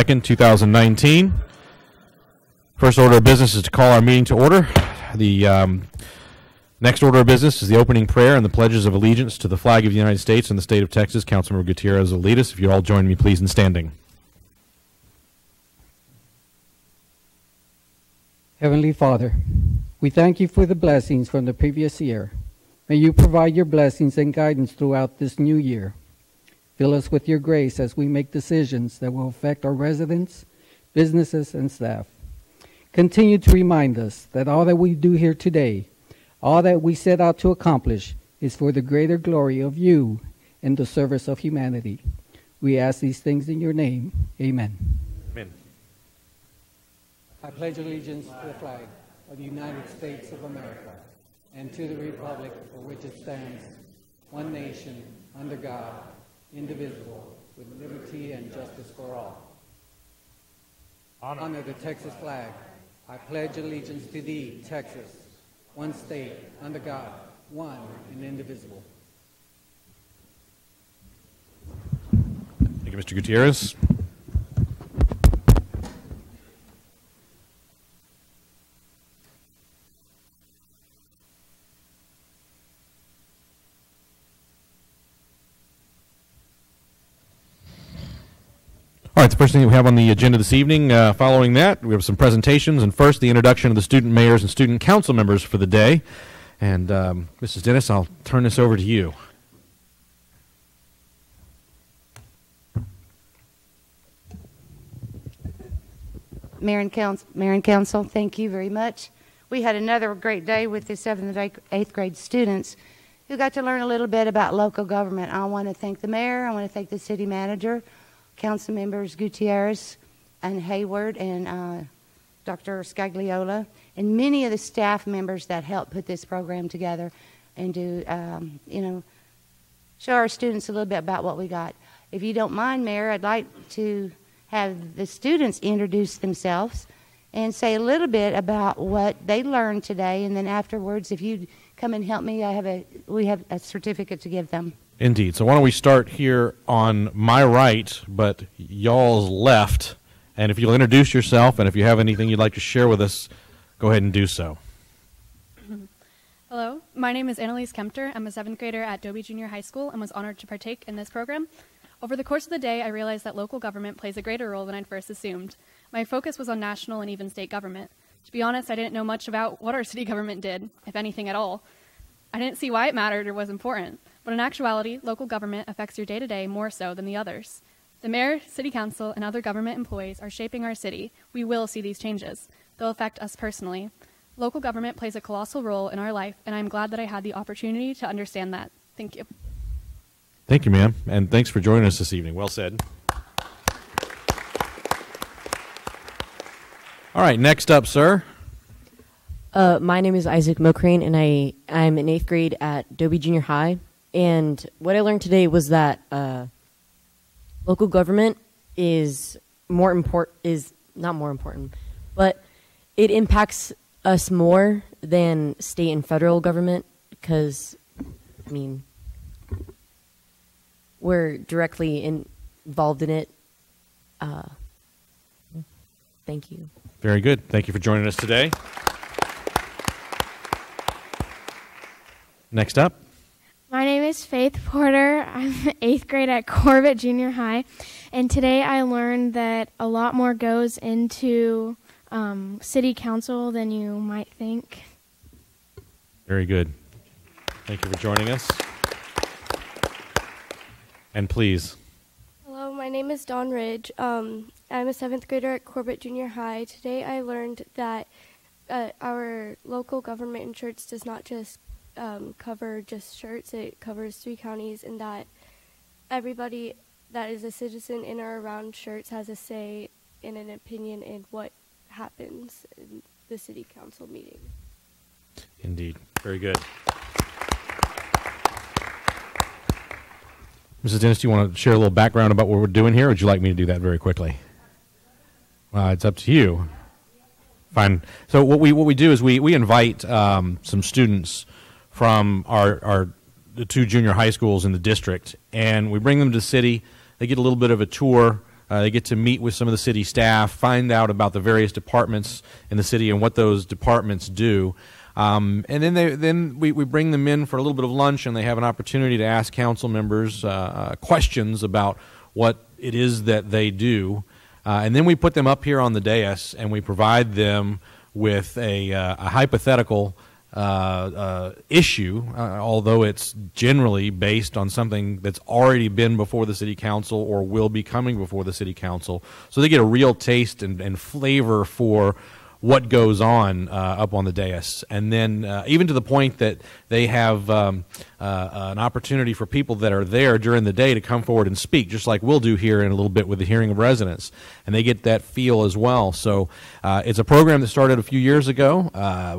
2nd, 2019. First order of business is to call our meeting to order. The next order of business is the opening prayer and the pledges of allegiance to the flag of the United States and the state of Texas. Councilmember Gutierrez will lead us. If you all join me, please, in standing. Heavenly Father, we thank you for the blessings from the previous year. May you provide your blessings and guidance throughout this new year. Fill us with your grace as we make decisions that will affect our residents, businesses, and staff. Continue to remind us that all that we do here today, all that we set out to accomplish, is for the greater glory of you and the service of humanity. We ask these things in your name. Amen. Amen. I pledge allegiance to the flag of the United States of America and to the republic for which it stands, one nation, under God, indivisible, with liberty and justice for all. Honor the Texas flag. I pledge allegiance to thee, Texas, one state, under God, one and indivisible. Thank you, Mr. Gutierrez. All right, the first thing that we have on the agenda this evening, following that, we have some presentations, and first, the introduction of the student mayors and student council members for the day. And Mrs. Dennis, I'll turn this over to you. Mayor and Council, thank you very much. We had another great day with the 7th and 8th grade students who got to learn a little bit about local government. I want to thank the mayor, I want to thank the city manager, Council members Gutierrez and Hayward and Dr. Scagliola, and many of the staff members that helped put this program together and to, show our students a little bit about what we got. If you don't mind, Mayor, I'd like to have the students introduce themselves and say a little bit about what they learned today, and then afterwards, if you come and help me, we have a certificate to give them. Indeed. So why don't we start here on my right, but y'all's left. And if you'll introduce yourself, and if you have anything you'd like to share with us, go ahead and do so. Hello, my name is Annalise Kempter. I'm a 7th grader at Dobie Junior High School and was honored to partake in this program. Over the course of the day, I realized that local government plays a greater role than I'd first assumed. My focus was on national and even state government. To be honest, I didn't know much about what our city government did, if anything at all. I didn't see why it mattered or was important. But in actuality, local government affects your day-to-day more so than the others. The mayor, city council, and other government employees are shaping our city. We will see these changes. They'll affect us personally. Local government plays a colossal role in our life, and I'm glad that I had the opportunity to understand that. Thank you. Thank you, ma'am, and thanks for joining us this evening. Well said. All right, next up, sir. My name is Isaac Mocrane, and I'm in 8th grade at Dobie Junior High. And what I learned today was that local government is not more important, but it impacts us more than state and federal government because, we're directly involved in it. Thank you. Very good. Thank you for joining us today. Next up. My name is Faith Porter. I'm 8th grade at Corbett Junior High, and today I learned that a lot more goes into city council than you might think. Very good. Thank you for joining us. And please. Hello, my name is Dawn Ridge. I'm a 7th grader at Corbett Junior High. Today I learned that our local government in Schertz does not just cover just Schertz, it covers 3 counties, and that everybody that is a citizen in or around Schertz has a say and an opinion in what happens in the city council meeting. Indeed. Very good. Mrs. Dennis, do you want to share a little background about what we're doing here, or would you like me to do that very quickly? It's up to you. Fine. So what we do is we invite some students from the 2 junior high schools in the district, and we bring them to the city. They get a little bit of a tour They get to meet with some of the city staff, find out about the various departments in the city and what those departments do. And then we bring them in for a little bit of lunch, and they have an opportunity to ask council members questions about what it is that they do. And then we put them up here on the dais, and we provide them with a hypothetical issue, although it's generally based on something that's already been before the city council or will be coming before the city council. So they get a real taste and flavor for what goes on up on the dais. And then even to the point that they have an opportunity for people that are there during the day to come forward and speak, just like we'll do here in a little bit with the hearing of residents. And they get that feel as well. So it's a program that started a few years ago.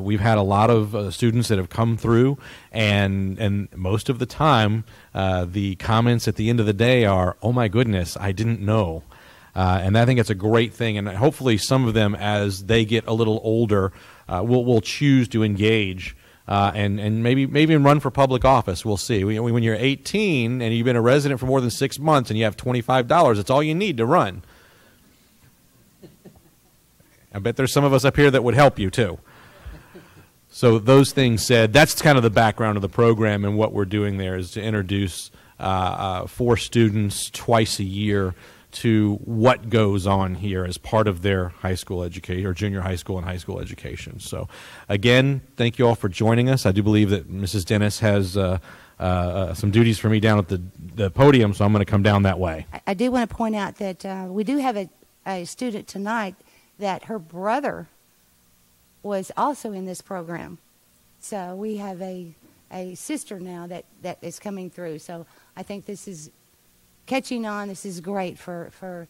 We've had a lot of students that have come through, and most of the time the comments at the end of the day are, "Oh my goodness, I didn't know." And I think it's a great thing, and hopefully some of them, as they get a little older, will choose to engage and maybe even run for public office. We'll see. When you're 18 and you've been a resident for more than 6 months and you have $25, that's all you need to run. I bet there's some of us up here that would help you too. So those things said, that's kind of the background of the program, and what we're doing there is to introduce 4 students twice a year to what goes on here as part of their high school education, or junior high school and high school education. So again, thank you all for joining us. I do believe that Mrs. Dennis has some duties for me down at the podium, so I'm going to come down that way. I do want to point out that we do have a student tonight that her brother was also in this program. So we have a sister now that is coming through. So I think this is catching on. This is great for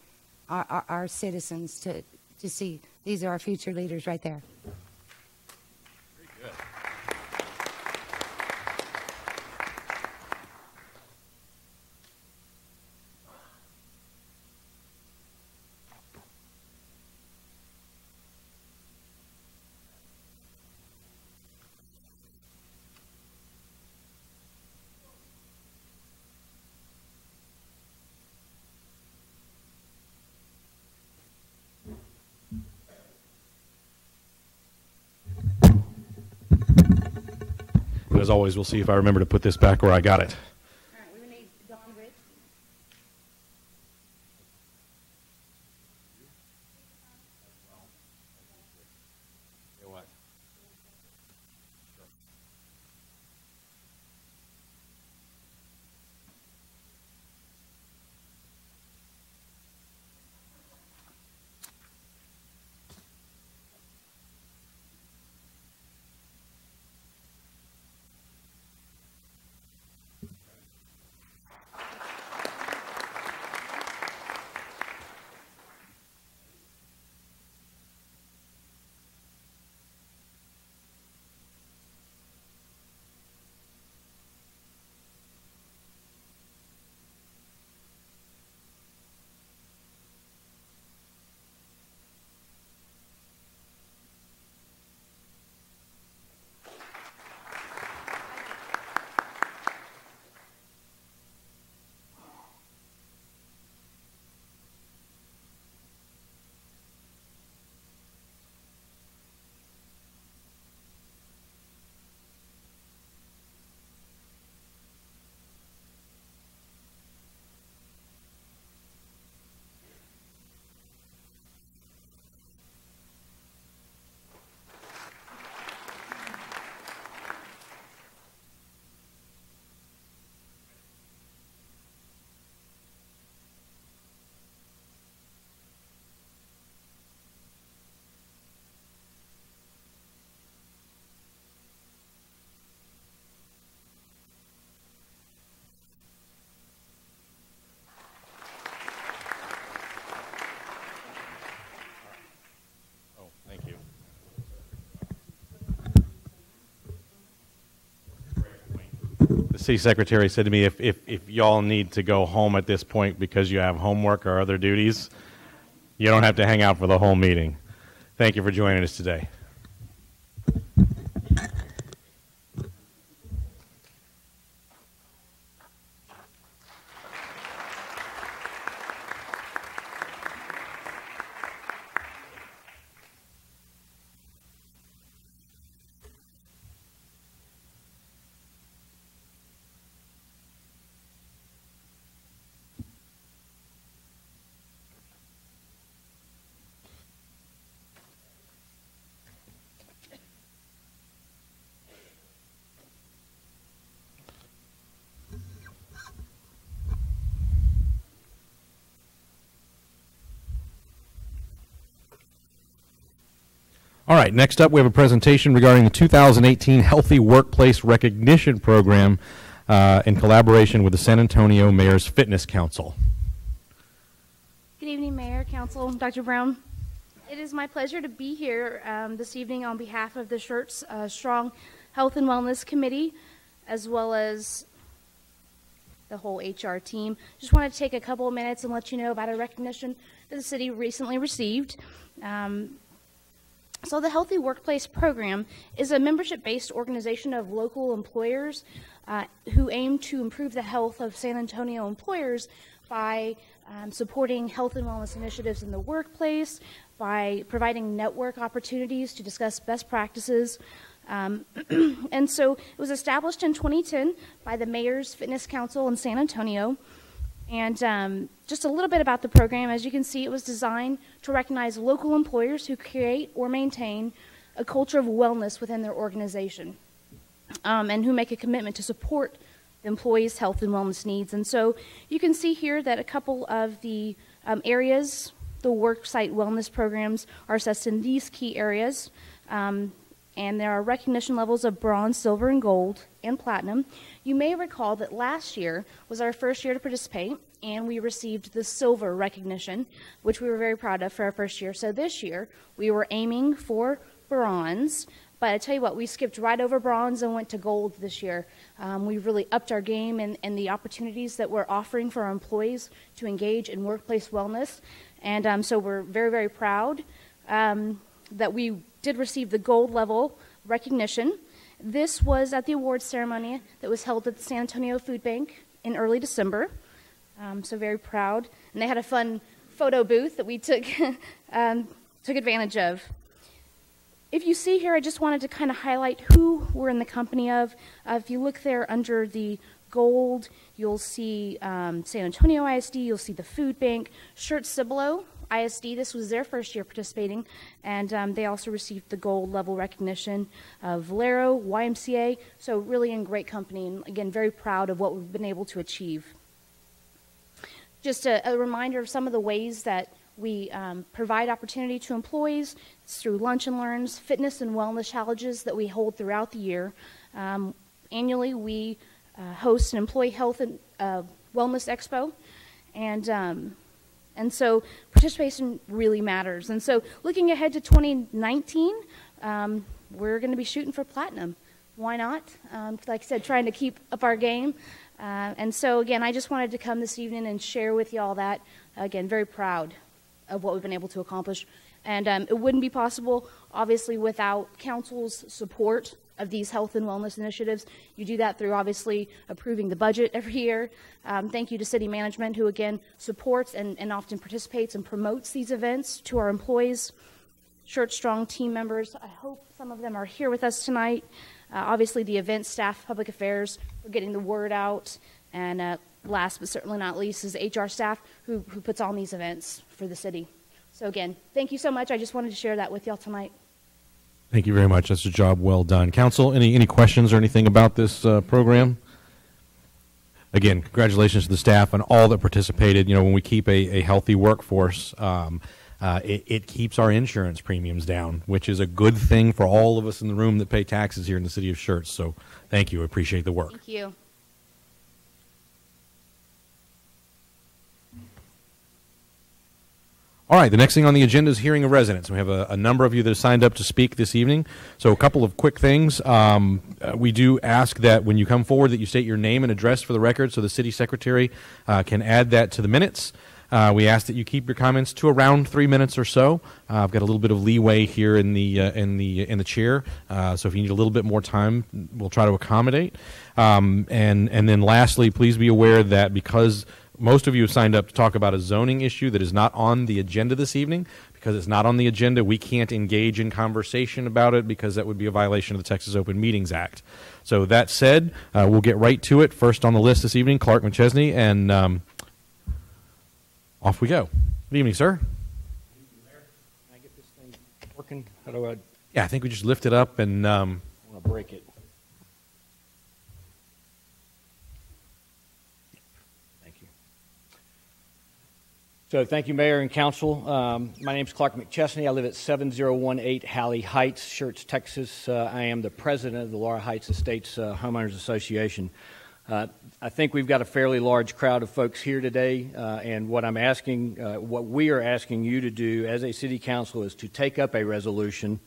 our citizens to see. These are our future leaders right there. Very good. But as always, we'll see if I remember to put this back where I got it. All right, we need Don Rich. The city secretary said to me, if y'all need to go home at this point because you have homework or other duties, you don't have to hang out for the whole meeting. Thank you for joining us today. All right, next up we have a presentation regarding the 2018 Healthy Workplace Recognition Program in collaboration with the San Antonio Mayor's Fitness Council. Good evening, Mayor, Council, Dr. Brown. It is my pleasure to be here this evening on behalf of the Schertz Strong Health and Wellness Committee, as well as the whole HR team. Just want to take a couple of minutes and let you know about a recognition that the city recently received. So the Healthy Workplace Program is a membership-based organization of local employers who aim to improve the health of San Antonio employers by supporting health and wellness initiatives in the workplace, by providing network opportunities to discuss best practices. And so it was established in 2010 by the Mayor's Fitness Council in San Antonio. And just a little bit about the program. As you can see, it was designed to recognize local employers who create or maintain a culture of wellness within their organization and who make a commitment to support the employees' health and wellness needs. And so you can see here that a couple of the areas, the worksite wellness programs, are assessed in these key areas. And there are recognition levels of bronze, silver, and gold, and platinum. You may recall that last year was our first year to participate, and we received the silver recognition, which we were very proud of for our first year. So this year, we were aiming for bronze, but I tell you what, we skipped right over bronze and went to gold this year. We really upped our game and the opportunities that we're offering for our employees to engage in workplace wellness. And so we're very, very proud that we did receive the gold level recognition. This was at the awards ceremony that was held at the San Antonio Food Bank in early December. So very proud. And they had a fun photo booth that we took advantage of. If you see here, I just wanted to kind of highlight who we're in the company of. If you look there under the gold, you'll see San Antonio ISD, you'll see the food bank, Schertz Cibolo ISD, this was their first year participating, and they also received the gold level recognition of Valero, YMCA, so really in great company, and again, very proud of what we've been able to achieve. Just a reminder of some of the ways that we provide opportunity to employees. It's through lunch and learns, fitness and wellness challenges that we hold throughout the year. Annually, we host an employee health and wellness expo, and so participation really matters. And so looking ahead to 2019, we're going to be shooting for platinum. Why not? Like I said, trying to keep up our game. And so, again, I just wanted to come this evening and share with you all that. Again, very proud of what we've been able to accomplish. And it wouldn't be possible, obviously, without council's support of these health and wellness initiatives. You do that through, obviously, approving the budget every year. Thank you to city management, who, again, supports and often participates and promotes these events to our employees. Schertz Strong team members, I hope some of them are here with us tonight. Obviously, the event staff, public affairs, for getting the word out. And last but certainly not least is HR staff who puts on these events for the city. So again, thank you so much. I just wanted to share that with y'all tonight. Thank you very much. That's a job well done. Council, any questions or anything about this program? Again, congratulations to the staff and all that participated. You know, when we keep a healthy workforce, it keeps our insurance premiums down, which is a good thing for all of us in the room that pay taxes here in the city of Schertz. So thank you. I appreciate the work. Thank you. All right, the next thing on the agenda is hearing of residents. We have a number of you that have signed up to speak this evening. So a couple of quick things. We do ask that when you come forward that you state your name and address for the record so the city secretary can add that to the minutes. We ask that you keep your comments to around 3 minutes or so. I've got a little bit of leeway here in the chair, so if you need a little bit more time, we'll try to accommodate. And then lastly, please be aware that because most of you have signed up to talk about a zoning issue that is not on the agenda this evening. Because it's not on the agenda, we can't engage in conversation about it because that would be a violation of the Texas Open Meetings Act. So that said, we'll get right to it. First on the list this evening, Clark McChesney, and off we go. Good evening, sir. Can I get this thing working? How do I? Yeah, I think we just lift it up and I want to break it. Thank you. So thank you, Mayor and Council. My name is Clark McChesney. I live at 7018 Halley Heights, Schertz, Texas. I am the president of the Laura Heights Estates Homeowners Association. I think we've got a fairly large crowd of folks here today, and what we are asking you to do as a city council is to take up a resolution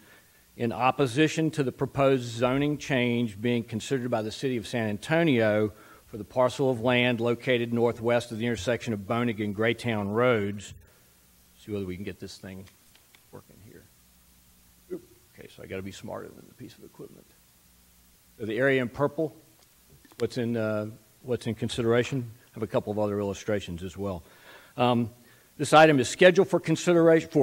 in opposition to the proposed zoning change being considered by the city of San Antonio for the parcel of land located northwest of the intersection of Bonig and Graytown Roads. See whether we can get this thing working here. Oop. Okay, so I got to be smarter than the piece of equipment. So the area in purple, what's in consideration. I have a couple of other illustrations as well. This item is scheduled for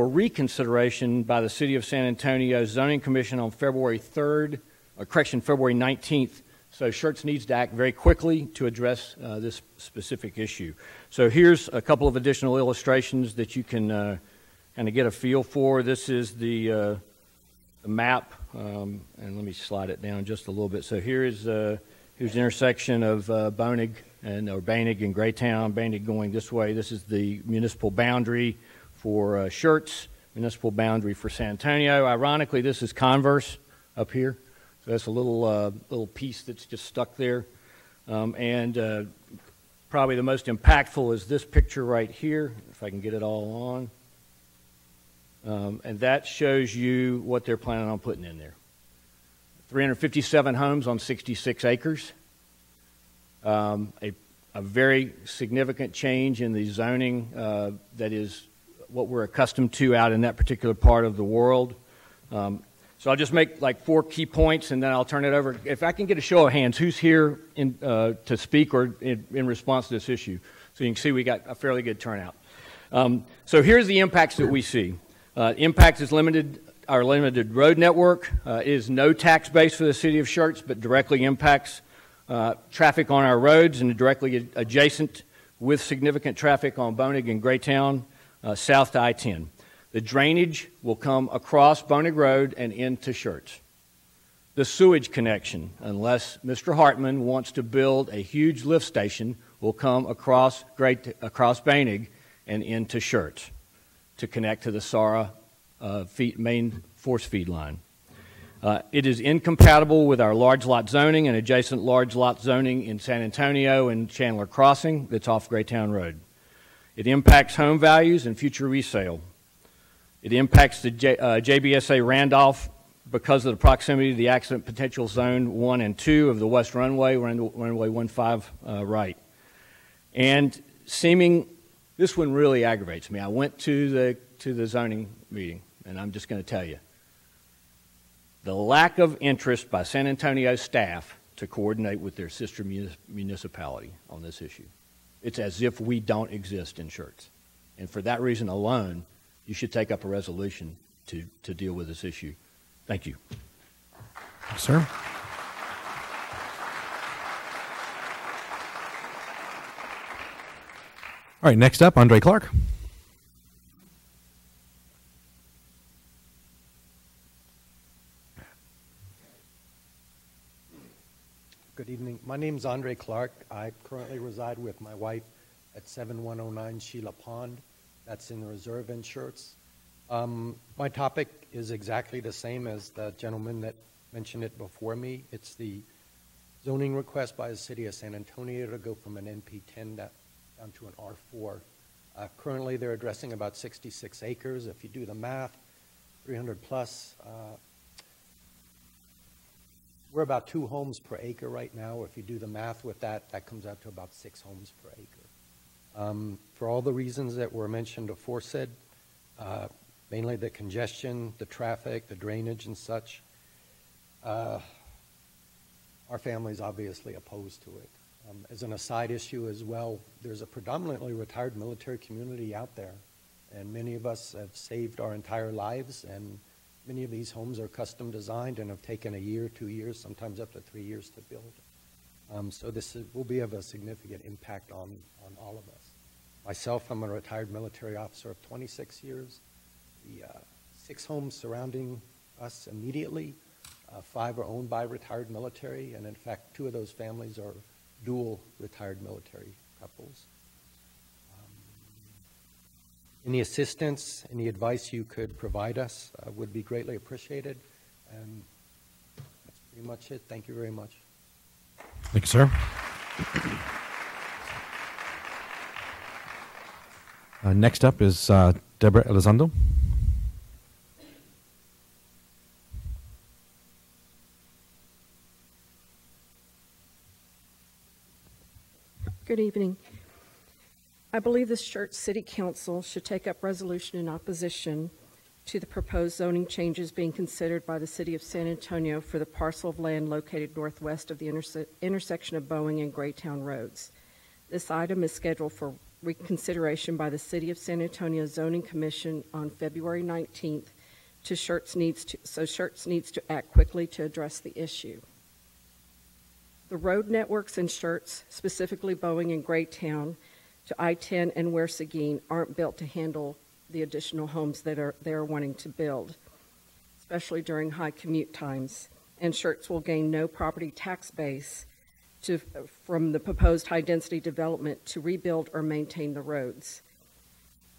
reconsideration by the City of San Antonio Zoning Commission on February 19th. So Schertz needs to act very quickly to address this specific issue. So here's a couple of additional illustrations that you can kind of get a feel for. This is the map, and let me slide it down just a little bit. So here's the intersection of Bonig and Graytown. Bonig going this way. This is the municipal boundary for Schertz, municipal boundary for San Antonio. Ironically, this is Converse up here. So that's a little piece that's just stuck there. And probably the most impactful is this picture right here, if I can get it all on. And that shows you what they're planning on putting in there. 357 homes on 66 acres. A very significant change in the zoning that is what we're accustomed to out in that particular part of the world. So I'll just make like 4 key points, and then I'll turn it over. If I can get a show of hands, who's here to speak or in response to this issue? So you can see we got a fairly good turnout. So here's the impacts that we see. Impact is our limited road network. Is no tax base for the city of Schertz, but directly impacts traffic on our roads and directly adjacent with significant traffic on Bonig and Graytown south to I-10. The drainage will come across Bonig Road and into Schertz. The sewage connection, unless Mr. Hartman wants to build a huge lift station, will come across Bonig and into Schertz to connect to the SARA main force feed line. It is incompatible with our large lot zoning and adjacent large lot zoning in San Antonio and Chandler Crossing that's off Graytown Road. It impacts home values and future resale. It impacts the JBSA Randolph because of the proximity to the accident potential zone 1 and 2 of the west runway 15 right. And this one really aggravates me. I went to the zoning meeting, and I'm just going to tell you, the lack of interest by San Antonio staff to coordinate with their sister municipality on this issue. It's as if we don't exist in Schertz. And for that reason alone, you should take up a resolution to deal with this issue. Thank you. Yes, sir. All right, next up, Andre Clark. Good evening. My name is Andre Clark. I currently reside with my wife at 7109 Sheila Pond. That's in the reserve in Schertz. My topic is exactly the same as the gentleman that mentioned it before me. It's the zoning request by the city of San Antonio to go from an NP10 down to an R4. Currently, they're addressing about 66 acres. If you do the math, 300 plus, we're about 2 homes per acre right now. If you do the math with that, that comes out to about 6 homes per acre. For all the reasons that were mentioned aforesaid, mainly the congestion, the traffic, the drainage and such, our family's obviously opposed to it. As an aside issue as well, there's a predominantly retired military community out there, and many of us have saved our entire lives, and many of these homes are custom designed and have taken a year, 2 years, sometimes up to 3 years to build. So this will be of a significant impact on all of us. Myself, I'm a retired military officer of 26 years. The 6 homes surrounding us immediately, 5 are owned by retired military, and in fact, 2 of those families are dual retired military couples. Any assistance, any advice you could provide us would be greatly appreciated. And that's pretty much it. Thank you very much. Thank you, sir. Next up is Deborah Elizondo. Good evening. I believe the Schertz City Council should take up resolution in opposition to the proposed zoning changes being considered by the City of San Antonio for the parcel of land located northwest of the intersection of Boeing and Graytown Roads. This item is scheduled for reconsideration by the City of San Antonio Zoning Commission on February 19th. So Schertz needs to act quickly to address the issue. The road networks in Schertz, specifically Boeing and Graytown, to I-10 and Ware Seguin, aren't built to handle the additional homes that they're wanting to build, especially during high commute times. And Schertz will gain no property tax base from the proposed high-density development to rebuild or maintain the roads.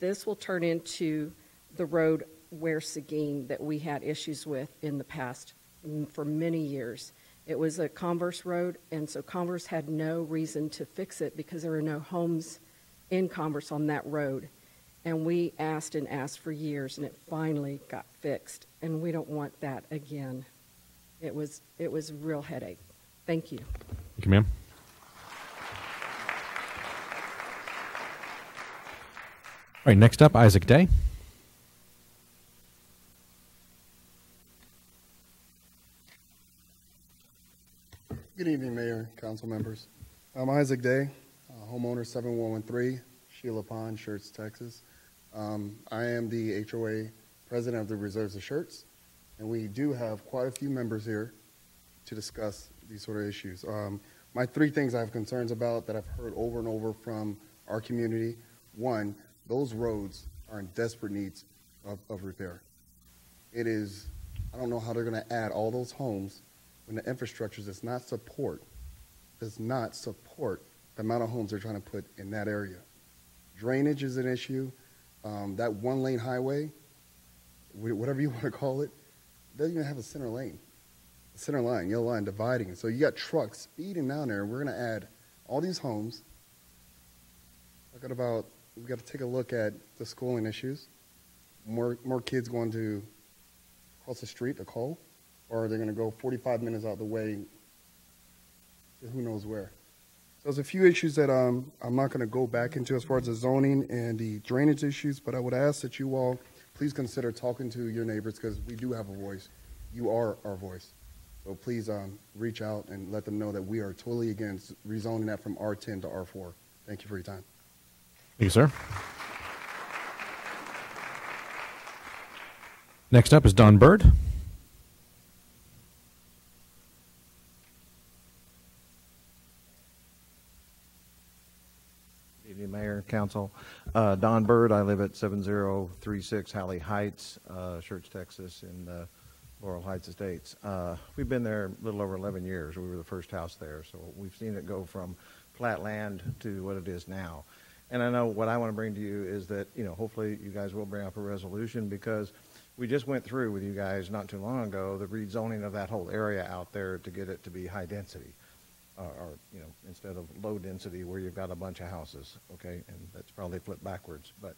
This will turn into the road Ware Seguin that we had issues with in the past for many years. It was a Converse road, and so Converse had no reason to fix it because there were no homes in Converse on that road. And we asked and asked for years, and it finally got fixed. And we don't want that again. It was a real headache. Thank you. Thank you, ma'am. All right, next up, Isaac Day. Good evening, Mayor, council members. I'm Isaac Day, homeowner 7113, Sheila Pond, Schertz, Texas. I am the HOA president of the Reserves of Schertz, and we do have quite a few members here to discuss these sort of issues. My three things I have concerns about that I've heard over and over from our community. One, those roads are in desperate needs of repair. It is, I don't know how they're going to add all those homes when the infrastructure does not support the amount of homes they're trying to put in that area. Drainage is an issue. That one-lane highway, whatever you want to call it, doesn't even have a center lane. A center line, yellow line dividing. So you got trucks speeding down there, and we're going to add all these homes. We've got to take a look at the schooling issues. More kids going to cross the street to Cole, or they're going to go 45 minutes out the way to who knows where. So there's a few issues that I'm not going to go back into as far as the zoning and the drainage issues, but I would ask that you all please consider talking to your neighbors because we do have a voice. You are our voice. So please reach out and let them know that we are totally against rezoning that from R10 to R4. Thank you for your time. Thank you, sir. Next up is Don Bird. Mayor, Council. Don Bird, I live at 7036 Halley Heights, Schertz, Texas, in Laurel Heights Estates. We've been there a little over 11 years. We were the first house there, so we've seen it go from flat land to what it is now. And I know what I want to bring to you is that, hopefully you guys will bring up a resolution because we just went through with you guys not too long ago the rezoning of that whole area out there to get it to be high density. Or instead of low density where you've got a bunch of houses, okay? And that's probably flipped backwards, but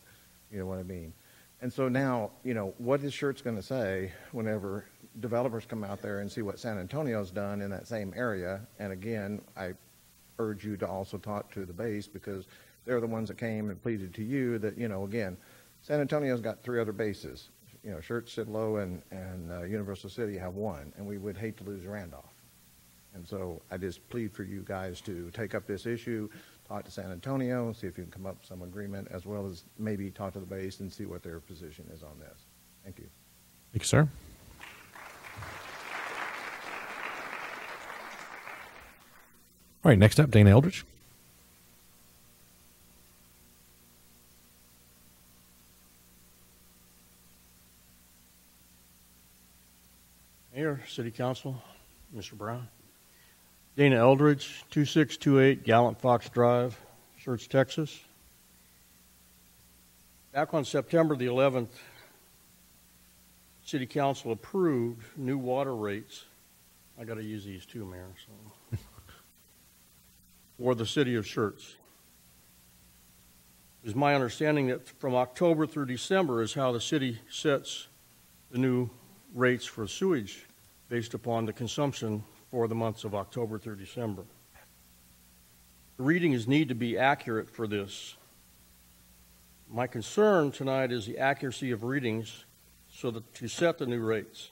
you know what I mean. And so now, what is Schertz going to say whenever developers come out there and see what San Antonio's done in that same area? And again, I urge you to also talk to the base because they're the ones that came and pleaded to you that, again, San Antonio's got three other bases. Schertz, Sidlow, and Universal City have one, and we would hate to lose Randolph. And so I just plead for you guys to take up this issue, talk to San Antonio, see if you can come up with some agreement, as well as maybe talk to the base and see what their position is on this. Thank you. Thank you, sir. All right, next up, Dana Eldridge. Mayor, City Council, Mr. Brown. Dana Eldridge, 2628 Gallant Fox Drive, Schertz, Texas. Back on September the 11th, City Council approved new water rates. I got to use these too, Mayor. So. For the city of Schertz. It is my understanding that from October through December is how the city sets the new rates for sewage based upon the consumption for the months of October through December. The readings need to be accurate for this. My concern tonight is the accuracy of readings so that to set the new rates.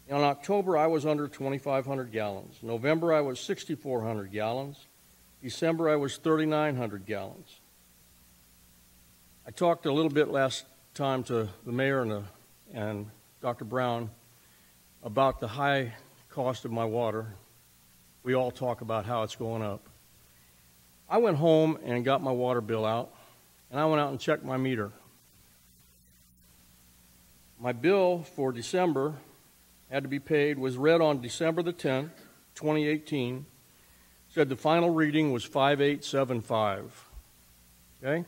In October, I was under 2,500 gallons. November, I was 6,400 gallons. December, I was 3,900 gallons. I talked a little bit last time to the mayor and Dr. Brown about the high cost of my water. We all talk about how it's going up. I went home and got my water bill out, and I went out and checked my meter. My bill for December had to be paid, was read on December the 10th, 2018, said the final reading was 5875. Okay?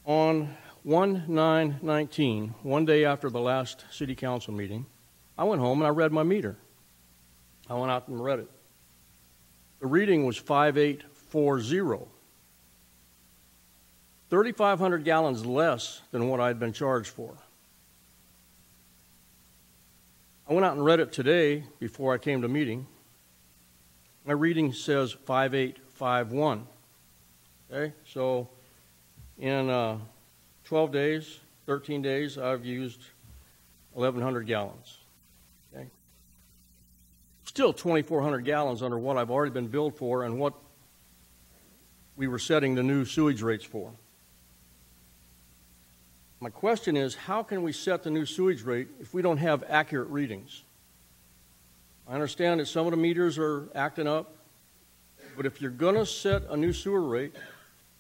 On 1/9/19, one day after the last city council meeting, I went home and I read my meter. I went out and read it. The reading was 5840. 3,500 gallons less than what I'd been charged for. I went out and read it today before I came to meeting. My reading says 5851. Okay, so in 12 days, 13 days, I've used 1,100 gallons. Okay, still 2,400 gallons under what I've already been billed for and what we were setting the new sewage rates for. My question is, how can we set the new sewage rate if we don't have accurate readings? I understand that some of the meters are acting up, but if you're going to set a new sewer rate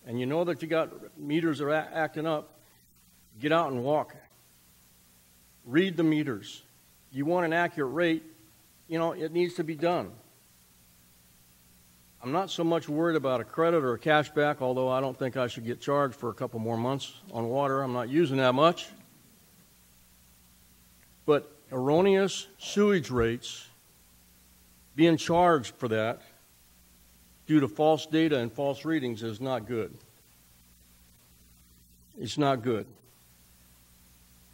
and you know that you got meters that are acting up, get out and walk. Read the meters. You want an accurate rate, you know, it needs to be done. I'm not so much worried about a credit or a cash back, although I don't think I should get charged for a couple more months on water. I'm not using that much. But erroneous sewage rates, being charged for that due to false data and false readings is not good. It's not good.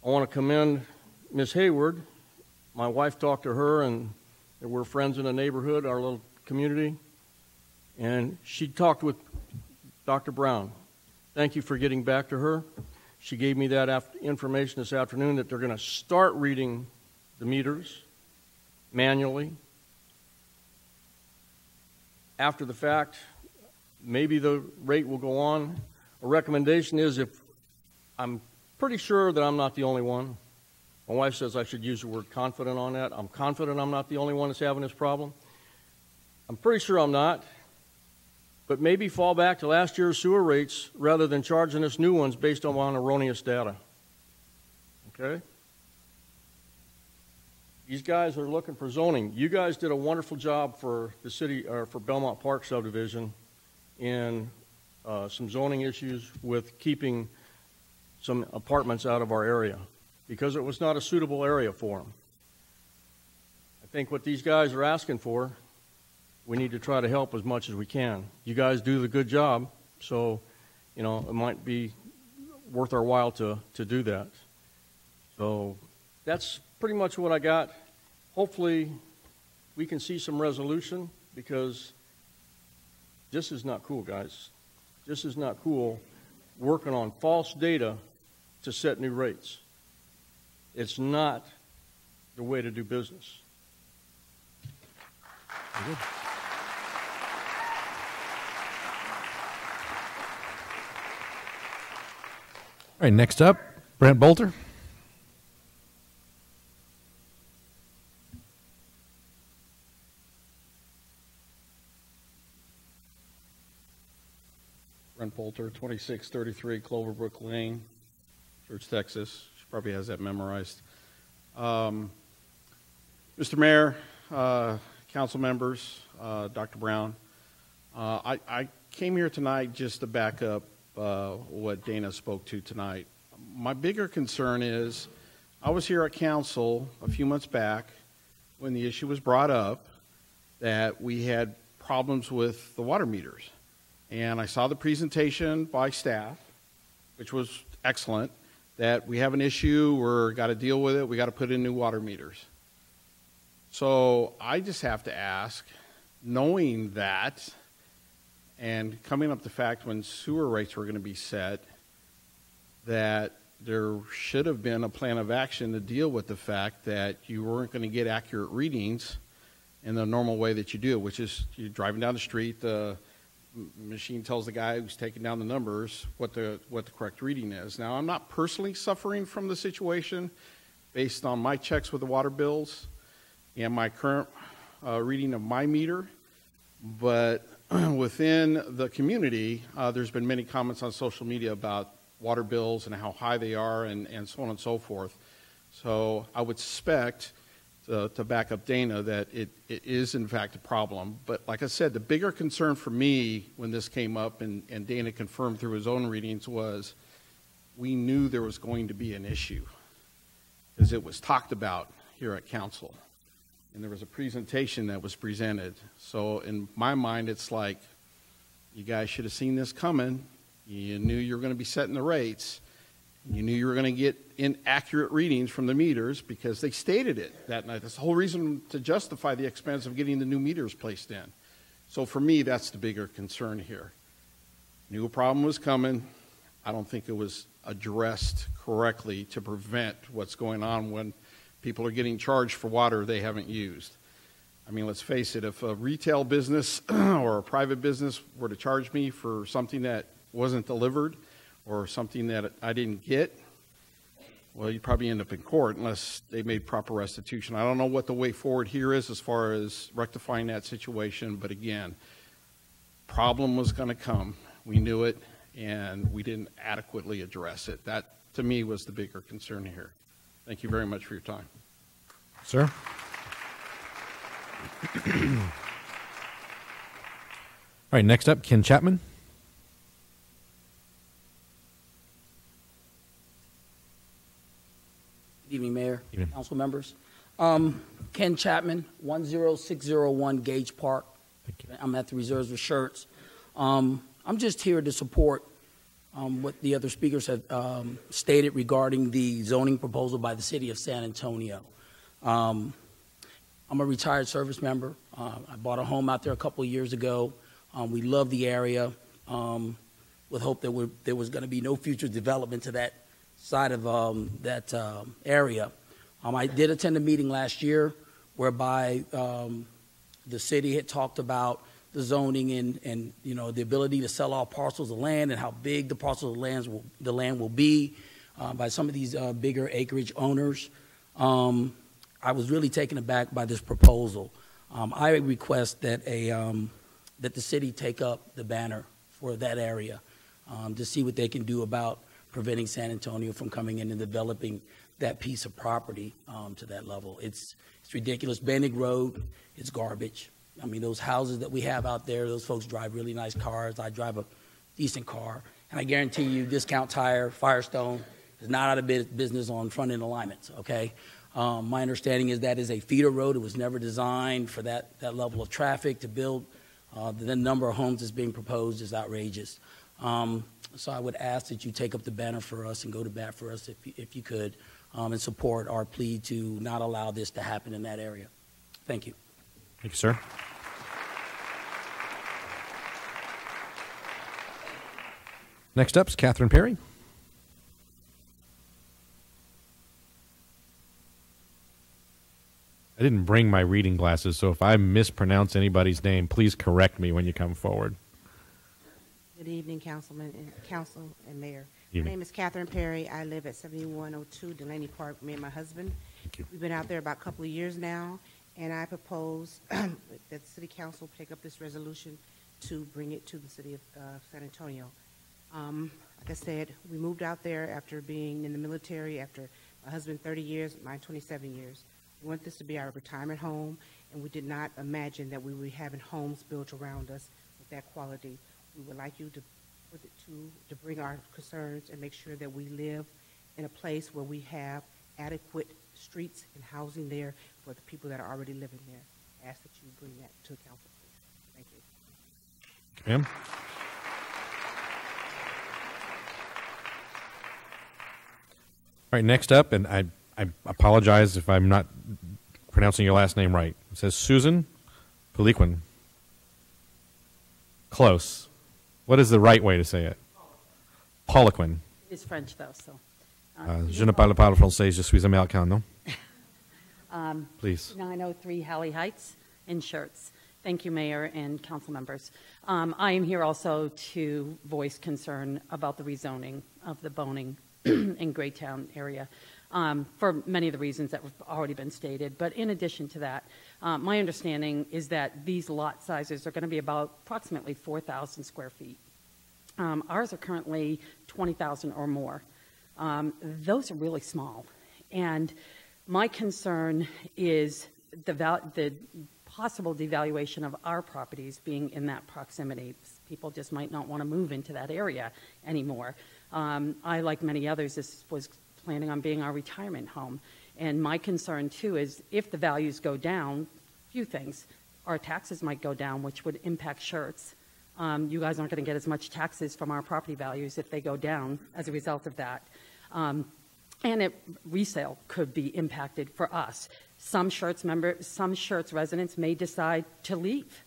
I want to commend Ms. Hayward. My wife talked to her, and we're friends in the neighborhood, our little community. And she talked with Dr. Brown. Thank you for getting back to her. She gave me that information this afternoon that they're going to start reading the meters manually. After the fact, maybe the rate will go on. A recommendation is, if I'm pretty sure that I'm not the only one. My wife says I should use the word confident on that. I'm confident I'm not the only one that's having this problem. I'm pretty sure I'm not. But maybe fall back to last year's sewer rates rather than charging us new ones based on erroneous data. Okay? These guys are looking for zoning. You guys did a wonderful job for the city, or for Belmont Park subdivision, in some zoning issues with keeping some apartments out of our area because it was not a suitable area for them. I think what these guys are asking for, we need to try to help as much as we can. You guys do the good job, so, you know, it might be worth our while to do that. So that's pretty much what I got. Hopefully we can see some resolution, because this is not cool, guys. This is not cool, working on false data to set new rates. It's not the way to do business. Very good. All right, next up, Brent Bolter. Brent Bolter, 2633 Cloverbrook Lane, Schertz, Texas. She probably has that memorized. Mr. Mayor, council members, Dr. Brown, I came here tonight just to back up what Dana spoke to tonight. My bigger concern is I was here at council a few months back when the issue was brought up that we had problems with the water meters. And I saw the presentation by staff, which was excellent, that we have an issue, we're got to deal with it, we got to put in new water meters. So I just have to ask, knowing that, and coming up the fact when sewer rates were going to be set, that there should have been a plan of action to deal with the fact that you weren't going to get accurate readings in the normal way that you do, which is you're driving down the street, the machine tells the guy who's taking down the numbers what the correct reading is. Now, I'm not personally suffering from the situation based on my checks with the water bills and my current reading of my meter, but within the community, there's been many comments on social media about water bills and how high they are and so on and so forth. So I would suspect, to back up Dana, that it is in fact a problem. But like I said, the bigger concern for me when this came up, and Dana confirmed through his own readings, was we knew there was going to be an issue because it was talked about here at council. And there was a presentation that was presented. So in my mind, it's like, you guys should have seen this coming. You knew you were going to be setting the rates. You knew you were going to get inaccurate readings from the meters because they stated it that night. That's the whole reason to justify the expense of getting the new meters placed in. So for me, that's the bigger concern here. Knew a problem was coming. I don't think it was addressed correctly to prevent what's going on when people are getting charged for water they haven't used. I mean, let's face it, if a retail business or a private business were to charge me for something that wasn't delivered or something that I didn't get, well, you'd probably end up in court unless they made proper restitution. I don't know what the way forward here is as far as rectifying that situation, but again, problem was going to come. We knew it, and we didn't adequately address it. That, to me, was the bigger concern here. Thank you very much for your time. Sir? All right, next up, Ken Chapman. Good evening, Mayor, Evening. council members. Ken Chapman, 10601 Gage Park. Thank you. I'm at the reserves with Schertz. I'm just here to support what the other speakers have stated regarding the zoning proposal by the city of San Antonio. I'm a retired service member. I bought a home out there a couple of years ago. We love the area with hope that there was going to be no future development to that side of that area. I did attend a meeting last year whereby the city had talked about the zoning and you know the ability to sell off parcels of land and how big the parcels of the land will be by some of these bigger acreage owners. I was really taken aback by this proposal. I request that that the city take up the banner for that area to see what they can do about preventing San Antonio from coming in and developing that piece of property to that level. It's ridiculous. Bandig Road, it's garbage. I mean, those houses that we have out there, those folks drive really nice cars. I drive a decent car. And I guarantee you, Discount Tire, Firestone, is not out of business on front-end alignments, okay? My understanding is that is a feeder road. It was never designed for that level of traffic to build. The number of homes that's being proposed is outrageous. So I would ask that you take up the banner for us and go to bat for us if you could and support our plea to not allow this to happen in that area. Thank you. Thank you, sir. Next up is Catherine Perry. I didn't bring my reading glasses, so if I mispronounce anybody's name, please correct me when you come forward. Good evening, Councilman and Council and Mayor. Evening. My name is Catherine Perry. I live at 7102 Delaney Park, me and my husband. Thank you. We've been out there about a couple of years now, and I propose that the City Council take up this resolution to bring it to the City of San Antonio. Like I said, we moved out there after being in the military, after my husband 30 years, mine 27 years. We want this to be our retirement home, and we did not imagine that we would be having homes built around us with that quality. we would like you to put it to bring our concerns and make sure that we live in a place where we have adequate streets and housing there for the people that are already living there. I ask that you bring that to the council, please. Thank you. Ma'am? All right, next up, and I apologize if I'm not pronouncing your last name right. It says Susan Poliquin. Close. What is the right way to say it? Poliquin. It's French, though, so. Je ne parle pas le français, je suis américain, non? Please. 903 Halley Heights in Schertz. Thank you, Mayor and council members. I am here also to voice concern about the rezoning of the Boning in Greytown area for many of the reasons that have already been stated. But in addition to that, my understanding is that these lot sizes are going to be about approximately 4,000 square feet. Ours are currently 20,000 or more. Those are really small. And my concern is the possible devaluation of our properties being in that proximity. People just might not want to move into that area anymore. I, like many others, this was planning on being our retirement home. And my concern, too, is if the values go down, a few things. Our taxes might go down, which would impact Schertz. You guys aren't going to get as much taxes from our property values if they go down as a result of that. And resale could be impacted for us. Some Schertz residents may decide to leave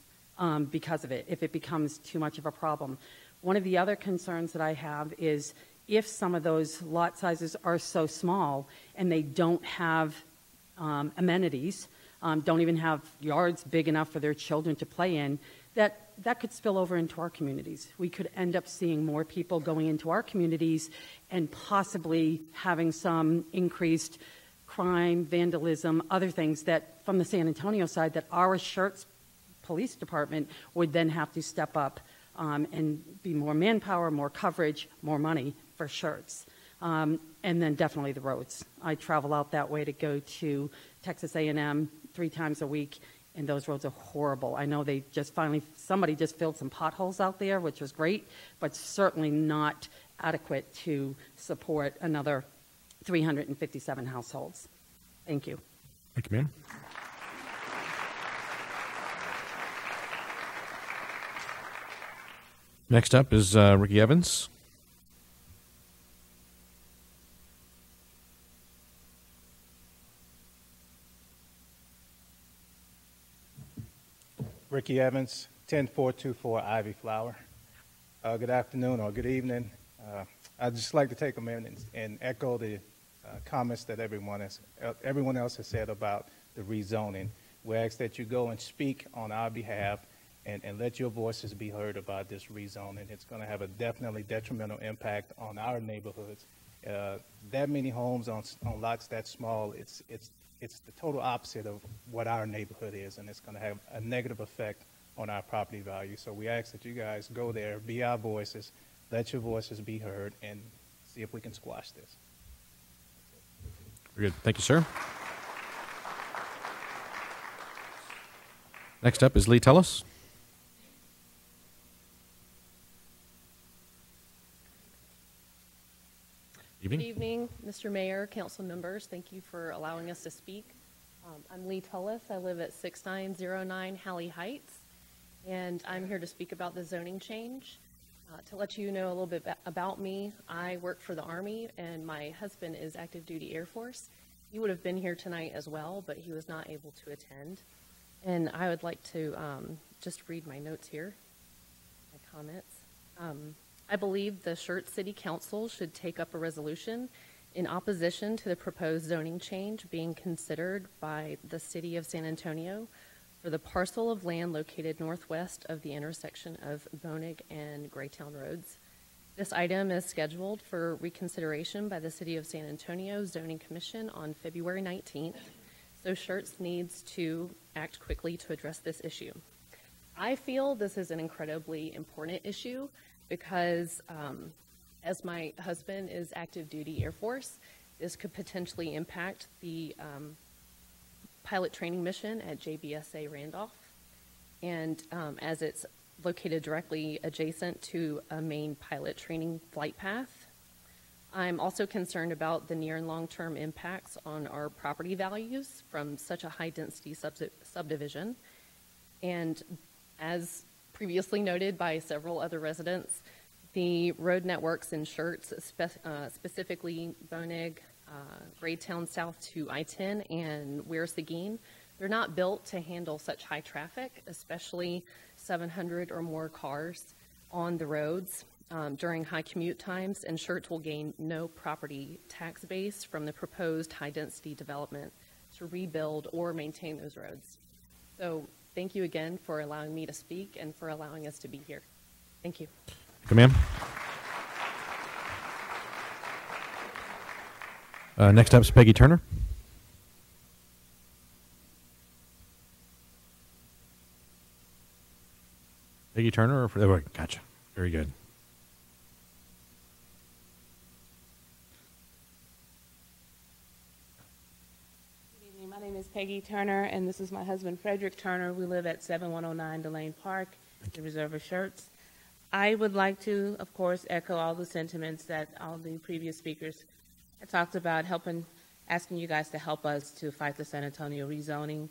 because of it, if it becomes too much of a problem. One of the other concerns that I have is if some of those lot sizes are so small and they don't have amenities, don't even have yards big enough for their children to play in, that could spill over into our communities. We could end up seeing more people going into our communities and possibly having some increased crime, vandalism, other things that from the San Antonio side that our Schertz Police Department would then have to step up and be more manpower, more coverage, more money for Schertz. And then definitely the roads. I travel out that way to go to Texas A&M 3 times a week, and those roads are horrible. I know they just somebody just filled some potholes out there, which was great, but certainly not adequate to support another 357 households. Thank you. Thank you, ma'am. Next up is Ricky Evans. Ricky Evans, 10424 Ivy Flower. Good afternoon or good evening. I'd just like to take a minute and echo the comments that everyone else has said about the rezoning. We ask that you go and speak on our behalf and let your voices be heard about this rezoning. It's going to have a definitely detrimental impact on our neighborhoods. That many homes on lots that small, it's the total opposite of what our neighborhood is, and it's going to have a negative effect on our property value. So we ask that you guys go there, be our voices, let your voices be heard, and see if we can squash this. Very good. Thank you, sir. Next up is Lee Tellis. Good evening, Mr. Mayor, council members. Thank you for allowing us to speak. I'm Lee Tullis. I live at 6909 Halley Heights, and I'm here to speak about the zoning change. To let you know a little bit about me, I work for the Army, and my husband is active duty Air Force. He would have been here tonight as well, but he was not able to attend. And I would like to just read my notes here, my comments. I believe the Schertz City Council should take up a resolution in opposition to the proposed zoning change being considered by the City of San Antonio for the parcel of land located northwest of the intersection of Bonig and Greytown Roads. This item is scheduled for reconsideration by the City of San Antonio Zoning Commission on February 19th, so Schertz needs to act quickly to address this issue. I feel this is an incredibly important issue because as my husband is active duty Air Force, this could potentially impact the pilot training mission at JBSA Randolph. And as it's located directly adjacent to a main pilot training flight path. I'm also concerned about the near and long-term impacts on our property values from such a high-density subdivision. And as previously noted by several other residents, the road networks in Schertz, specifically Bonig, Graytown South to I-10 and Weir Seguin, they're not built to handle such high traffic, especially 700 or more cars on the roads during high commute times, and Schertz will gain no property tax base from the proposed high-density development to rebuild or maintain those roads. So thank you again for allowing me to speak and for allowing us to be here. Thank you. Come in. Next up is Peggy Turner. Peggy Turner? Gotcha. Very good. Good evening. My name is Peggy Turner, and this is my husband, Frederick Turner. We live at 7109 Delane Park, the Reserve of Schertz. I would like to, of course, echo all the sentiments that all the previous speakers had talked about, asking you guys to help us to fight the San Antonio rezoning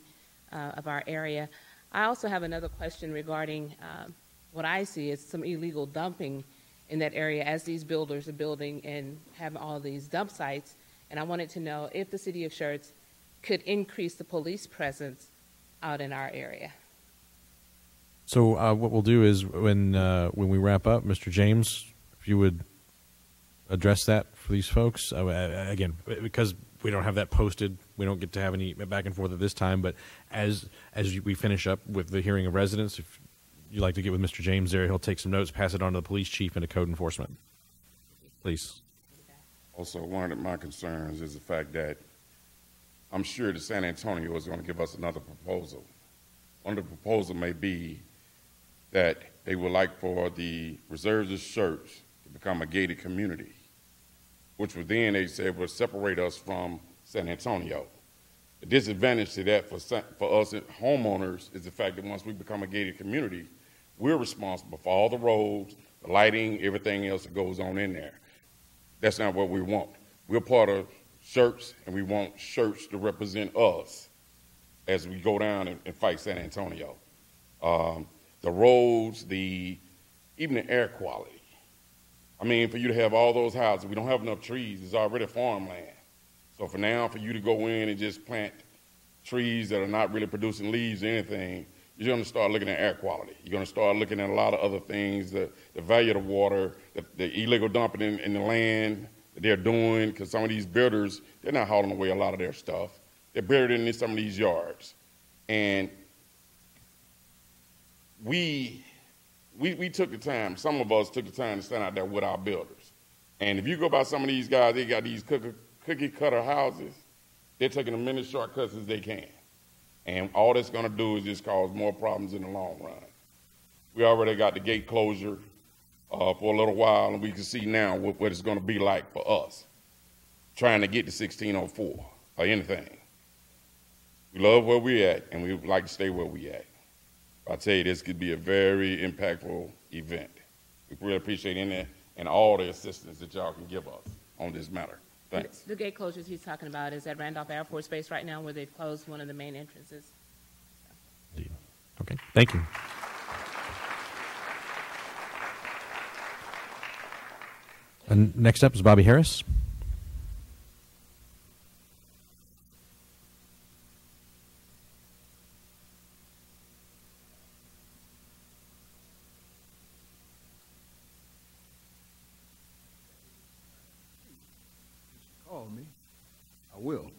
of our area. I also have another question regarding what I see as some illegal dumping in that area as these builders are building and have all these dump sites. And I wanted to know if the city of Schertz could increase the police presence out in our area. So what we'll do is when we wrap up, Mr. James, if you would address that for these folks. Again, because we don't have that posted, we don't get to have any back and forth at this time, but as we finish up with the hearing of residents, if you'd like to get with Mr. James there, he'll take some notes, pass it on to the police chief and to code enforcement. Please. Also, one of my concerns is the fact that I'm sure that San Antonio is going to give us another proposal. One of the proposals may be that they would like for the reserves of Schertz to become a gated community, which would then, they said, would separate us from San Antonio. The disadvantage to that for us homeowners is the fact that once we become a gated community, we're responsible for all the roads, the lighting, everything else that goes on in there. That's not what we want. We're part of Schertz, and we want Schertz to represent us as we go down and fight San Antonio. The roads, even the air quality. I mean, for you to have all those houses, we don't have enough trees. It's already farmland. So for now, for you to go in and just plant trees that are not really producing leaves or anything, you're going to start looking at air quality. You're going to start looking at a lot of other things, the value of the water, the illegal dumping in the land that they're doing, because some of these builders, they're not hauling away a lot of their stuff. They're buried in some of these yards. And we took the time, some of us took the time to stand out there with our builders. And if you go by some of these guys, they got these cookie cutter houses. They're taking as many shortcuts as they can. And all that's going to do is just cause more problems in the long run. We already got the gate closure for a little while, and we can see now what it's going to be like for us trying to get to 1604 or anything. We love where we're at, and we would like to stay where we're at. I tell you, this could be a very impactful event. We really appreciate any and all the assistance that y'all can give us on this matter. Thanks. The gate closures he's talking about is at Randolph Air Force Base right now, where they've closed one of the main entrances. Okay, thank you. And next up is Bobby Harris. Call me, I will.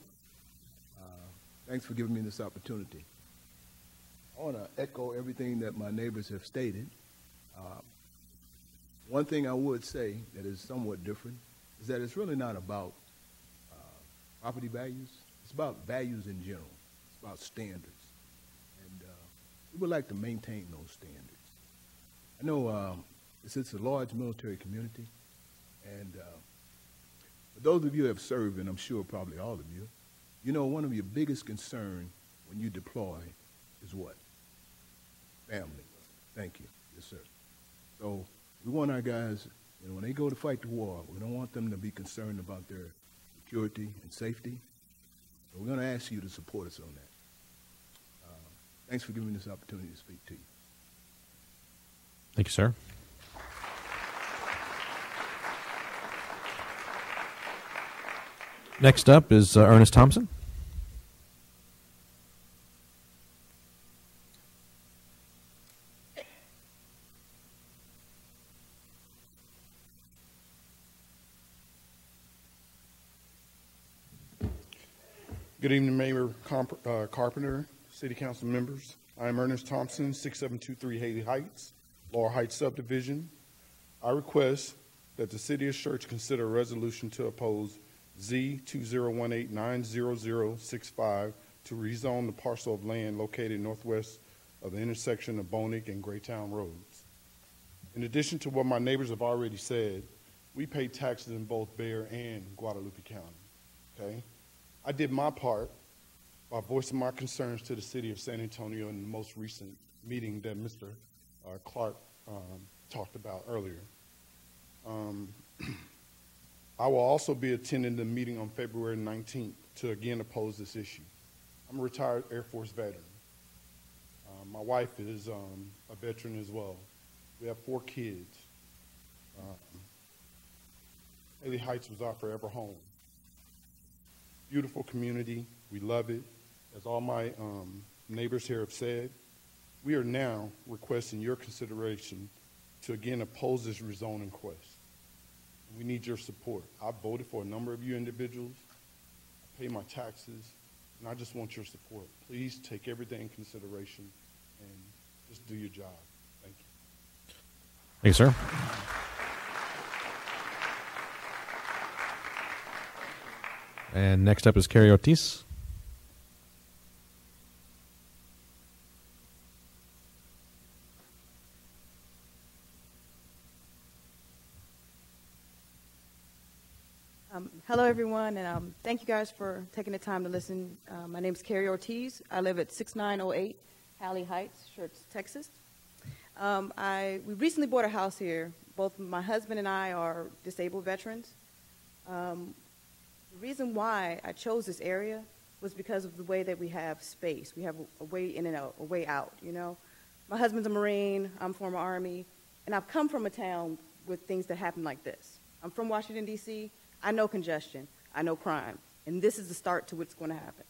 Thanks for giving me this opportunity. I want to echo everything that my neighbors have stated. One thing I would say that is somewhat different is that it's really not about property values. It's about values in general. It's about standards. And we would like to maintain those standards. I know it's a large military community, and for those of you who have served, and I'm sure probably all of you, you know one of your biggest concerns when you deploy is what? Family. Thank you. Yes, sir. So we want our guys, you know, when they go to fight the war, we don't want them to be concerned about their security and safety. So we're going to ask you to support us on that. Thanks for giving me this opportunity to speak to you. Thank you, sir. Next up is Ernest Thompson. Good evening, Mayor Carpenter, City Council members. I am Ernest Thompson, 6723 Haley Heights, Laurel Heights Subdivision. I request that the City of Schertz consider a resolution to oppose Z201890065 to rezone the parcel of land located northwest of the intersection of Bonig and Graytown Roads. In addition to what my neighbors have already said, we pay taxes in both Bexar and Guadalupe County, okay? I did my part by voicing my concerns to the City of San Antonio in the most recent meeting that Mr. Clark talked about earlier. I will also be attending the meeting on February 19th to again oppose this issue. I'm a retired Air Force veteran. My wife is a veteran as well. We have 4 kids. Haley Heights was our forever home. Beautiful community, we love it. As all my neighbors here have said, we are now requesting your consideration to again oppose this rezoning request. We need your support. I voted for a number of you individuals, I pay my taxes, and I just want your support. Please take everything in consideration and just do your job. Thank you. Thank you, sir. And next up is Carrie Ortiz. Hello, everyone, and thank you guys for taking the time to listen. My name is Carrie Ortiz. I live at 6908 Hallie Heights, Schertz, Texas. We recently bought a house here. Both my husband and I are disabled veterans. The reason why I chose this area was because of the way that we have space. We have a way in and out, a way out, you know. My husband's a Marine, I'm former Army, and I've come from a town with things that happen like this. I'm from Washington, D.C., I know congestion, I know crime, and this is the start to what's going to happen.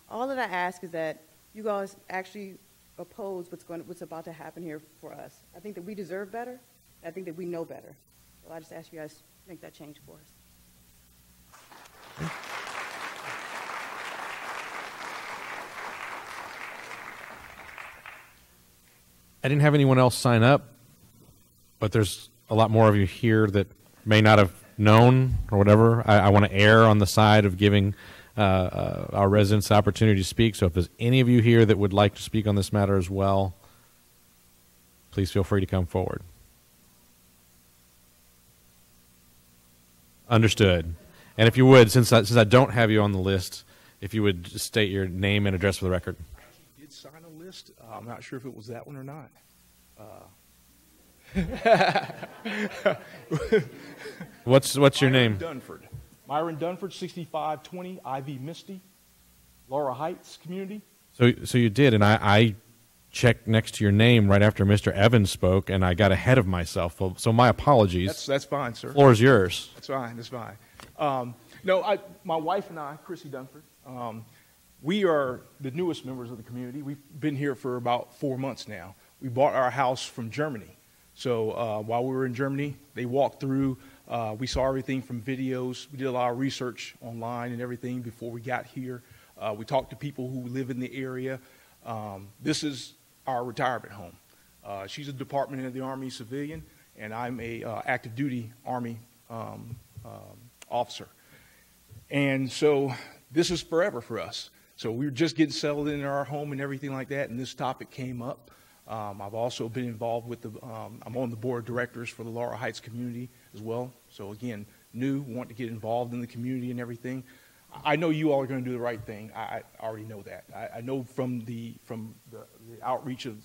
All that I ask is that you guys actually oppose what's about to happen here for us. I think that we deserve better, I think that we know better. So I just ask you guys to make that change for us. I didn't have anyone else sign up, but there's a lot more of you here that may not have known or whatever. I want to err on the side of giving our residents the opportunity to speak. So if there's any of you here that would like to speak on this matter as well, please feel free to come forward. Understood. And if you would, since I don't have you on the list, if you would just state your name and address for the record. I did sign a list. I'm not sure if it was that one or not. What's your name? Dunford. Myron Dunford, 6520 Ivy Misty, Laurel Heights community. So you did, and I checked next to your name right after Mr. Evans spoke, and I got ahead of myself. So my apologies. That's fine, sir. Floor is yours. That's fine. That's fine. My wife and I, Chrissy Dunford, we are the newest members of the community. We've been here for about 4 months now. We bought our house from Germany. So while we were in Germany, they walked through. We saw everything from videos. We did a lot of research online and everything before we got here. We talked to people who live in the area. This is our retirement home. She's a department of the Army civilian, and I'm a active duty Army officer. And so this is forever for us. So we were just getting settled in our home and everything like that, and this topic came up. I've also been involved with I'm on the board of directors for the Laurel Heights community as well. So again, want to get involved in the community and everything. I know you all are going to do the right thing. I already know that. I know from the outreach of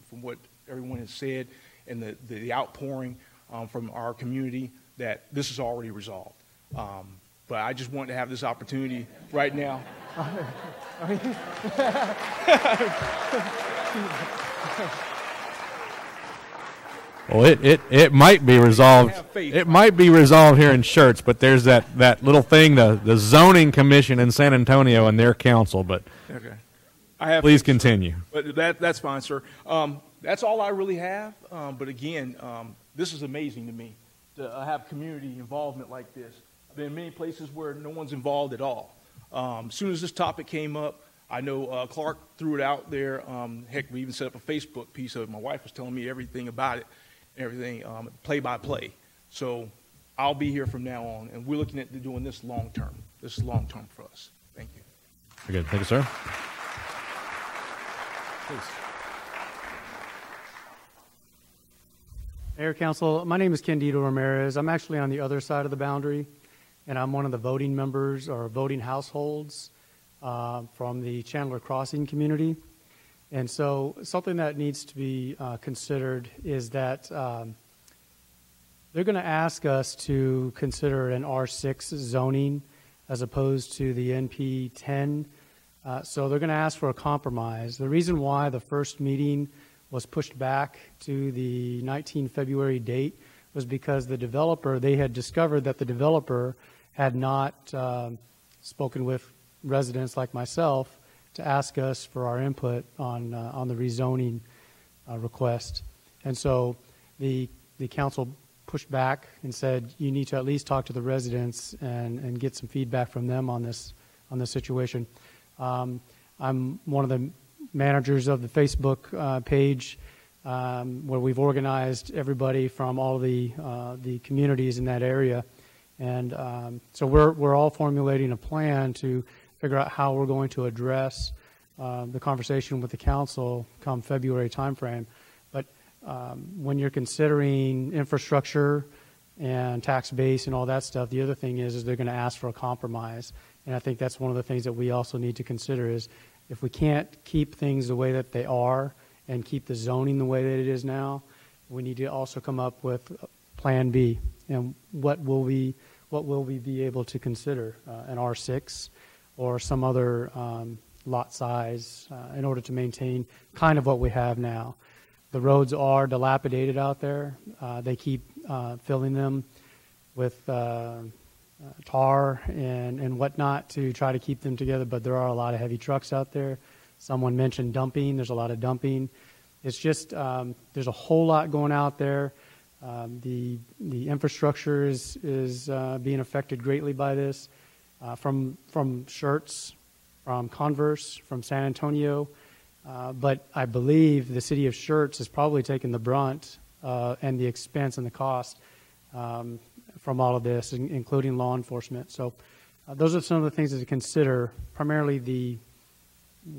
from what everyone has said and the outpouring from our community that this is already resolved. But I just want to have this opportunity right now. Well, it might be resolved. It might be resolved here in Schertz, but there's that little thing, the zoning commission in San Antonio and their council. But okay, please continue. But that's fine, sir. That's all I really have. But again, this is amazing to me to have community involvement like this. I've been in many places where no one's involved at all. As soon as this topic came up, I know Clark threw it out there. Heck, we even set up a Facebook piece of it. My wife was telling me everything about it, everything play by play. So I'll be here from now on, and we're looking at doing this long term. This is long term for us. Thank you. Very good. Thank you, sir. Please. Mayor, Council, my name is Candido Ramirez. I'm actually on the other side of the boundary, and I'm one of the voting members or voting households from the Chandler Crossing community. And so something that needs to be considered is that they're going to ask us to consider an R6 zoning as opposed to the NP10. So they're going to ask for a compromise. The reason why the first meeting was pushed back to the 19 February date was because the developer, they had discovered that the developer had not spoken with residents like myself to ask us for our input on the rezoning request. And so the council pushed back and said, you need to at least talk to the residents and get some feedback from them on this situation. I'm one of the managers of the Facebook page where we've organized everybody from all the communities in that area. And so we're all formulating a plan to figure out how we're going to address the conversation with the council come February timeframe. But when you're considering infrastructure and tax base and all that stuff, the other thing is they're going to ask for a compromise. And I think that's one of the things that we also need to consider is if we can't keep things the way that they are and keep the zoning the way that it is now, we need to also come up with Plan B. And what will we be able to consider, an R6 or some other lot size in order to maintain kind of what we have now. The roads are dilapidated out there. They keep filling them with tar and whatnot to try to keep them together, but there are a lot of heavy trucks out there. Someone mentioned dumping. There's a lot of dumping. It's just there's a whole lot going out there. The infrastructure is being affected greatly by this. From Schertz, from Converse, from San Antonio, but I believe the city of Schertz is probably taking the brunt and the expense and the cost from all of this, including law enforcement. So those are some of the things to consider, primarily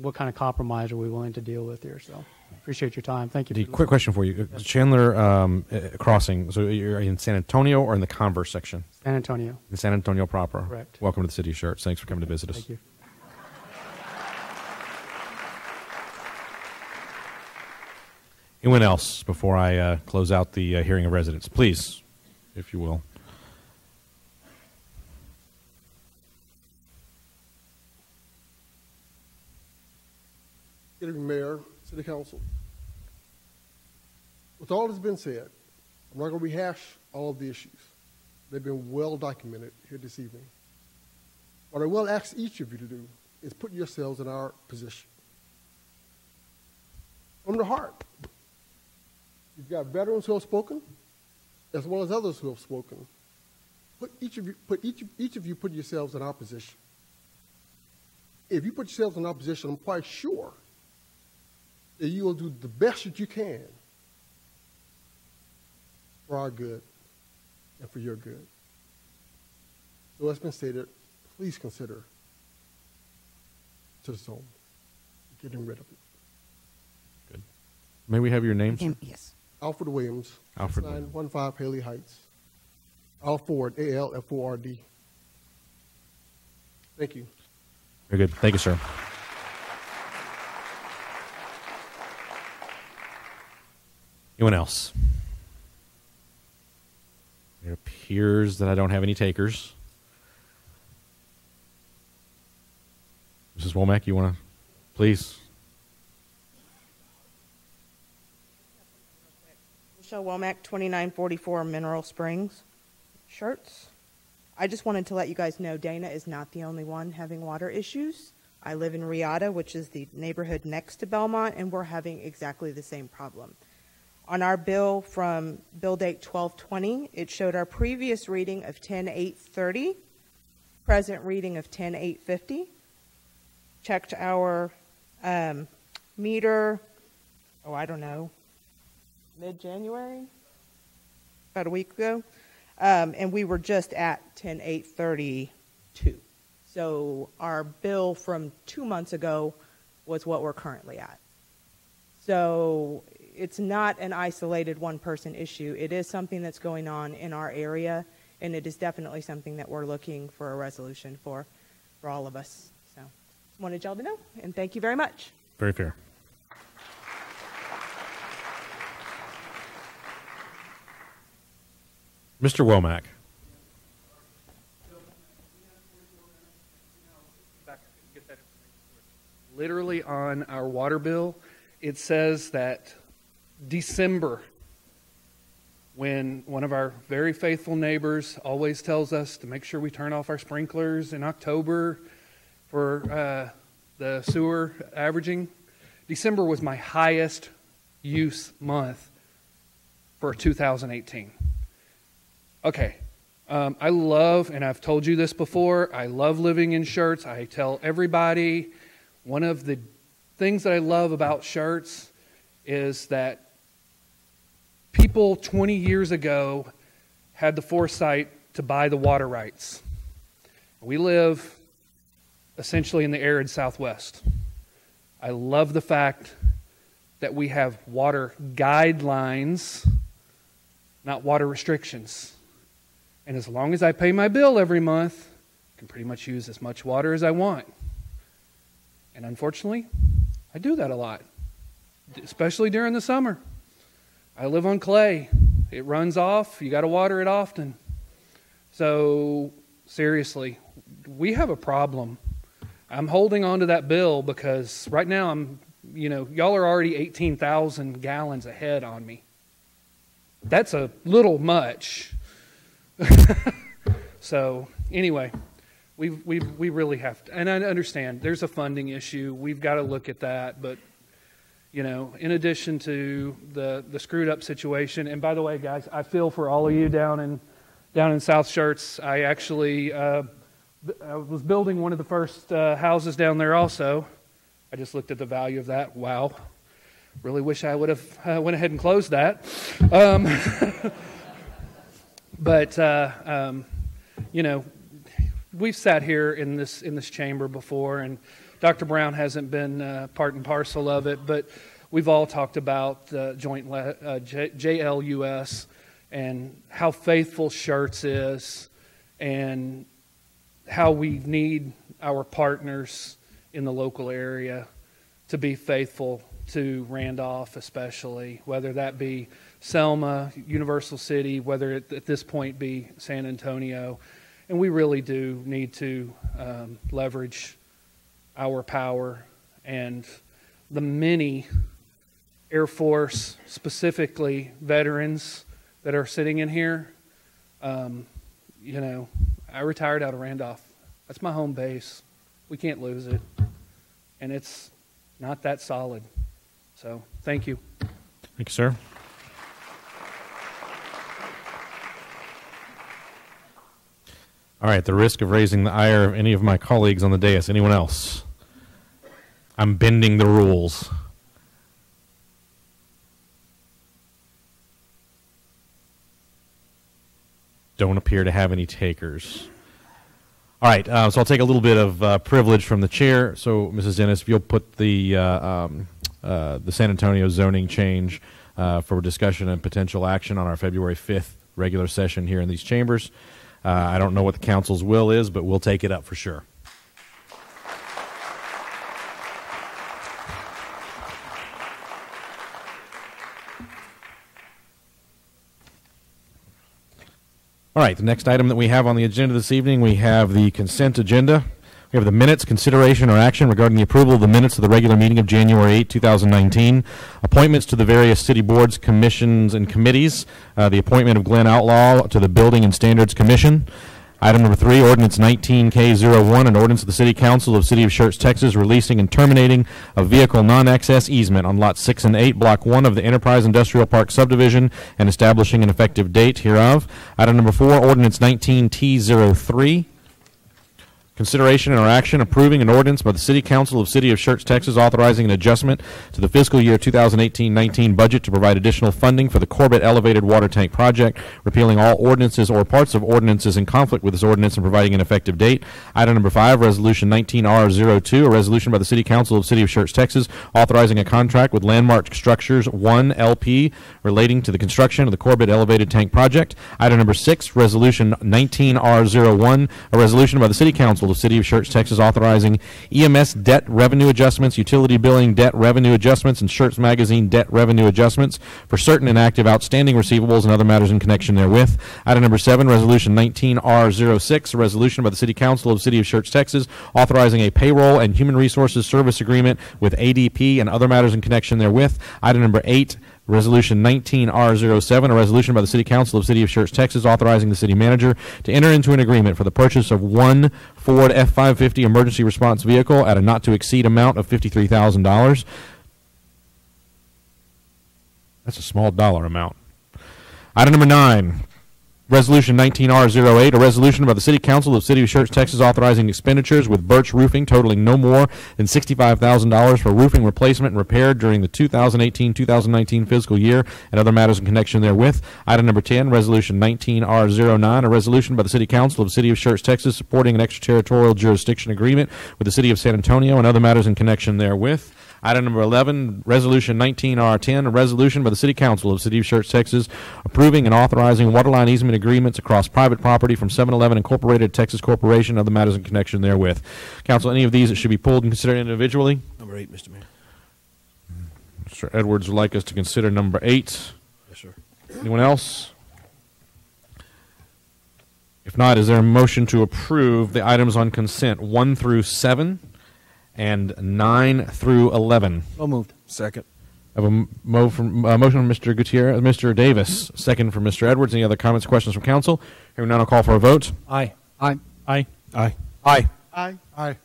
what kind of compromise are we willing to deal with here. So appreciate your time. Thank you. Quick question for you. Yes. Chandler Crossing, so you're in San Antonio or in the Converse section? San Antonio. In San Antonio proper. Correct. Welcome to the city of Schertz. Thanks for coming to visit us. Thank you. Anyone else before I close out the hearing of residents? Please, if you will. Good evening, Mayor, City Council. With all that's been said, I'm not going to rehash all of the issues. They've been well documented here this evening. What I will ask each of you to do is put yourselves in our position. From the heart. You've got veterans who have spoken, as well as others who have spoken. Each of you put yourselves in our position. If you put yourselves in our position, I'm quite sure that you will do the best that you can for our good and for your good. So as been stated, please consider to the zone, getting rid of it. Good. May we have your names? Yes. Alfred Williams, Alfred 915 Haley Heights. Al Ford, ALFORD. Thank you. Very good. Thank you, sir. Anyone else? It appears that I don't have any takers. Mrs. Womack, you want to, please? Michelle Womack, 2944 Mineral Springs, Schertz. I just wanted to let you guys know Dana is not the only one having water issues. I live in Riata, which is the neighborhood next to Belmont, and we're having exactly the same problem. On our bill from bill date 12/20, it showed our previous reading of 10/8/30, present reading of 10/8/50. Checked our meter, I don't know, mid-January, about a week ago, and we were just at 10/8/32. So our bill from 2 months ago was what we're currently at. So it's not an isolated one-person issue. It is something that's going on in our area, and it is definitely something that we're looking for a resolution for all of us. So wanted y'all to know, and thank you very much. Very fair. Mr. Womack. Literally on our water bill, it says that December, when one of our very faithful neighbors always tells us to make sure we turn off our sprinklers in October for the sewer averaging, December was my highest use month for 2018. Okay, I love, and I've told you this before, I love living in Schertz. I tell everybody, one of the things that I love about Schertz is that people 20 years ago had the foresight to buy the water rights. We live essentially in the arid Southwest. I love the fact that we have water guidelines, not water restrictions. And as long as I pay my bill every month, I can pretty much use as much water as I want. And unfortunately, I do that a lot, especially during the summer. I live on clay. It runs off. You got to water it often. So seriously, we have a problem. I'm holding on to that bill because right now y'all are already 18,000 gallons ahead on me. That's a little much. So anyway, we really have to, and I understand there's a funding issue. We've got to look at that, but in addition to the screwed up situation, and by the way, guys, I feel for all of you down in South Schertz. I actually I was building one of the first houses down there also. I just looked at the value of that. Wow. Really wish I would have went ahead and closed that. But we've sat here in this chamber before, and Dr. Brown hasn't been part and parcel of it, but we've all talked about joint JLUS and how faithful Schertz is, and how we need our partners in the local area to be faithful to Randolph, especially, whether that be Selma, Universal City, whether it at this point be San Antonio. And we really do need to leverage our power, and the many Air Force, specifically veterans that are sitting in here. I retired out of Randolph. That's my home base. We can't lose it. And it's not that solid. So, thank you. Thank you, sir. All right, at the risk of raising the ire of any of my colleagues on the dais, anyone else? I'm bending the rules. Don't appear to have any takers. All right, so I'll take a little bit of privilege from the chair. So, Mrs. Dennis, if you'll put the San Antonio zoning change for discussion and potential action on our February 5th regular session here in these chambers. I don't know what the council's will is, but we'll take it up for sure. All right, the next item that we have on the agenda this evening, we have the consent agenda. We have the minutes, consideration, or action regarding the approval of the minutes of the regular meeting of January 8, 2019, appointments to the various city boards, commissions, and committees, the appointment of Glenn Outlaw to the Building and Standards Commission. Item number 3, Ordinance 19K01, an ordinance of the City Council of City of Schertz, Texas, releasing and terminating a vehicle non-access easement on Lots 6 and 8, Block 1 of the Enterprise Industrial Park subdivision, and establishing an effective date hereof. Item number 4, Ordinance 19T03, consideration and or action approving an ordinance by the City Council of City of Schertz, Texas, authorizing an adjustment to the fiscal year 2018-19 budget to provide additional funding for the Corbett Elevated Water Tank Project, repealing all ordinances or parts of ordinances in conflict with this ordinance and providing an effective date. Item number 5, Resolution 19R02, a resolution by the City Council of City of Schertz, Texas, authorizing a contract with Landmark Structures 1 LP relating to the construction of the Corbett Elevated Tank Project. Item number 6, Resolution 19R01, a resolution by the City Council of City of Schertz, Texas, authorizing EMS debt revenue adjustments, utility billing debt revenue adjustments, and Schertz Magazine debt revenue adjustments for certain inactive outstanding receivables and other matters in connection therewith. Item number 7, Resolution 19R06, a resolution by the City Council of City of Schertz, Texas, authorizing a payroll and human resources service agreement with ADP and other matters in connection therewith. Item number 8, Resolution 19R07, a resolution by the City Council of City of Schertz, Texas, authorizing the city manager to enter into an agreement for the purchase of one Ford F-550 emergency response vehicle at a not-to-exceed amount of $53,000. That's a small dollar amount. Item number 9, Resolution 19R08, a resolution by the City Council of City of Schertz, Texas, authorizing expenditures with Birch Roofing totaling no more than $65,000 for roofing replacement and repair during the 2018-2019 fiscal year and other matters in connection therewith. Item number 10, Resolution 19R09, a resolution by the City Council of the City of Schertz, Texas, supporting an extraterritorial jurisdiction agreement with the City of San Antonio and other matters in connection therewith. Item number 11, Resolution 19R10, a resolution by the City Council of the City of Schertz, Texas, approving and authorizing waterline easement agreements across private property from 7-Eleven Incorporated, Texas Corporation, and other matters in connection therewith. Council, any of these that should be pulled and considered individually? Number 8, Mr. Mayor. Mr. Edwards would like us to consider number 8. Yes, sir. Anyone else? If not, is there a motion to approve the items on consent 1 through 7? And 9 through 11. So moved. Second. I have a motion from Mr. Gutierrez, Mr. Davis. Second from Mr. Edwards. Any other comments, questions from council? Hearing none, I'll call for a vote. Aye. Aye. Aye. Aye. Aye. Aye. Aye.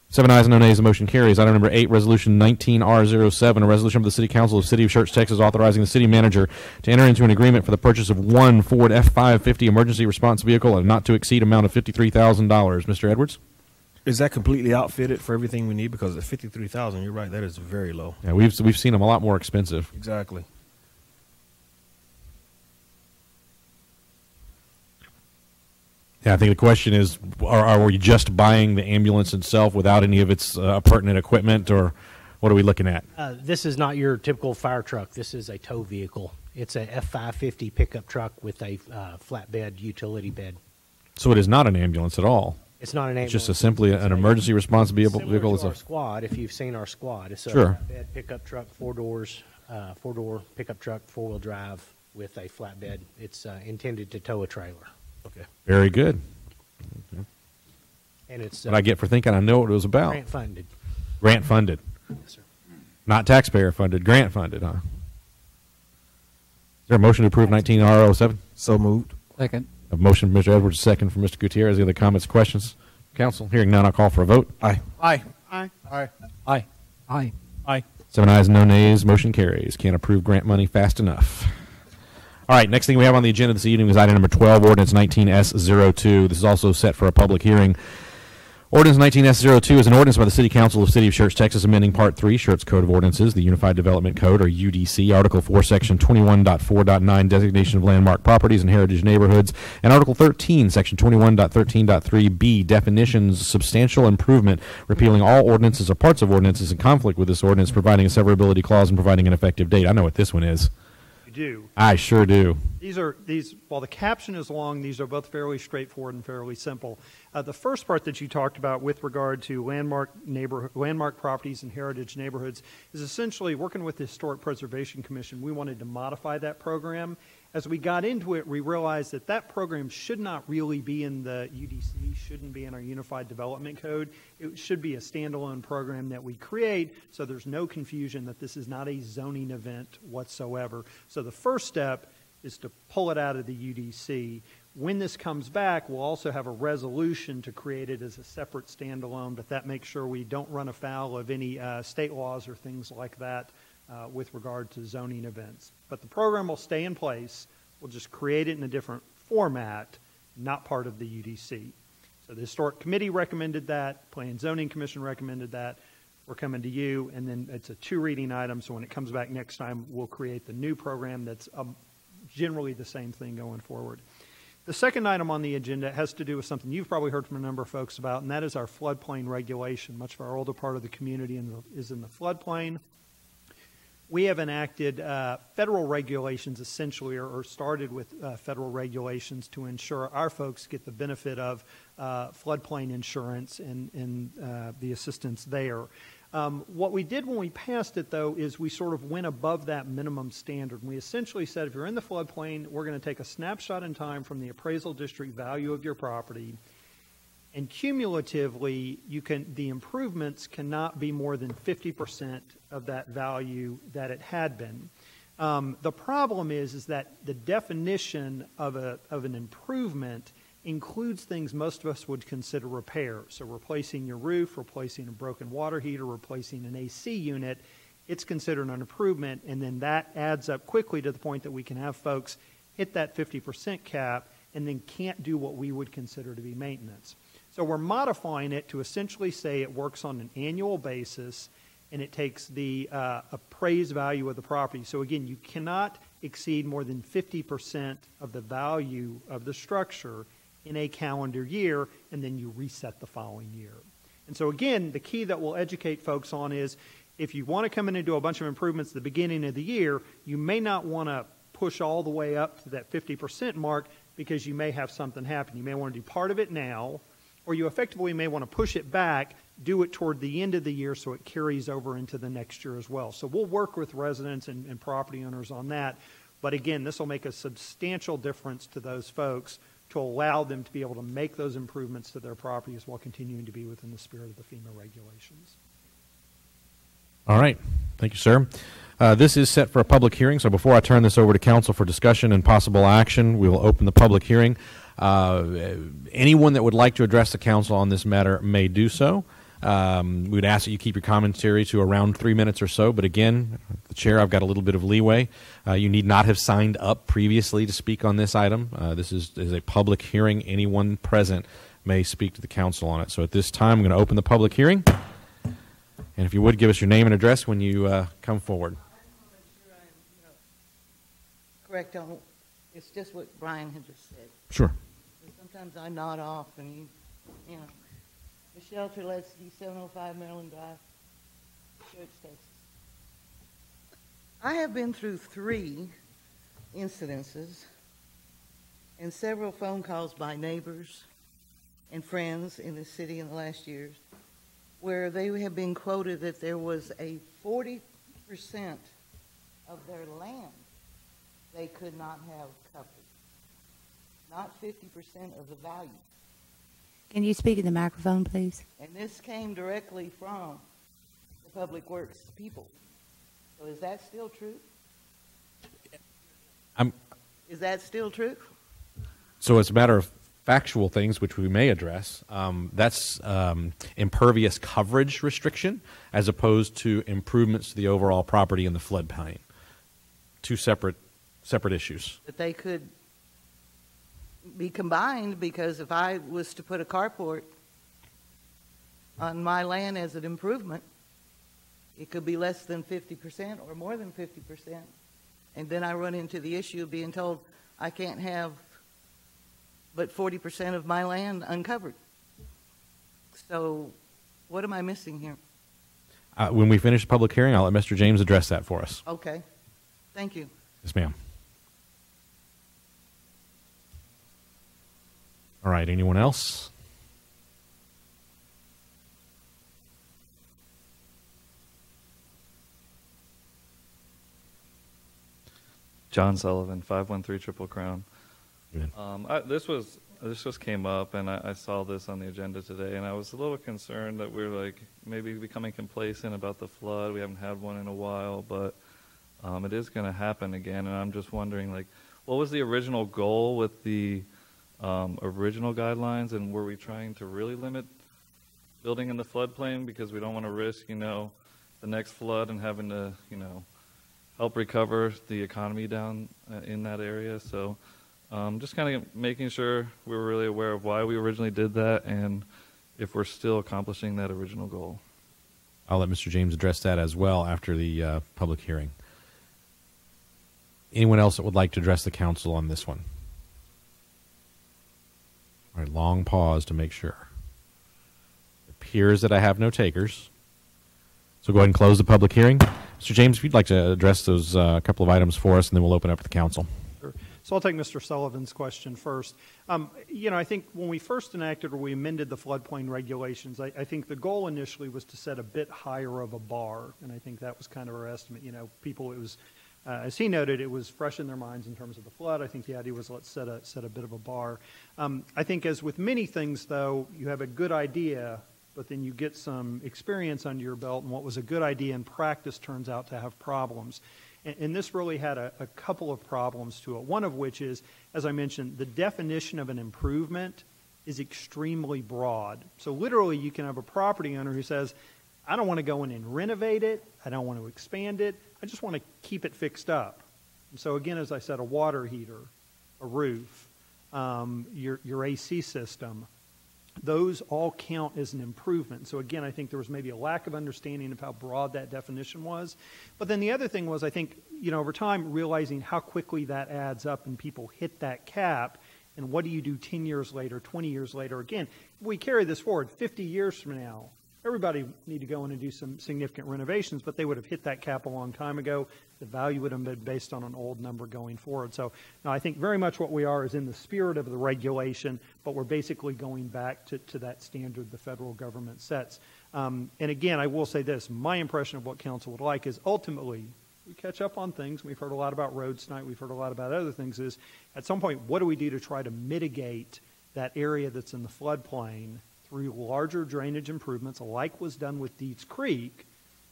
7 ayes and no nays. The motion carries. Item number 8, Resolution 19R07, a resolution of the City Council of the City of Schertz, Texas, authorizing the city manager to enter into an agreement for the purchase of one Ford F-550 emergency response vehicle at a not-to-exceed amount of $53,000. Mr. Edwards? Is that completely outfitted for everything we need? Because at $53,000, you're right, that is very low. Yeah, we've seen them a lot more expensive. Exactly. Yeah, I think the question is, are we just buying the ambulance itself without any of its pertinent equipment, or what are we looking at? This is not your typical fire truck. This is a tow vehicle. It's a F-550 pickup truck with a flatbed utility bed. So it is not an ambulance at all. It's not an ambulance. It's just simply an emergency response vehicle. Similar to our squad, if you've seen our squad. It's a flatbed pickup truck, 4 doors, 4-door pickup truck, 4-wheel drive with a flatbed. It's intended to tow a trailer. Okay. Very good. Okay. And it's what I get for thinking I know what it was about. Grant funded. Grant funded. Yes, sir. Not taxpayer funded. Grant funded, huh? Is there a motion to approve 19R07? So moved. Second. A motion from Mr. Edwards, second from Mr. Gutierrez. Any other comments, questions? Council, hearing none, I'll call for a vote. Aye. Aye. Aye. Aye. Aye. Aye. Aye. 7 ayes and no nays. Motion carries. Can't approve grant money fast enough. All right, next thing we have on the agenda this evening is item number 12, Ordinance 19S02. This is also set for a public hearing. Ordinance 19S02 is an ordinance by the City Council of the City of Schertz, Texas, amending Part 3, Schertz Code of Ordinances, the Unified Development Code, or UDC, Article 4, Section 21.4.9, Designation of Landmark Properties and Heritage Neighborhoods, and Article 13, Section 21.13.3b, Definitions, Substantial Improvement, repealing all ordinances or parts of ordinances in conflict with this ordinance, providing a severability clause, and providing an effective date. I know what this one is. You do. I sure do. While the caption is long, these are both fairly straightforward and fairly simple. The first part that you talked about with regard to landmark properties and heritage neighborhoods is essentially working with the Historic Preservation Commission. We wanted to modify that program As we got into it, we realized that that program should not really be in the UDC, shouldn't be in our Unified Development Code. It should be a standalone program that we create so there's no confusion that this is not a zoning event whatsoever. So the first step is to pull it out of the UDC. When this comes back, we'll also have a resolution to create it as a separate standalone, but that makes sure we don't run afoul of any state laws or things like that with regard to zoning events. But the program will stay in place. We'll just create it in a different format, not part of the UDC. So the Historic Committee recommended that. Plan and Zoning Commission recommended that. We're coming to you, and then it's a 2-reading item, so when it comes back next time, we'll create the new program that's generally the same thing going forward. The second item on the agenda has to do with something you've probably heard from a number of folks about, and that is our floodplain regulation. Much of our older part of the community is in the floodplain. We have enacted federal regulations essentially, or started with federal regulations to ensure our folks get the benefit of floodplain insurance and the assistance there. What we did when we passed it, though, is we sort of went above that minimum standard. We essentially said if you're in the floodplain, we're going to take a snapshot in time from the appraisal district value of your property, and cumulatively, the improvements cannot be more than 50% of that value that it had been. The problem is that the definition of an improvement includes things most of us would consider repair. So replacing your roof, replacing a broken water heater, replacing an AC unit, it's considered an improvement, and then that adds up quickly to the point that we can have folks hit that 50% cap and then can't do what we would consider to be maintenance. So we're modifying it to essentially say it works on an annual basis and it takes the appraised value of the property. So again, you cannot exceed more than 50% of the value of the structure in a calendar year, and then you reset the following year. And so again, the key that we'll educate folks on is if you want to come in and do a bunch of improvements at the beginning of the year, you may not want to push all the way up to that 50% mark because you may have something happen. You may want to do part of it now, or you effectively may want to push it back, do it toward the end of the year so it carries over into the next year as well. So we'll work with residents and property owners on that. But again, this will make a substantial difference to those folks to allow them to be able to make those improvements to their properties while continuing to be within the spirit of the FEMA regulations. All right. Thank you, sir. This is set for a public hearing, so before I turn this over to council for discussion and possible action, we will open the public hearing. Anyone that would like to address the council on this matter may do so. We would ask that you keep your commentary to around 3 minutes or so, but again, the chair, I've got a little bit of leeway. You need not have signed up previously to speak on this item. This is a public hearing. Anyone present may speak to the council on it. So at this time, I'm going to open the public hearing. And if you would, give us your name and address when you come forward. Correct on, it's just what Brian had just said. Sure. Sometimes I nod off and you know, the shelter lets you 705 Maryland Drive, Schertz, Texas. I have been through 3 incidences and several phone calls by neighbors and friends in the city in the last years where they have been quoted that there was a 40% of their land they could not have covered, not 50% of the value. Can you speak in the microphone, please? And this came directly from the Public Works people. So is that still true? Is that still true? So it's a matter of factual things, which we may address. That's impervious coverage restriction as opposed to improvements to the overall property in the floodplain. 2 separate issues. That they could be combined, because if I was to put a carport on my land as an improvement, it could be less than 50% or more than 50%. And then I run into the issue of being told I can't have but 40% of my land uncovered. So what am I missing here? When we finish the public hearing, I'll let Mr. James address that for us. Okay. Thank you. Yes, ma'am. All right, anyone else? John Sullivan, 513 Triple Crown. This just came up, and I saw this on the agenda today, and I was a little concerned that we're like maybe becoming complacent about the flood. We haven't had one in a while, but it is going to happen again, and I'm just wondering, like, what was the original goal with the original guidelines, and were we trying to really limit building in the floodplain because we don't want to risk, the next flood and having to, help recover the economy down in that area? So just kind of making sure we were really aware of why we originally did that and if we're still accomplishing that original goal. I'll let Mr. James address that as well after the public hearing. Anyone else that would like to address the council on this one? All right, long pause to make sure. It appears that I have no takers. So go ahead and close the public hearing. Mr. James, if you'd like to address those couple of items for us, and then we'll open up to the council. Sure. So I'll take Mr. Sullivan's question first. I think when we first enacted or we amended the floodplain regulations, I think the goal initially was to set a bit higher of a bar, and I think that was kind of our estimate. People, it was, as he noted, it was fresh in their minds in terms of the flood. I think the idea was let's set a bit of a bar. I think as with many things, though, you have a good idea, but then you get some experience under your belt, and what was a good idea in practice turns out to have problems. And this really had a couple of problems to it, one of which is, as I mentioned, the definition of an improvement is extremely broad. So literally you can have a property owner who says, I don't want to go in and renovate it, I don't want to expand it, I just want to keep it fixed up. And so again, as I said, a water heater, a roof, your AC system, those all count as an improvement. So again, I think there was maybe a lack of understanding of how broad that definition was. But then the other thing was, I think, over time, realizing how quickly that adds up and people hit that cap, and what do you do 10 years later, 20 years later? Again, if we carry this forward 50 years from now, everybody need to go in and do some significant renovations, but they would have hit that cap a long time ago. The value would have been based on an old number going forward. So now I think very much what we are is in the spirit of the regulation, but we're basically going back to that standard the federal government sets. And again, I will say this, my impression of what council would like is ultimately we catch up on things. We've heard a lot about roads tonight. We've heard a lot about other things. Is at some point, what do we do to try to mitigate that area that's in the floodplain through larger drainage improvements like was done with Deeds Creek?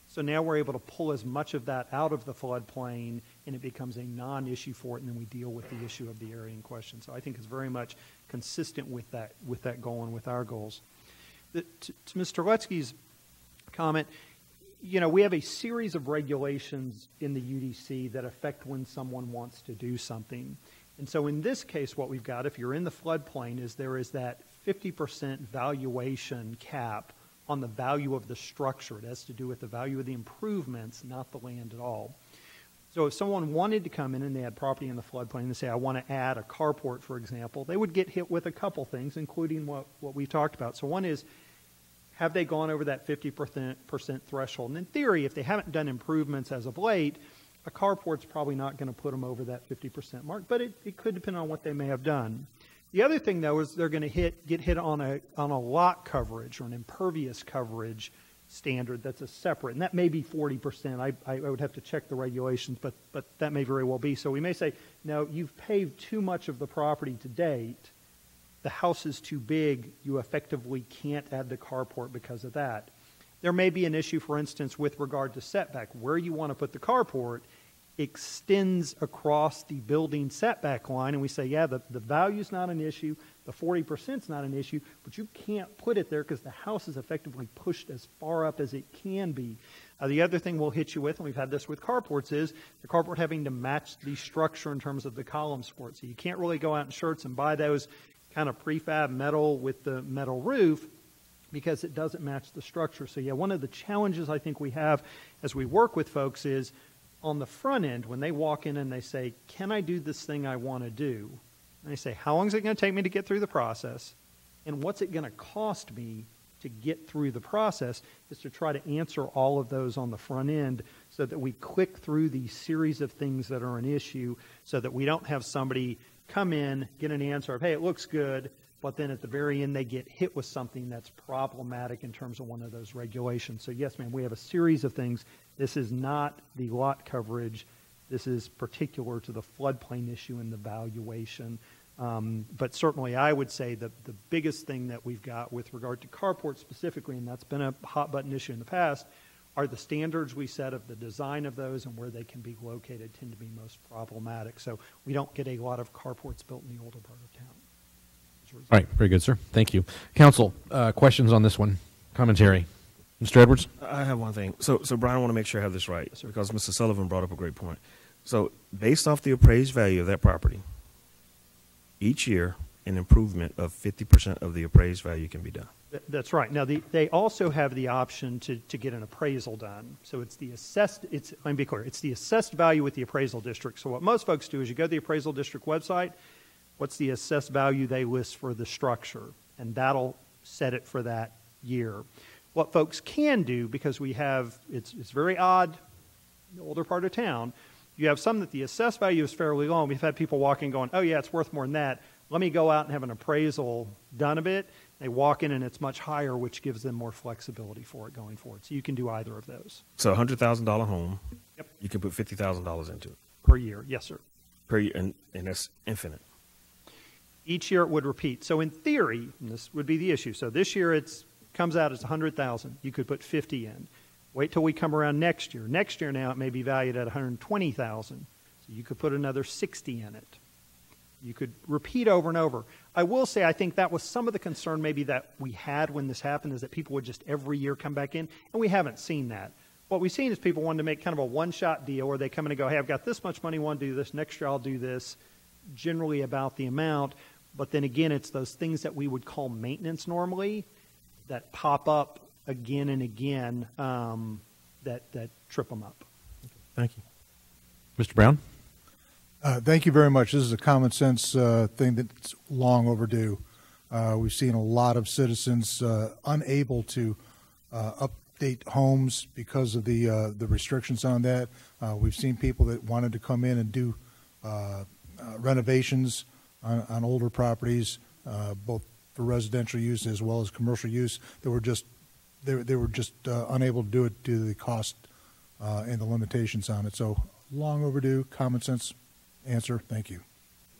So now we're able to pull as much of that out of the floodplain and it becomes a non-issue for it, and then we deal with the issue of the area in question. So I think it's very much consistent with that goal and with our goals. To Mr. Letsky's comment, we have a series of regulations in the UDC that affect when someone wants to do something. And so in this case, what we've got, if you're in the floodplain, is there is that 50% valuation cap on the value of the structure. It has to do with the value of the improvements, not the land at all. So if someone wanted to come in and they had property in the floodplain and say, I want to add a carport, for example, they would get hit with a couple things, including what we've talked about. So one is, have they gone over that 50% threshold? And in theory, if they haven't done improvements as of late, a carport's probably not going to put them over that 50% mark, but it could depend on what they may have done. The other thing, though, is they're going to get hit on a lot coverage or an impervious coverage standard that's a separate, and that may be 40%. I would have to check the regulations, but that may very well be. So we may say, no, you've paved too much of the property to date. The house is too big. You effectively can't add the carport because of that. There may be an issue, for instance, with regard to setback. Where you want to put the carport extends across the building setback line, and we say, yeah, the value's not an issue, the 40%'s not an issue, but you can't put it there because the house is effectively pushed as far up as it can be. The other thing we'll hit you with, and we've had this with carports, is the carport having to match the structure in terms of the column support. So you can't really go out in Schertz and buy those kind of prefab metal with the metal roof because it doesn't match the structure. So yeah, one of the challenges I think we have as we work with folks is on the front end, when they walk in and they say, can I do this thing I want to do? And they say, how long is it going to take me to get through the process? And what's it going to cost me to get through the process? Is to try to answer all of those on the front end so that we click through these series of things that are an issue so that we don't have somebody come in, get an answer of, hey, it looks good, but then at the very end they get hit with something that's problematic in terms of one of those regulations. So yes, ma'am, we have a series of things. This is not the lot coverage This is particular to the floodplain issue and the valuation. But certainly I would say that the biggest thing that we've got with regard to carports specifically, and that's been a hot button issue in the past, are the standards we set of the design of those and where they can be located tend to be most problematic. So we don't get a lot of carports built in the older part of town. All right, very good, sir. Thank you. Council, questions on this one? Commentary? Mr. Edwards? I have one thing. So Brian, I want to make sure I have this right, because Mr. Sullivan brought up a great point. So based off the appraised value of that property, each year an improvement of 50% of the appraised value can be done. That's right. Now, they also have the option to get an appraisal done. So it's the assessed, let me be clear, it's the assessed value with the appraisal district. So what most folks do is you go to the appraisal district website, what's the assessed value they list for the structure, and that'll set it for that year. What folks can do, because we have, it's very odd, in the older part of town, you have some that the assessed value is fairly low. We've had people walking going, oh yeah, it's worth more than that. Let me go out and have an appraisal done of it. They walk in and it's much higher, which gives them more flexibility for it going forward. So you can do either of those. So a $100,000 home, yep, you can put $50,000 into it. Per year, yes, sir. Per year, and that's infinite. Each year it would repeat. So in theory, and this would be the issue. So this year it comes out as $100,000. You could put 50 in. Wait till we come around next year. Next year now it may be valued at $120,000. So you could put another 60 in it. You could repeat over and over. I will say I think that was some of the concern maybe that we had when this happened, is that people would just every year come back in, and we haven't seen that. What we've seen is people wanting to make kind of a one-shot deal where they come in and go, hey, I've got this much money, I want to do this, next year I'll do this, generally about the amount. But then again, it's those things that we would call maintenance normally that pop up again and again that trip them up. Thank you. Mr. Brown? Thank you very much. This is a common sense thing that's long overdue. We've seen a lot of citizens unable to update homes because of the restrictions on that. We've seen people that wanted to come in and do renovations on older properties, both for residential use as well as commercial use. They were just unable to do it due to the cost and the limitations on it. So long overdue, common sense answer. Thank you.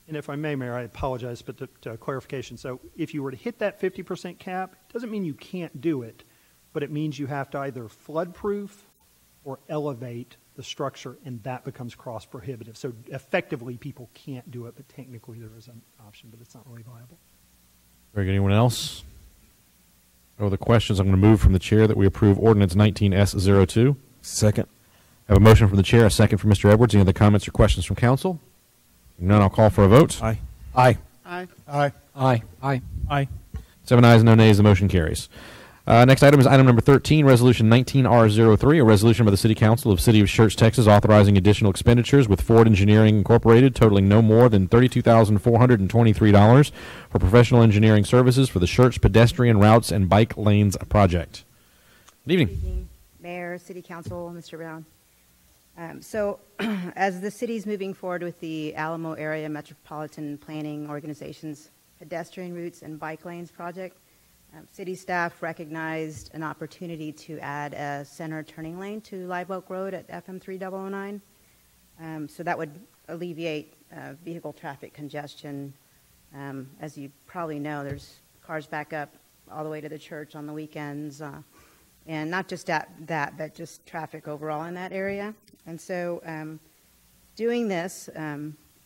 And if I may, Mayor, I apologize, but to clarification. So if you were to hit that 50% cap, it doesn't mean you can't do it, but it means you have to either flood-proof or elevate the structure, and that becomes cross-prohibitive. So effectively, people can't do it, but technically there is an option, but it's not really viable. Very good. Anyone else? No other questions? I'm going to move from the chair that we approve Ordinance 19S02. Second. I have a motion from the chair, a second from Mr. Edwards. Any other comments or questions from council? None, I'll call for a vote. Aye. Aye. Aye. Aye. Aye. Aye. Aye. 7 ayes, no nays. The motion carries. Next item is item number 13, Resolution 19R03, a resolution by the City Council of City of Schertz, Texas, authorizing additional expenditures with Ford Engineering Incorporated, totaling no more than $32,423 for professional engineering services for the Schertz pedestrian routes and bike lanes project. Good evening. Good evening, Mayor, City Council, Mr. Brown. So as the city's moving forward with the Alamo Area Metropolitan Planning Organization's pedestrian routes and bike lanes project, city staff recognized an opportunity to add a center turning lane to Live Oak Road at FM 3009. So that would alleviate vehicle traffic congestion. As you probably know, there's cars back up all the way to the church on the weekends. And not just at that, but just traffic overall in that area. And so doing this,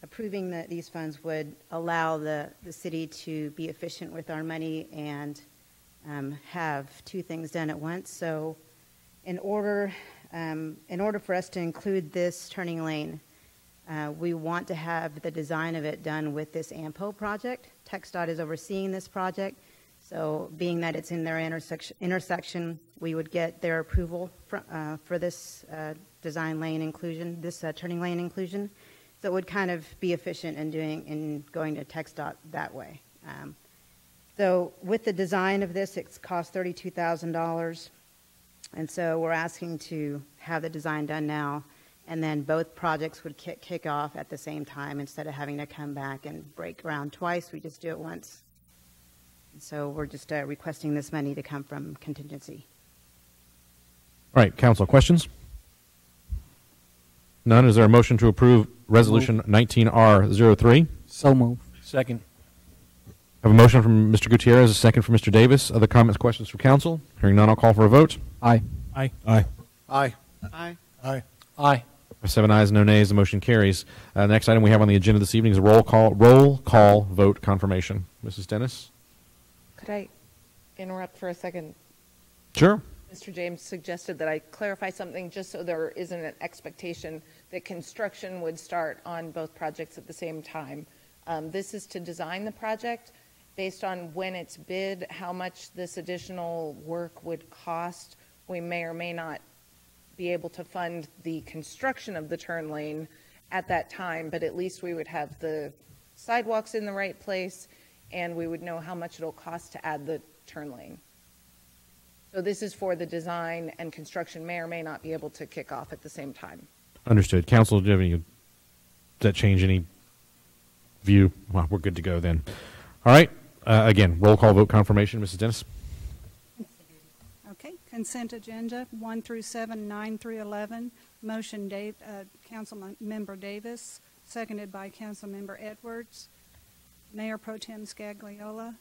approving these funds would allow the city to be efficient with our money and have two things done at once. So in order for us to include this turning lane, we want to have the design of it done with this AMPO project. TxDOT is overseeing this project. So being that it's in their intersection, we would get their approval for this design lane inclusion, this turning lane inclusion. So it would kind of be efficient in going to TxDOT that way. So with the design of this, it's cost $32,000. And so we're asking to have the design done now, and then both projects would kick off at the same time. Instead of having to come back and break ground twice, we just do it once. So we're just requesting this money to come from contingency. All right, council, questions? None. Is there a motion to approve Resolution 19R03? So move. Second. I have a motion from Mr. Gutierrez, a second from Mr. Davis. Other comments, questions from council? Hearing none, I'll call for a vote. Aye. Aye. Aye. Aye. Aye. Aye. Aye. 7 ayes, no nays. The motion carries. The next item we have on the agenda this evening is a roll call vote confirmation. Mrs. Dennis? Could I interrupt for a second? Sure. Mr. James suggested that I clarify something just so there isn't an expectation that construction would start on both projects at the same time. This is to design the project based on when it's bid, how much this additional work would cost. We may or may not be able to fund the construction of the turn lane at that time, but at least we would have the sidewalks in the right place and we would know how much it'll cost to add the turn lane. So this is for the design, and construction may or may not be able to kick off at the same time. Understood. Council, do you have any, does that change any view? Well, we're good to go then. All right. Again, roll call vote confirmation. Mrs. Dennis? Okay. Consent agenda 1 through 7, 9 through 11. Motion, Councilmember Davis, seconded by Councilmember Edwards. Mayor Pro Tem Scagliola.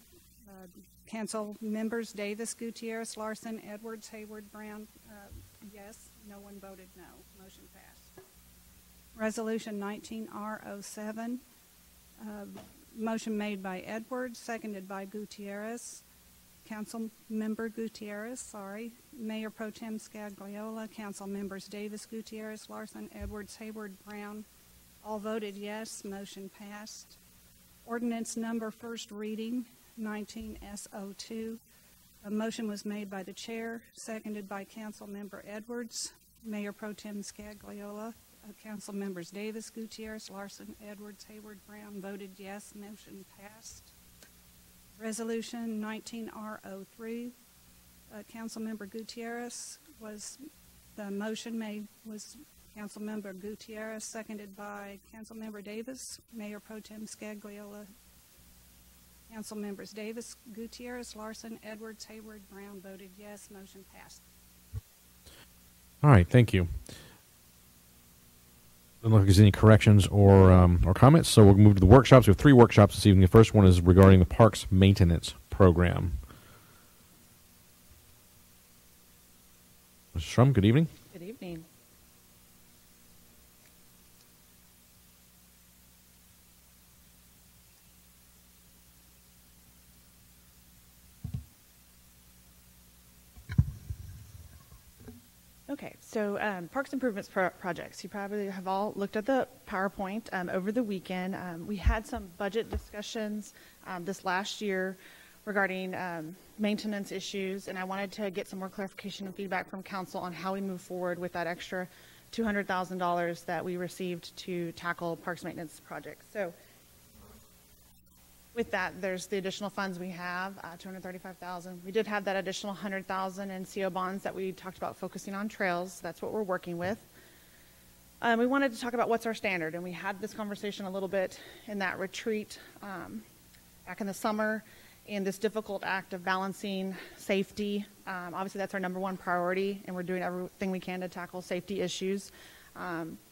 Council members Davis, Gutierrez, Larson, Edwards, Hayward, Brown, yes. No one voted no. Motion passed. Resolution 19R07. Motion made by Edwards, seconded by Gutierrez. Council member Gutierrez, sorry. Mayor Pro Tem Scagliola. Council members Davis, Gutierrez, Larson, Edwards, Hayward, Brown. All voted yes. Motion passed. Ordinance number first reading, 19S02. A motion was made by the chair, seconded by Council member Edwards. Mayor Pro Tem Scagliola. Council members Davis, Gutierrez, Larson, Edwards, Hayward, Brown voted yes. Motion passed. Resolution 19R03. Council member Gutierrez was the motion made was Council member Gutierrez, seconded by Council member Davis. Mayor Pro Tem Scagliola. Council members Davis, Gutierrez, Larson, Edwards, Hayward, Brown voted yes. Motion passed. All right. Thank you. Doesn't look like there's any corrections or comments, so we'll move to the workshops. We have 3 workshops this evening. The first one is regarding the Parks Maintenance Program. Mr. Strum, good evening. Good evening. Okay, so Parks Improvements projects. You probably have all looked at the PowerPoint over the weekend. We had some budget discussions this last year regarding maintenance issues, and I wanted to get some more clarification and feedback from council on how we move forward with that extra $200,000 that we received to tackle parks maintenance projects. So with that, there's the additional funds we have, $235,000. We did have that additional $100,000 in CO bonds that we talked about focusing on trails. That's what we're working with. We wanted to talk about what's our standard, and we had this conversation a little bit in that retreat back in the summer, and this difficult act of balancing safety. Obviously, that's our #1 priority, and we're doing everything we can to tackle safety issues.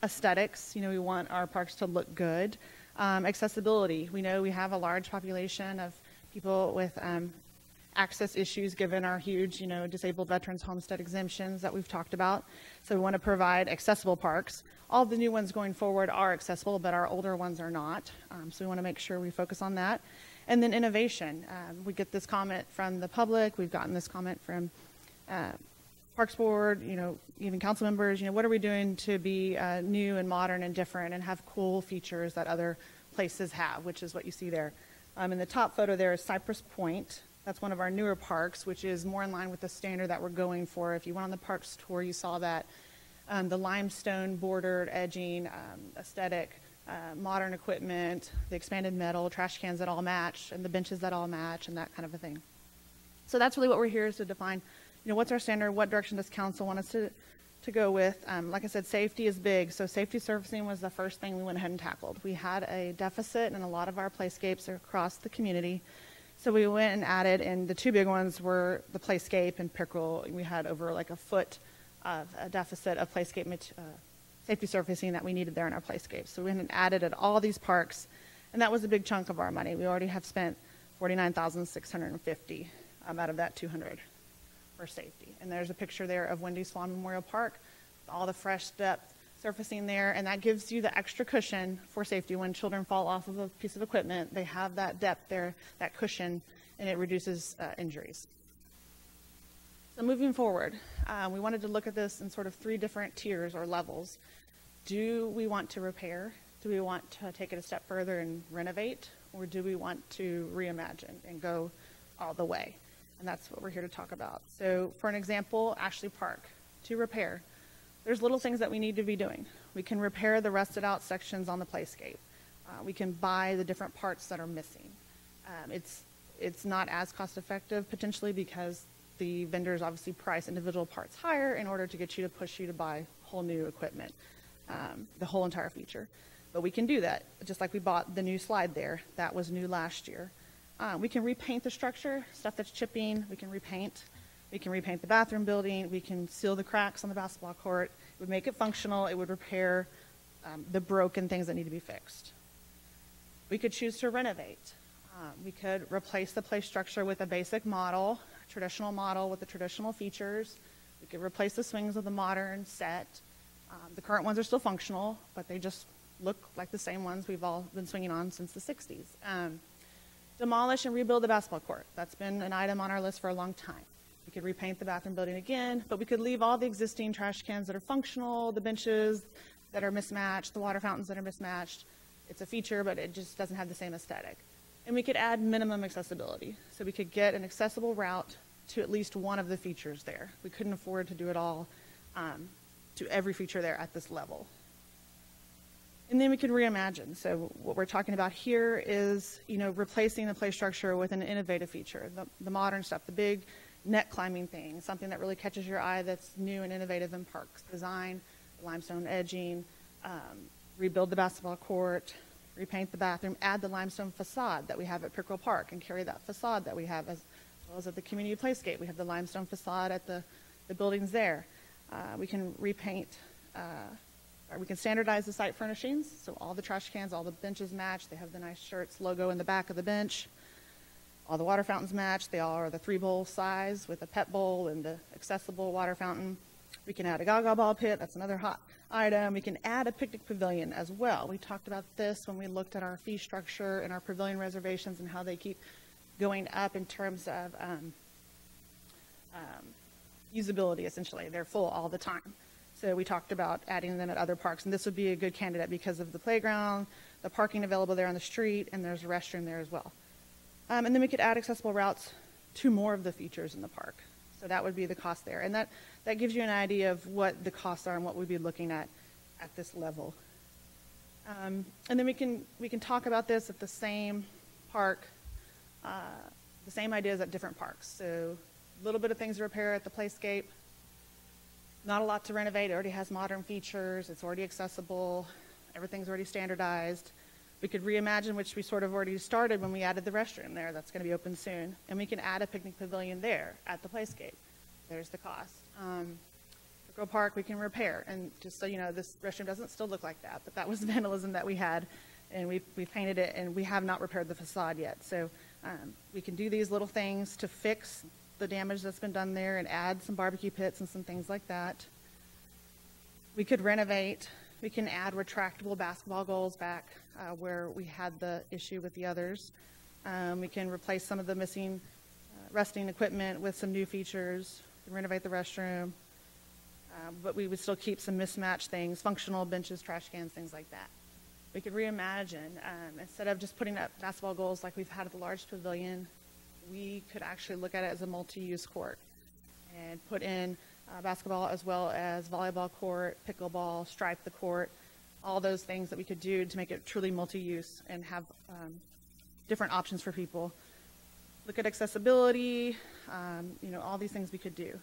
Aesthetics, we want our parks to look good. Accessibility. We know we have a large population of people with access issues given our huge, disabled veterans homestead exemptions that we've talked about. So we want to provide accessible parks. All the new ones going forward are accessible, but our older ones are not. So we want to make sure we focus on that. And then innovation. We get this comment from the public. We've gotten this comment from Parks Board, even council members, what are we doing to be new and modern and different and have cool features that other places have, which is what you see there. In the top photo there is Cypress Point. That's one of our newer parks, which is more in line with the standard that we're going for. If you went on the parks tour, you saw that the limestone bordered edging, aesthetic, modern equipment, the expanded metal, trash cans that all match, and the benches that all match, and that kind of a thing. So that's really what we're here is to define what's our standard? What direction does council want us to go with? Like I said, safety is big. So safety surfacing was the first thing we went ahead and tackled. We had a deficit in a lot of our playscapes across the community. So we went and added, and the 2 big ones were the playscape and pickerel. We had over like a foot of a deficit of playscape safety surfacing that we needed there in our playscape. So we went and added at all these parks, and that was a big chunk of our money. We already have spent $49,650 out of that $200 for safety. And there's a picture there of Wendy's Swan Memorial Park, all the fresh depth surfacing there, and that gives you the extra cushion for safety. When children fall off of a piece of equipment, they have that depth there, that cushion, and it reduces injuries. So moving forward, we wanted to look at this in sort of 3 different tiers or levels. Do we want to repair? Do we want to take it a step further and renovate? Or do we want to reimagine and go all the way? And that's what we're here to talk about. So for an example, Ashley Park, to repair. There's little things that we need to be doing. We can repair the rusted out sections on the playscape. We can buy the different parts that are missing. It's not as cost effective potentially because the vendors obviously price individual parts higher in order to push you to buy whole new equipment, the whole entire feature. But we can do that, just like we bought the new slide there. That was new last year. We can repaint the structure, stuff that's chipping, we can repaint. We can repaint the bathroom building. We can seal the cracks on the basketball court. It would make it functional. It would repair the broken things that need to be fixed. We could choose to renovate. We could replace the play structure with a basic model, a traditional model with the traditional features. We could replace the swings with a modern set. The current ones are still functional, but they just look like the same ones we've all been swinging on since the 60s. Demolish and rebuild the basketball court. That's been an item on our list for a long time. We could repaint the bathroom building again, but we could leave all the existing trash cans that are functional, the benches that are mismatched, the water fountains that are mismatched. It's a feature, but it just doesn't have the same aesthetic. And we could add minimum accessibility. So we could get an accessible route to at least one of the features there. We couldn't afford to do it all to every feature there at this level. And then we could reimagine. So what we're talking about here is, replacing the play structure with an innovative feature, the modern stuff, the big net climbing thing, something that really catches your eye that's new and innovative in parks design, limestone edging, rebuild the basketball court, repaint the bathroom, add the limestone facade that we have at Pickerel Park and carry that facade that we have as well as at the community playscape. We have the limestone facade at the buildings there. We can repaint, or we can standardize the site furnishings, so all the trash cans, all the benches match. They have the nice Schertz logo in the back of the bench. All the water fountains match. They all are the 3-bowl size with a pet bowl and the accessible water fountain. We can add a gaga ball pit. That's another hot item. We can add a picnic pavilion as well. We talked about this when we looked at our fee structure and our pavilion reservations and how they keep going up in terms of usability, essentially. They're full all the time. So we talked about adding them at other parks, and this would be a good candidate because of the playground, the parking available there on the street, and there's a restroom there as well. And then we could add accessible routes to more of the features in the park. So that would be the cost there. And that gives you an idea of what the costs are and what we'd be looking at this level. And then we can talk about this at the same park, the same ideas at different parks. So a little bit of things to repair at the playscape. Not a lot to renovate. It already has modern features. It's already accessible. Everything's already standardized. We could reimagine, which we sort of already started when we added the restroom there. That's going to be open soon. And we can add a picnic pavilion there at the playscape. There's the cost. Pickerel Park, we can repair. And just so you know, this restroom doesn't still look like that, but that was the vandalism that we had. And we painted it, and we have not repaired the facade yet. So we can do these little things to fix the damage that's been done there and add some barbecue pits and some things like that. We could renovate. We can add retractable basketball goals back where we had the issue with the others. We can replace some of the missing resting equipment with some new features, renovate the restroom, but we would still keep some mismatched things, functional benches, trash cans, things like that. We could reimagine. Instead of just putting up basketball goals like we've had at the large pavilion, we could actually look at it as a multi-use court and put in basketball as well as volleyball court, pickleball, stripe the court, all those things that we could do to make it truly multi-use and have different options for people. Look at accessibility, all these things we could do.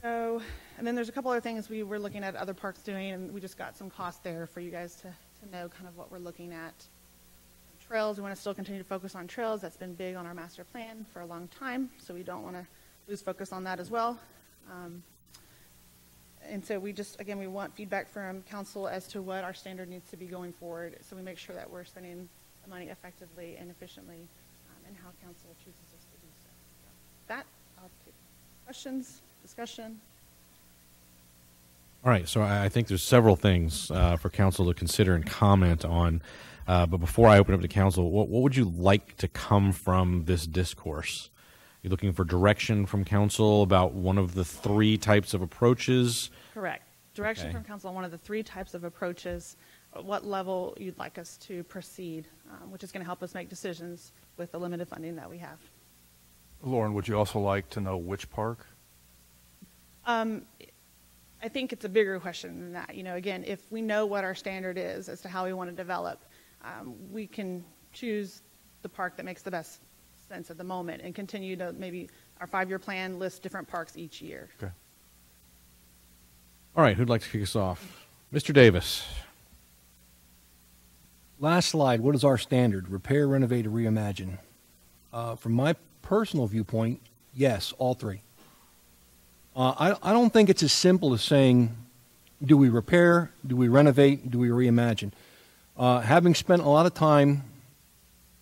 So, and then there's a couple other things we were looking at other parks doing, and we just got some cost there for you guys to know kind of what we're looking at. Trails, we want to still continue to focus on trails. That's been big on our master plan for a long time, so we don't want to lose focus on that as well. And so we just, again, we want feedback from council as to what our standard needs to be going forward, so we make sure that we're spending the money effectively and efficiently, and how council chooses us to do so. That, I'll take questions, discussion. All right, so I think there's several things for council to consider and comment on. But before I open up to council, what would you like to come from this discourse? You're looking for direction from council about one of the three types of approaches? Correct. Direction Okay. from council on one of the three types of approaches, what level you'd like us to proceed, which is going to help us make decisions with the limited funding that we have. Lauren, would you also like to know which park? I think it's a bigger question than that. You know, again, if we know what our standard is as to how we want to develop, we can choose the park that makes the best sense at the moment and continue to maybe our 5-year plan lists different parks each year. Okay. All right, who'd like to kick us off? Mr. Davis. Last slide, what is our standard? Repair, renovate, or reimagine? From my personal viewpoint, yes, all three. I don't think it's as simple as saying, do we repair, do we renovate, do we reimagine? Having spent a lot of time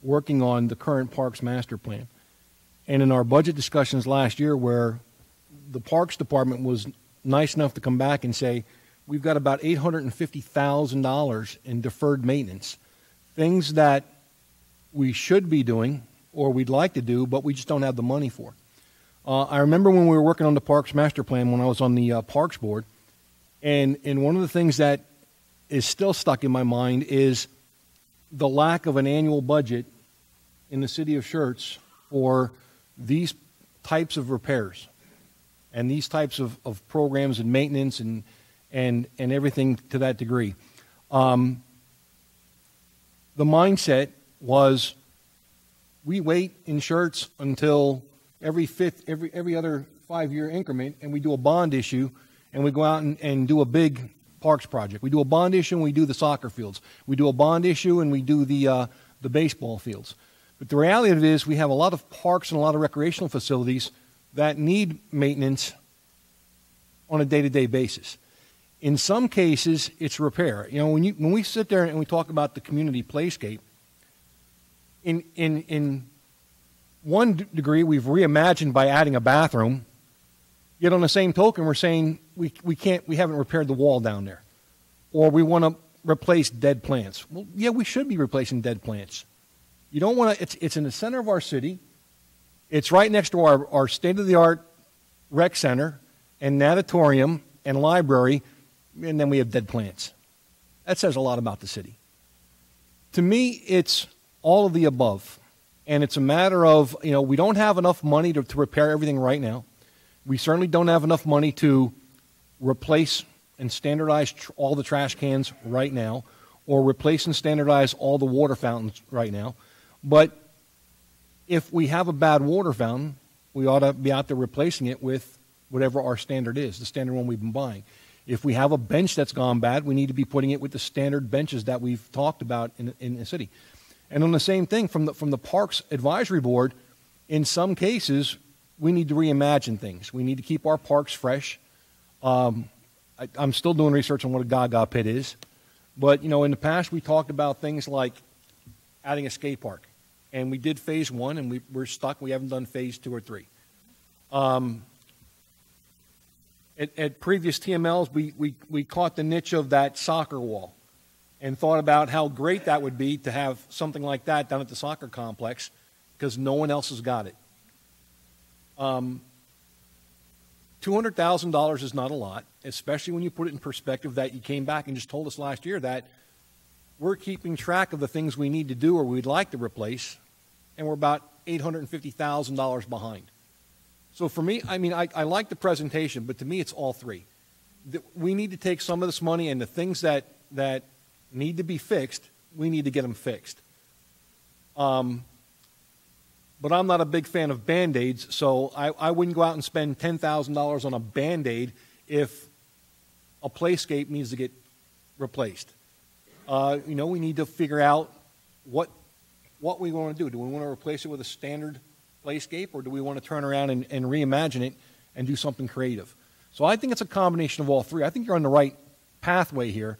working on the current Parks Master Plan, and in our budget discussions last year where the Parks Department was nice enough to come back and say, we've got about $850,000 in deferred maintenance, things that we should be doing or we'd like to do, but we just don't have the money for. I remember when we were working on the Parks Master Plan when I was on the Parks Board, and one of the things that is still stuck in my mind is the lack of an annual budget in the city of Schertz for these types of repairs and these types of programs and maintenance and everything to that degree. The mindset was we wait in Schertz until every other 5-year increment, and we do a bond issue, and we go out and do a big parks project. We do a bond issue and we do the soccer fields. We do a bond issue and we do the baseball fields. But the reality of it is we have a lot of parks and a lot of recreational facilities that need maintenance on a day-to-day basis. In some cases, it's repair. You know, when we sit there and we talk about the community playscape, in one degree, we've reimagined by adding a bathroom. Yet on the same token, we're saying we haven't repaired the wall down there, or we want to replace dead plants. Well, yeah, we should be replacing dead plants. You don't want to. It's in the center of our city. It's right next to our state-of-the-art rec center and natatorium and library, and then we have dead plants. That says a lot about the city. To me, it's all of the above, and it's a matter of, you know, we don't have enough money to repair everything right now. We certainly don't have enough money to replace and standardize all the trash cans right now, or replace and standardize all the water fountains right now. But if we have a bad water fountain, we ought to be out there replacing it with whatever our standard is, the standard one we've been buying. If we have a bench that's gone bad, we need to be putting it with the standard benches that we've talked about in the city. And on the same thing, from the Parks Advisory Board, in some cases, we need to reimagine things. We need to keep our parks fresh. I'm still doing research on what a Gaga pit is. But, you know, in the past, we talked about things like adding a skate park. And we did phase 1, and we're stuck. We haven't done phase 2 or 3. At previous TMLs, we caught the niche of that soccer wall and thought about how great that would be to have something like that down at the soccer complex because no one else has got it. $200,000 is not a lot, especially when you put it in perspective that you came back and just told us last year that we're keeping track of the things we need to do or we'd like to replace, and we're about $850,000 behind. So for me, I mean, I like the presentation, but to me, it's all three. We need to take some of this money and the things that need to be fixed, we need to get them fixed. But I'm not a big fan of Band-Aids, so I wouldn't go out and spend $10,000 on a Band-Aid if a playscape needs to get replaced. You know, we need to figure out what we want to do. Do we want to replace it with a standard playscape, or do we want to turn around and reimagine it and do something creative? So I think it's a combination of all three. I think you're on the right pathway here.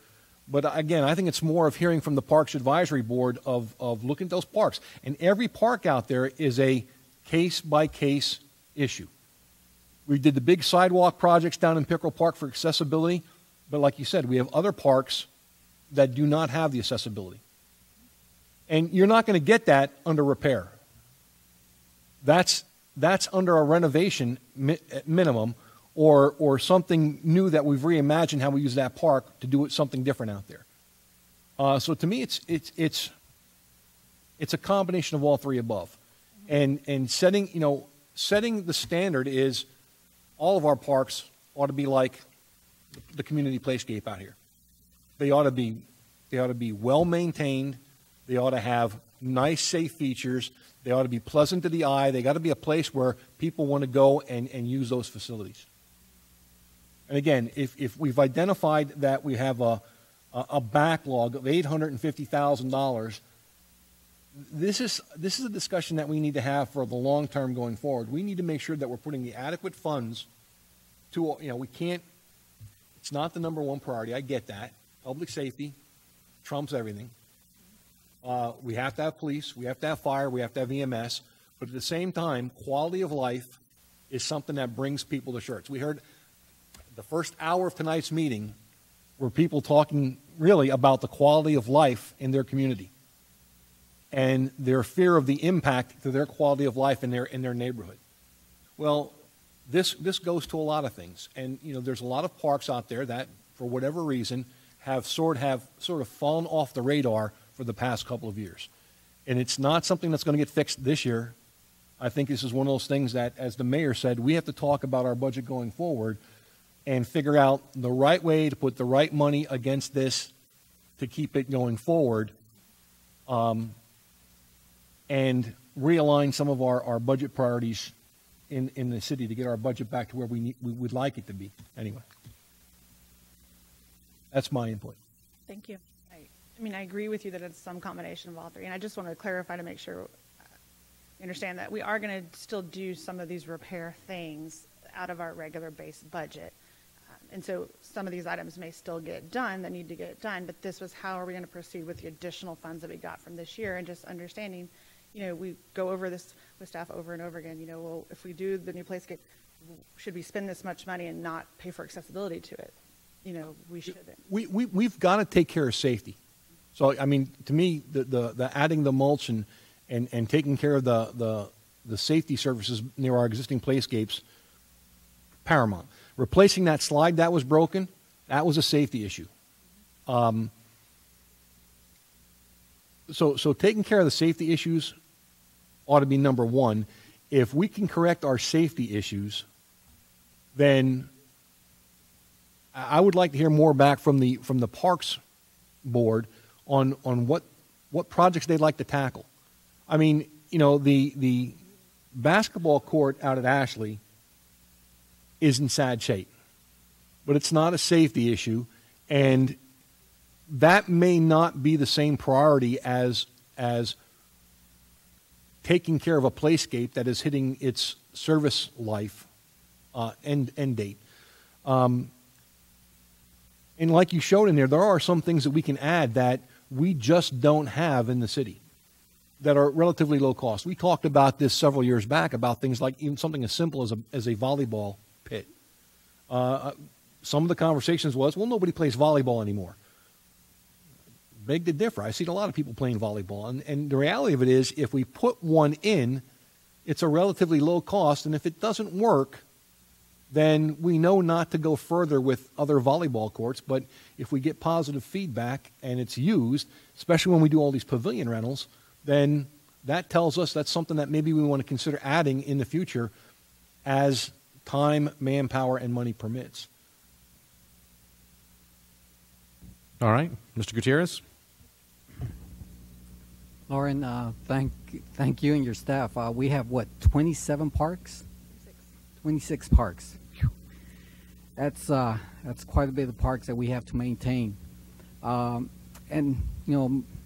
But again, I think it's more of hearing from the Parks Advisory Board of looking at those parks. And every park out there is a case-by-case issue. We did the big sidewalk projects down in Pickerel Park for accessibility, but like you said, we have other parks that do not have the accessibility. And you're not going to get that under repair. That's under a renovation minimum, or something new that we've reimagined how we use that park to do it something different out there. So to me, it's a combination of all three above, and setting the standard is all of our parks ought to be like the community playscape out here. They ought to be well maintained. They ought to have nice, safe features. They ought to be pleasant to the eye. They got to be a place where people want to go and use those facilities. And again, if we've identified that we have a backlog of $850,000, this is a discussion that we need to have for the long term going forward. We need to make sure that we're putting the adequate funds to, we can't, it's not the number one priority. I get that. Public safety trumps everything. We have to have police, we have to have fire, we have to have EMS, but at the same time, quality of life is something that brings people to Schertz. We heard the first hour of tonight's meeting were people talking really about the quality of life in their community and their fear of the impact to their quality of life in their neighborhood. Well, this goes to a lot of things, and there's a lot of parks out there that, for whatever reason, have sort of fallen off the radar for the past couple of years. And it's not something that's going to get fixed this year. I think this is one of those things that, as the mayor said, we have to talk about our budget going forward and figure out the right way to put the right money against this to keep it going forward, and realign some of our budget priorities in the city to get our budget back to where we would like it to be. Anyway, that's my input. Thank you. I agree with you that it's some combination of all three, and I just want to clarify to make sure you understand that we are going to still do some of these repair things out of our regular base budget. And so some of these items may still get done that need to get done, but this was how are we going to proceed with the additional funds that we got from this year, and just understanding, we go over this with staff over and over again, well, if we do the new playscape, should we spend this much money and not pay for accessibility to it? We shouldn't. We've got to take care of safety. So, to me, the adding the mulch and taking care of the safety services near our existing playscapes, paramount. Replacing that slide that was broken, that was a safety issue. So taking care of the safety issues ought to be number one. If we can correct our safety issues, then I would like to hear more back from the Parks Board on what projects they'd like to tackle. The basketball court out at Ashley is in sad shape, but it's not a safety issue, and that may not be the same priority as taking care of a playscape that is hitting its service life end date. And like you showed in there are some things that we can add that we just don't have in the city that are relatively low cost. We talked about this several years back about things like even something as simple as a volleyball pit. Some of the conversations was, well, nobody plays volleyball anymore. Beg to differ. I see a lot of people playing volleyball. And the reality of it is, if we put one in, it's a relatively low cost. And if it doesn't work, then we know not to go further with other volleyball courts. But if we get positive feedback and it's used, especially when we do all these pavilion rentals, then that tells us that's something that maybe we want to consider adding in the future as time, manpower, and money permits. All right. Mr. Gutierrez? Lauren, thank you and your staff. We have, 27 parks? 26 parks. Whew. That's quite a bit of parks that we have to maintain. And,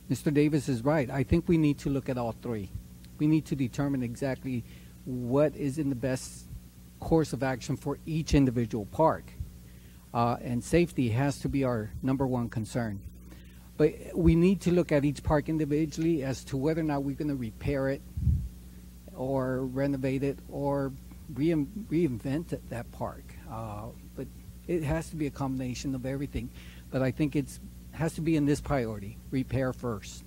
Mr. Davis is right. I think we need to look at all three. We need to determine exactly what is in the best course of action for each individual park. And safety has to be our number one concern. But we need to look at each park individually as to whether or not we're going to repair it or renovate it or reinvent that park. But it has to be a combination of everything. But I think it has to be in this priority: repair first,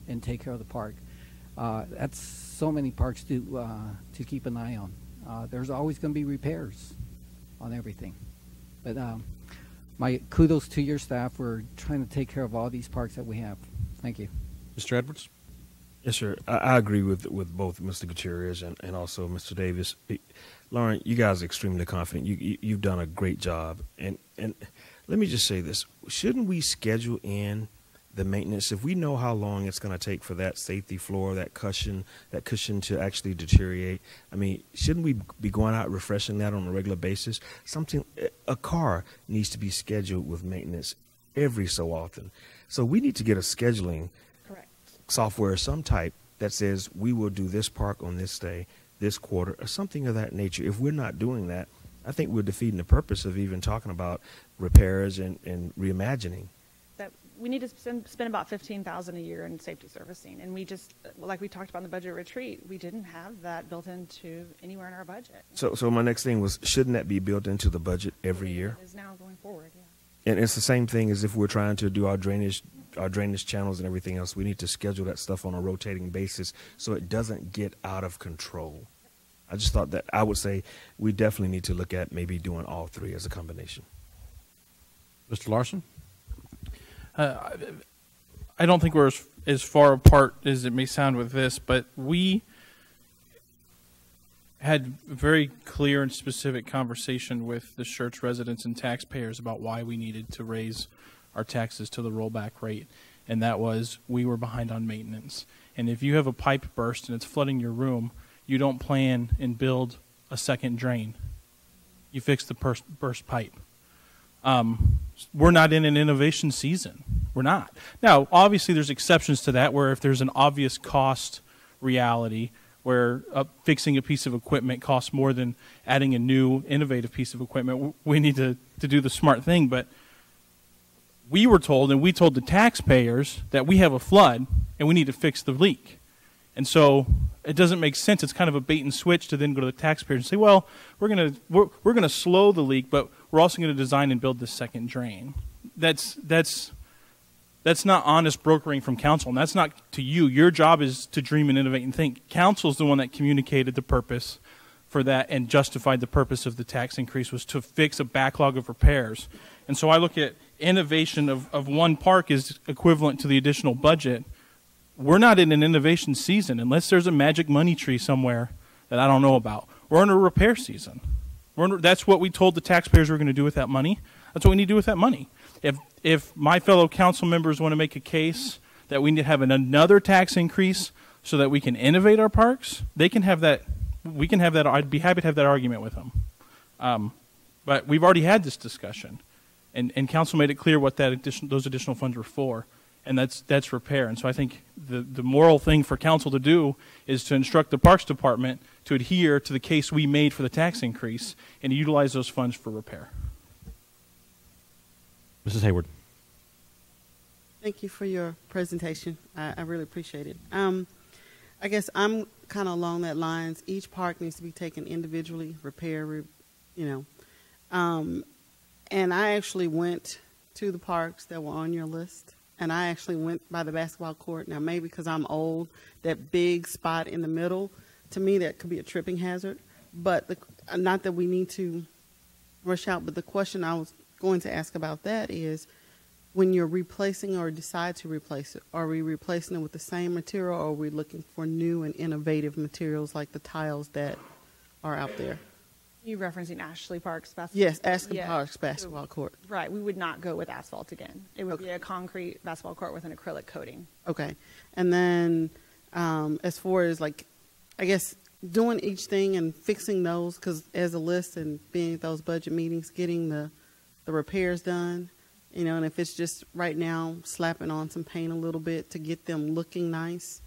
and take care of the park. That's so many parks to keep an eye on. There's always going to be repairs on everything. But my kudos to your staff for trying to take care of all these parks that we have. Thank you. Mr. Edwards? Yes, sir. I agree with both Mr. Gutierrez and also Mr. Davis. Lauren, you guys are extremely confident. You've done a great job. And let me just say this. Shouldn't we schedule in the maintenance, if we know how long it's going to take for that safety floor, that cushion to actually deteriorate? I mean, shouldn't we be going out refreshing that on a regular basis? A car needs to be scheduled with maintenance every so often. So we need to get a scheduling software of some type that says we will do this park on this day, this quarter, or something of that nature. If we're not doing that, I think we're defeating the purpose of even talking about repairs and reimagining. We need to spend about $15,000 a year in safety servicing, and we just, like we talked about in the budget retreat, we didn't have that built into anywhere in our budget. So my next thing was, shouldn't that be built into the budget every year? It is now going forward, yeah. And it's the same thing as if we're trying to do our drainage channels and everything else. We need to schedule that stuff on a rotating basis so it doesn't get out of control. I just thought that I would say we definitely need to look at maybe doing all three as a combination. Mr. Larson? I don't think we're as far apart as it may sound with this, but we had very clear and specific conversation with the Schertz residents and taxpayers about why we needed to raise our taxes to the rollback rate, and that was we were behind on maintenance. And if you have a pipe burst and it's flooding your room, you don't plan and build a second drain. You fix the burst pipe. We're not in an innovation season. We're not. Now, obviously, there's exceptions to that where if there's an obvious cost reality where fixing a piece of equipment costs more than adding a new, innovative piece of equipment, we need to do the smart thing. But we were told, and we told the taxpayers, that we have a flood and we need to fix the leak. And so it doesn't make sense. It's kind of a bait and switch to then go to the taxpayers and say, well, we're gonna slow the leak, but we're also going to design and build this second drain. That's not honest brokering from council, and that's not to you. Your job is to dream and innovate and think. Council's the one that communicated the purpose for that and justified the purpose of the tax increase was to fix a backlog of repairs. And so I look at innovation of one park is equivalent to the additional budget. We're not in an innovation season unless there's a magic money tree somewhere that I don't know about. We're in a repair season. That's what we told the taxpayers we're going to do with that money. That's what we need to do with that money. If my fellow council members want to make a case that we need to have another tax increase so that we can innovate our parks, they can have that. We can have that. I'd be happy to have that argument with them. But we've already had this discussion, and council made it clear what those additional funds were for, and that's repair. And so I think the moral thing for council to do is to instruct the Parks Department to adhere to the case we made for the tax increase and to utilize those funds for repair. Mrs. Hayward. Thank you for your presentation. I really appreciate it. I guess I'm kind of along that lines. Each park needs to be taken individually, repair, and I actually went to the parks that were on your list, and I actually went by the basketball court. Now, maybe because I'm old, that big spot in the middle, to me, that could be a tripping hazard. But not that we need to rush out, but the question I was going to ask about that is, when you're replacing or decide to replace it, are we replacing it with the same material, or are we looking for new and innovative materials like the tiles that are out there? You referencing Ashley Park's basketball? Yes, Ashley Park's basketball court. Right. We would not go with asphalt again. It would be a concrete basketball court with an acrylic coating. Okay. And then as far as, like, I guess doing each thing and fixing those, because as a list and being at those budget meetings, getting the repairs done, and if it's just right now slapping on some paint a little bit to get them looking nice.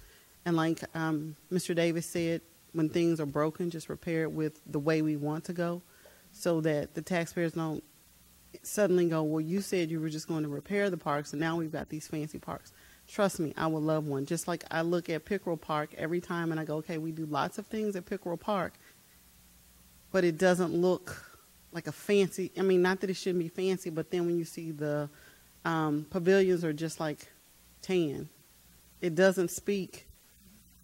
And like Mr. Davis said, when things are broken, just repair it with the way we want to go, so that the taxpayers don't suddenly go, well, you said you were just going to repair the parks, and now we've got these fancy parks. Trust me, I would love one. Just like I look at Pickerel Park every time and I go, okay, we do lots of things at Pickerel Park, but it doesn't look like a fancy, I mean, not that it shouldn't be fancy, but then when you see the pavilions are just like tan, it doesn't speak,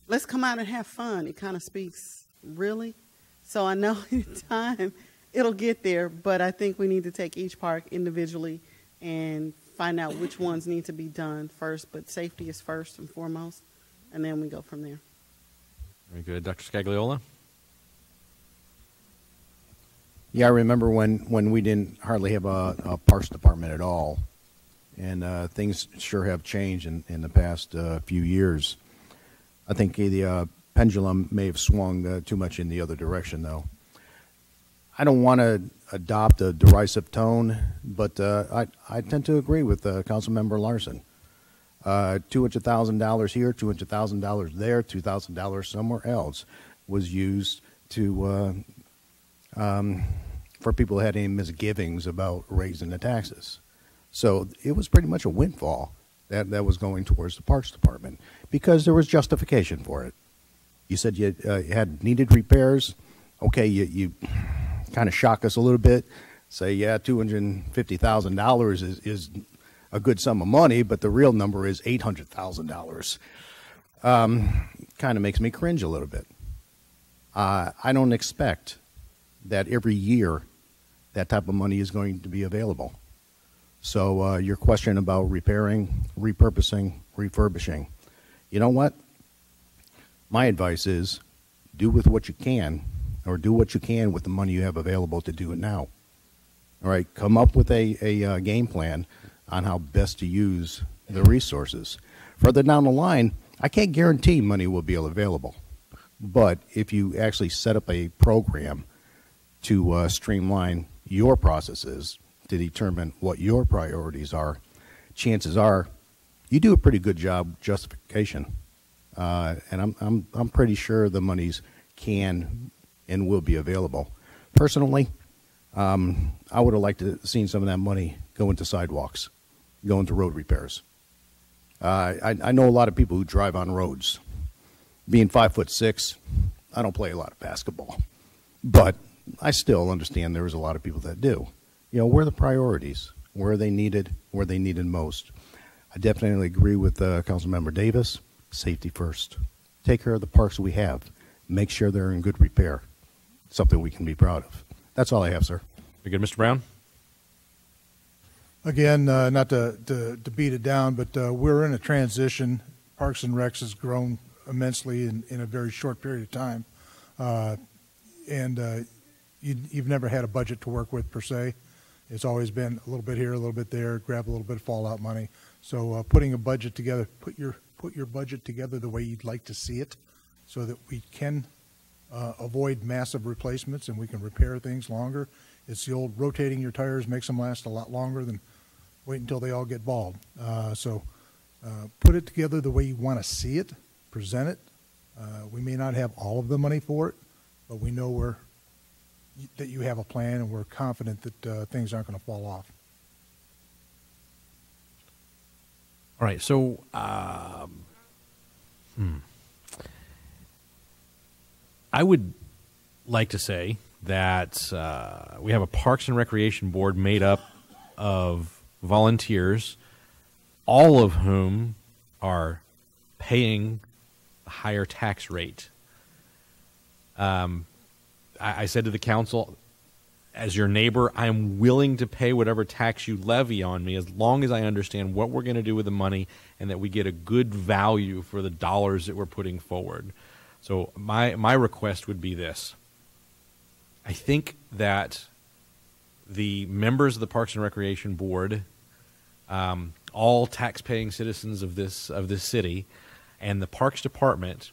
let's come out and have fun. It kind of speaks, really? So I know in time it'll get there, but I think we need to take each park individually and find out which ones need to be done first, but safety is first and foremost, and then we go from there. Very good. Dr. Scagliola? Yeah, I remember when we didn't hardly have a parks department at all, and things sure have changed in the past few years. I think the pendulum may have swung too much in the other direction, though. I don't want to adopt a derisive tone, but I tend to agree with Councilmember Larson. $200,000 here, $200,000 there, $2,000 somewhere else was used to for people who had any misgivings about raising the taxes. So it was pretty much a windfall that was going towards the Parks Department because there was justification for it. You said you had needed repairs. Okay, you kind of shock us a little bit. Say, yeah, $250,000 is a good sum of money, but the real number is $800,000. Kind of makes me cringe a little bit. I don't expect that every year that type of money is going to be available. So your question about repairing, repurposing, refurbishing, you know what? My advice is do with what you can, or do what you can with the money you have available to do it now. All right, come up with a game plan on how best to use the resources. Further down the line, I can't guarantee money will be available, but if you actually set up a program to streamline your processes to determine what your priorities are, chances are you do a pretty good job justification. And I'm pretty sure the monies can and will be available. Personally, I would have liked to have seen some of that money go into sidewalks, go into road repairs. I know a lot of people who drive on roads. Being 5'6", I don't play a lot of basketball, but I still understand there's a lot of people that do. You know, where are the priorities? Where are they needed? Where are they needed most? I definitely agree with Councilmember Davis. Safety first. Take care of the parks we have. Make sure they're in good repair. Something we can be proud of. That's all I have, sir. Very good. Mr. Brown? Again, not to beat it down, but we're in a transition. Parks and Recs has grown immensely in a very short period of time. And you've never had a budget to work with, per se. It's always been a little bit here, a little bit there, grab a little bit of fallout money. So putting a budget together, put your budget together the way you'd like to see it so that we can avoid massive replacements and we can repair things longer. It's the old rotating your tires makes them last a lot longer than wait until they all get bald. So put it together the way you want to see it, present it. We may not have all of the money for it, but we know that you have a plan and we're confident that things aren't going to fall off. All right, so I would like to say that we have a Parks and Recreation Board made up of volunteers, all of whom are paying a higher tax rate. I said to the council, as your neighbor, I'm willing to pay whatever tax you levy on me as long as I understand what we're going to do with the money and that we get a good value for the dollars that we're putting forward. So my request would be this. I think that the members of the Parks and Recreation Board, all tax-paying citizens of this city, and the Parks Department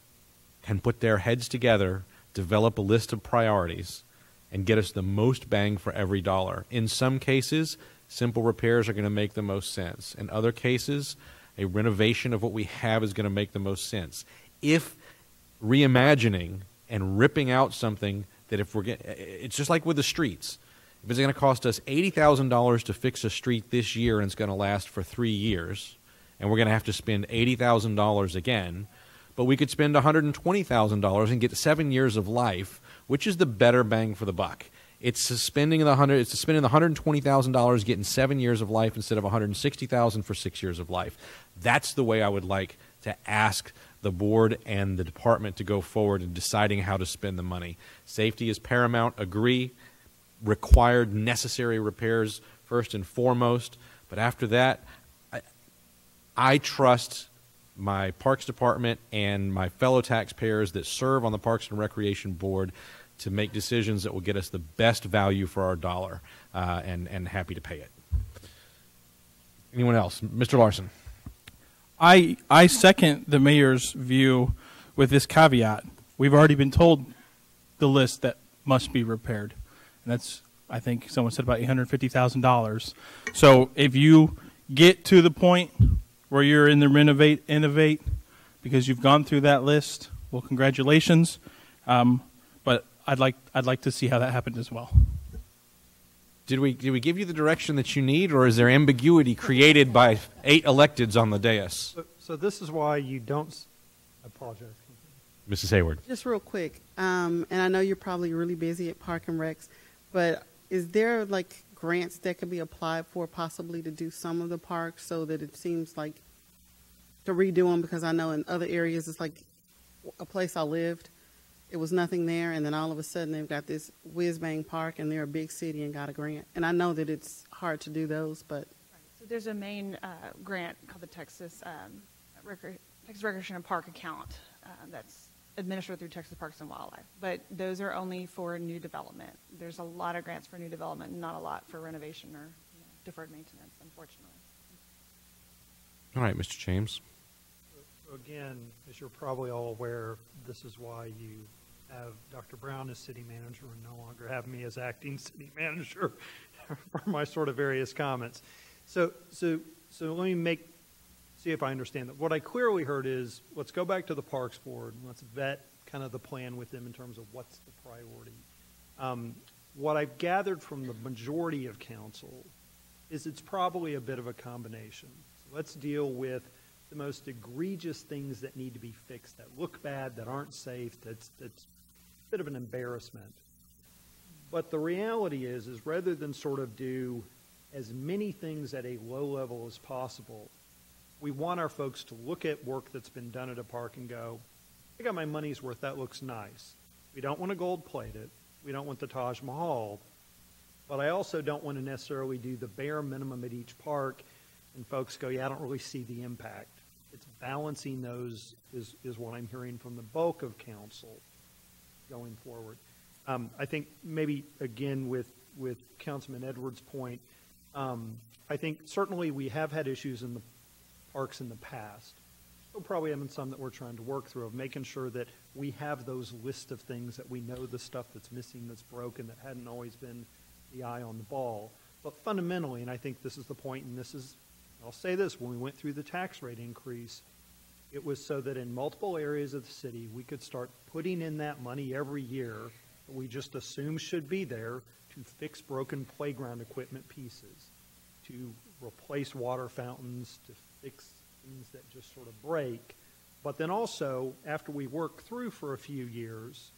can put their heads together, develop a list of priorities, and get us the most bang for every dollar. In some cases, simple repairs are going to make the most sense. In other cases, a renovation of what we have is going to make the most sense. If reimagining and ripping out something that if we're getting, it's just like with the streets. If it's going to cost us $80,000 to fix a street this year and it's going to last for 3 years, and we're going to have to spend $80,000 again, but we could spend $120,000 and get 7 years of life, which is the better bang for the buck. It's spending the $120,000, getting 7 years of life instead of $160,000 for 6 years of life. That's the way I would like to ask the board and the department to go forward in deciding how to spend the money. Safety is paramount. Agree. Required necessary repairs first and foremost. But after that, I trust my Parks Department and my fellow taxpayers that serve on the Parks and Recreation Board to make decisions that will get us the best value for our dollar, and happy to pay it. Anyone else? Mr. Larson. I second the mayor's view with this caveat. We've already been told the list that must be repaired. And that's, I think someone said about $850,000. So if you get to the point where you're in the renovate, innovate, because you've gone through that list, well, congratulations. But I'd like to see how that happened as well. Did we give you the direction that you need, or is there ambiguity created by 8 electeds on the dais? So this is why you don't. I apologize. Mrs. Hayward. Just real quick, and I know you're probably really busy at Park and Recs, but is there like grants that could be applied for possibly to do some of the parks so that it seems like to redo them? Because I know in other areas it's like a place I lived, it was nothing there, and then all of a sudden they've got this whiz-bang park, and they're a big city and got a grant. And I know that it's hard to do those, but... So there's a main grant called the Texas Recreation and Park account that's administered through Texas Parks and Wildlife. But those are only for new development. There's a lot of grants for new development, not a lot for renovation or deferred maintenance, unfortunately. All right, Mr. James. So again, as you're probably all aware, this is why you have Dr. Brown as city manager and no longer have me as acting city manager for my sort of various comments. So let me see if I understand that. What I clearly heard is, let's go back to the Parks Board and let's vet kind of the plan with them in terms of what's the priority. What I've gathered from the majority of council is it's probably a bit of a combination. So let's deal with the most egregious things that need to be fixed, that look bad, that aren't safe, that's a bit of an embarrassment. But the reality is rather than sort of do as many things at a low level as possible, we want our folks to look at work that's been done at a park and go, I got my money's worth, that looks nice. We don't want to gold plate it. We don't want the Taj Mahal. But I also don't want to necessarily do the bare minimum at each park and folks go, yeah, I don't really see the impact. It's balancing those is what I'm hearing from the bulk of council going forward. I think maybe, again, with Councilman Edwards' point, I think certainly we have had issues in the parks in the past. Still probably having some that we're trying to work through of making sure that we have those list of things that we know the stuff that's missing, that's broken, that hadn't always been the eye on the ball. But fundamentally, and I think this is the point, and this is, I'll say this, when we went through the tax rate increase, it was so that in multiple areas of the city, we could start putting in that money every year that we just assume should be there to fix broken playground equipment pieces, to replace water fountains, to fix things that just sort of break. But then also, after we work through for a few years,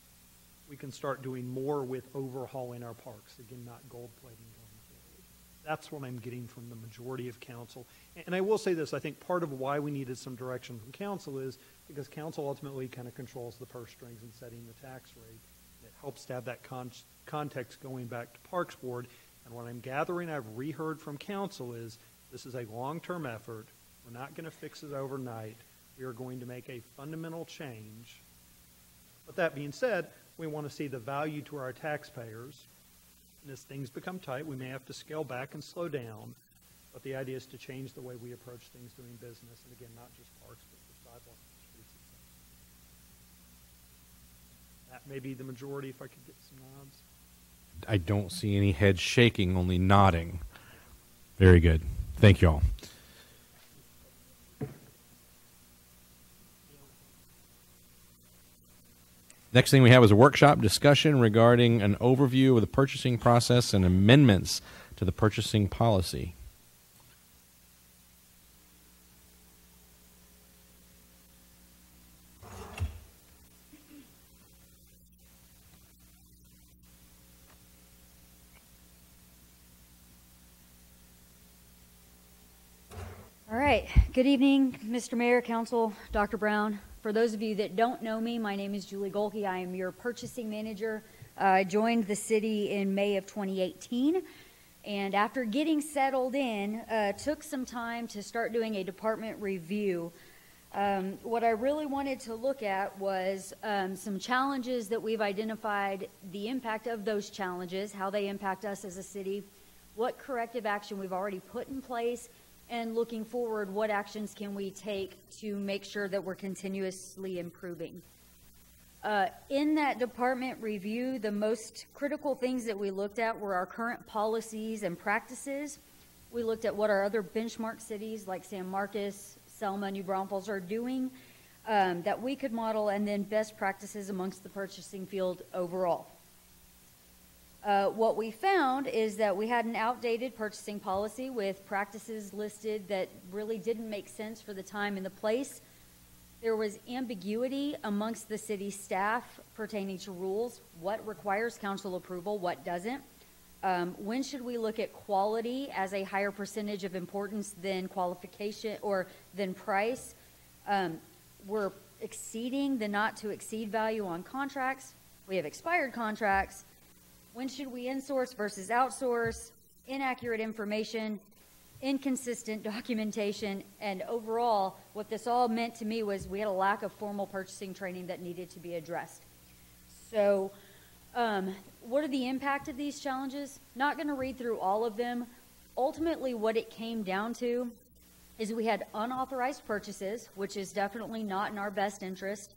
we can start doing more with overhauling our parks. Again, not gold plating going forward. That's what I'm getting from the majority of council. And I will say this, I think part of why we needed some direction from council is because council ultimately kind of controls the purse strings in setting the tax rate. It helps to have that context going back to Parks Board. And what I'm gathering, I've reheard from council is this is a long-term effort. We're not going to fix it overnight. We are going to make a fundamental change. But that being said, we want to see the value to our taxpayers. And as things become tight, we may have to scale back and slow down. But the idea is to change the way we approach things doing business. And again, not just parks, but for sidewalks and streets and stuff. That may be the majority if I could get some nods. I don't see any heads shaking, only nodding. Very good. Thank you all. Next thing we have is a workshop discussion regarding an overview of the purchasing process and amendments to the purchasing policy. All right. Good evening, Mr. Mayor, Council, Dr. Brown. For those of you that don't know me, my name is Julie Golke. I am your purchasing manager. I joined the city in May of 2018, and after getting settled in, took some time to start doing a department review. What I really wanted to look at was some challenges that we've identified, the impact of those challenges, how they impact us as a city, what corrective action we've already put in place, and looking forward, what actions can we take to make sure that we're continuously improving. In that department review, the most critical things that we looked at were our current policies and practices. We looked at what our other benchmark cities like San Marcos, Selma, New Braunfels are doing that we could model, and then best practices amongst the purchasing field overall. What we found is that we had an outdated purchasing policy with practices listed that really didn't make sense for the time and the place. There was ambiguity amongst the city staff pertaining to rules, what requires council approval, what doesn't. When should we look at quality as a higher percentage of importance than qualification or than price? We're exceeding the not to exceed value on contracts. We have expired contracts. When should we insource versus outsource? Inaccurate information, inconsistent documentation, and overall, what this all meant to me was we had a lack of formal purchasing training that needed to be addressed. So, what are the impact of these challenges? Not going to read through all of them. Ultimately, what it came down to is we had unauthorized purchases, which is definitely not in our best interest.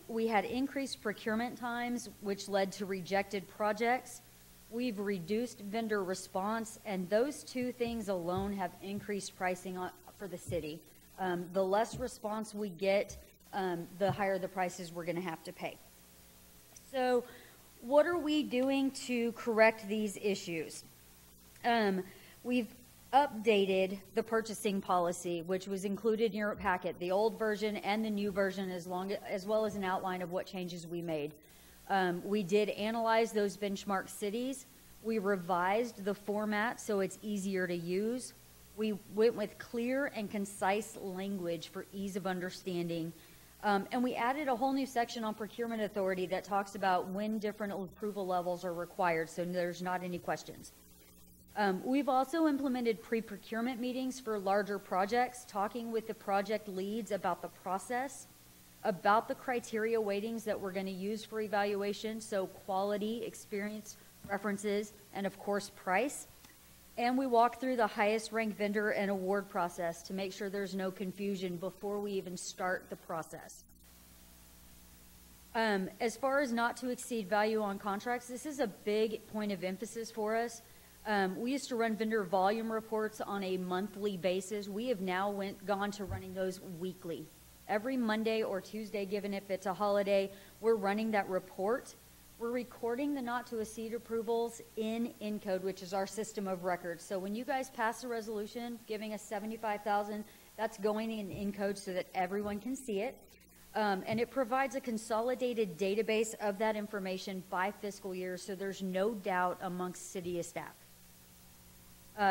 We had increased procurement times, which led to rejected projects. We've reduced vendor response, and those two things alone have increased pricing for the city. The less response we get, the higher the prices we're going to have to pay. So what are we doing to correct these issues? We've updated the purchasing policy, which was included in your packet, the old version and the new version, as well as an outline of what changes we made. We did analyze those benchmark cities. We revised the format so it's easier to use. We went with clear and concise language for ease of understanding. And we added a whole new section on procurement authority that talks about when different approval levels are required, so there's not any questions. We've also implemented pre-procurement meetings for larger projects, talking with the project leads about the process, about the criteria weightings that we're going to use for evaluation, so quality, experience, references, and of course price. And we walk through the highest ranked vendor and award process to make sure there's no confusion before we even start the process. As far as not to exceed value on contracts, this is a big point of emphasis for us. We used to run vendor volume reports on a monthly basis. We have now gone to running those weekly. Every Monday or Tuesday, given if it's a holiday, we're running that report. We're recording the not to exceed approvals in Encode, which is our system of records. So when you guys pass a resolution giving us $75,000, that's going in Encode so that everyone can see it. And it provides a consolidated database of that information by fiscal year, so there's no doubt amongst city staff.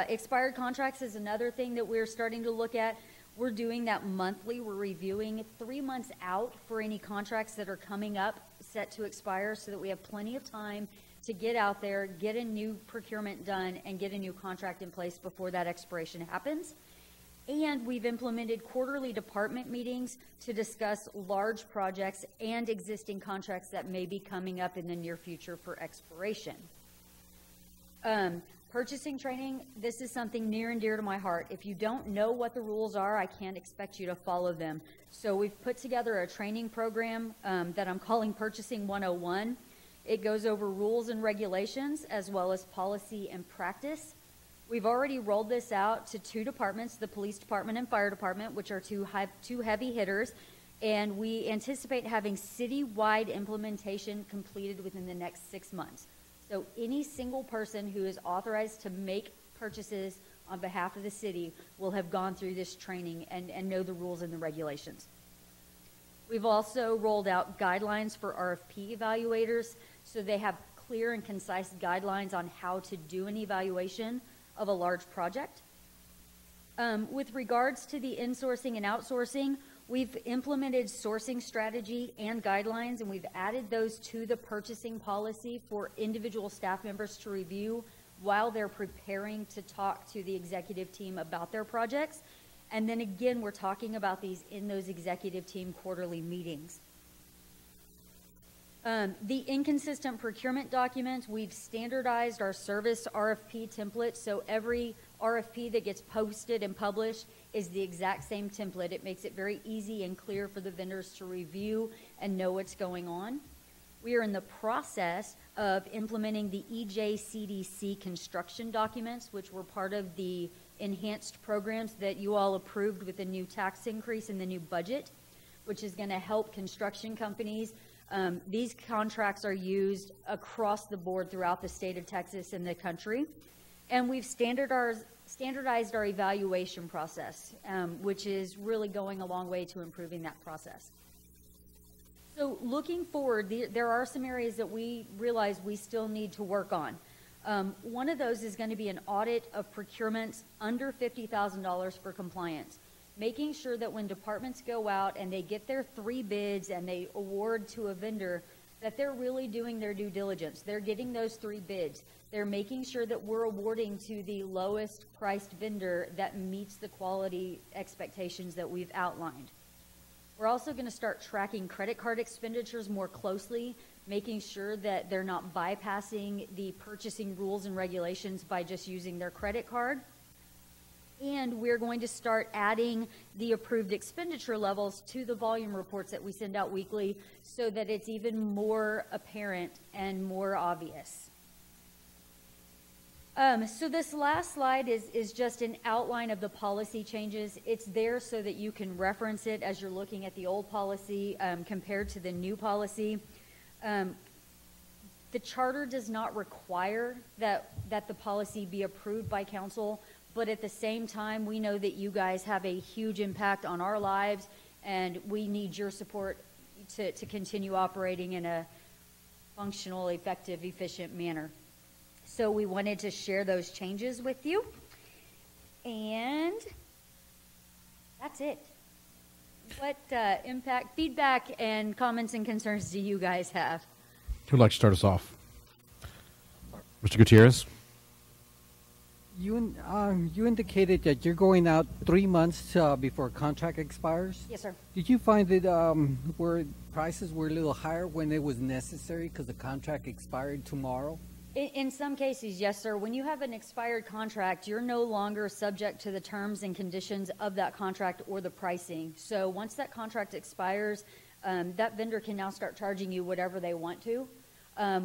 Expired contracts is another thing that we're starting to look at. We're doing that monthly. We're reviewing 3 months out for any contracts that are coming up set to expire so that we have plenty of time to get out there, get a new procurement done, and get a new contract in place before that expiration happens. And we've implemented quarterly department meetings to discuss large projects and existing contracts that may be coming up in the near future for expiration. Purchasing training, this is something near and dear to my heart. If you don't know what the rules are, I can't expect you to follow them. So we've put together a training program that I'm calling Purchasing 101. It goes over rules and regulations as well as policy and practice. We've already rolled this out to 2 departments, the police department and fire department, which are two heavy hitters. And we anticipate having city-wide implementation completed within the next 6 months. So any single person who is authorized to make purchases on behalf of the city will have gone through this training and know the rules and the regulations. We've also rolled out guidelines for RFP evaluators, so they have clear and concise guidelines on how to do an evaluation of a large project. With regards to the insourcing and outsourcing, we've implemented sourcing strategy and guidelines, and we've added those to the purchasing policy for individual staff members to review while they're preparing to talk to the executive team about their projects. And then again, we're talking about these in those executive team quarterly meetings. The inconsistent procurement documents, we've standardized our service RFP template, so every RFP that gets posted and published is the exact same template. It makes it very easy and clear for the vendors to review and know what's going on. We are in the process of implementing the EJCDC construction documents, which were part of the enhanced programs that you all approved with the new tax increase in the new budget, which is going to help construction companies. These contracts are used across the board throughout the state of Texas and the country. And we've standardized our evaluation process, which is really going a long way to improving that process. So looking forward, there are some areas that we realize we still need to work on. One of those is going to be an audit of procurements under $50,000 for compliance, making sure that when departments go out and they get their 3 bids and they award to a vendor, that they're really doing their due diligence. They're getting those 3 bids. They're making sure that we're awarding to the lowest priced vendor that meets the quality expectations that we've outlined. We're also going to start tracking credit card expenditures more closely, making sure that they're not bypassing the purchasing rules and regulations by just using their credit card. And we're going to start adding the approved expenditure levels to the volume reports that we send out weekly so that it's even more apparent and more obvious. So this last slide is just an outline of the policy changes. It's there so that you can reference it as you're looking at the old policy compared to the new policy. The charter does not require that the policy be approved by council, but at the same time, we know that you guys have a huge impact on our lives, and we need your support to continue operating in a functional, effective, efficient manner. So we wanted to share those changes with you, and that's it. What impact, feedback, and comments and concerns do you guys have? Who'd like to start us off? Mr. Gutierrez? You indicated that you're going out 3 months before contract expires. Yes, sir. Did you find that where prices were a little higher when it was necessary because the contract expired tomorrow? In some cases, yes, sir. When you have an expired contract, you're no longer subject to the terms and conditions of that contract or the pricing. So once that contract expires, that vendor can now start charging you whatever they want to.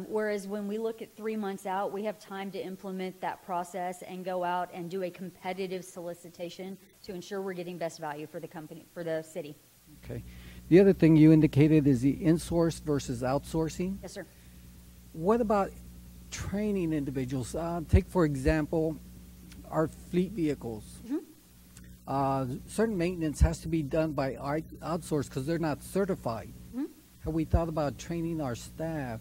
Whereas when we look at 3 months out, we have time to implement that process and go out and do a competitive solicitation to ensure we're getting best value for the company, for the city. Okay. The other thing you indicated is the insource versus outsourcing. Yes, sir. What about training individuals? Take, for example, our fleet vehicles. Mm-hmm. Certain maintenance has to be done by outsource because they're not certified. Mm-hmm. Have we thought about training our staff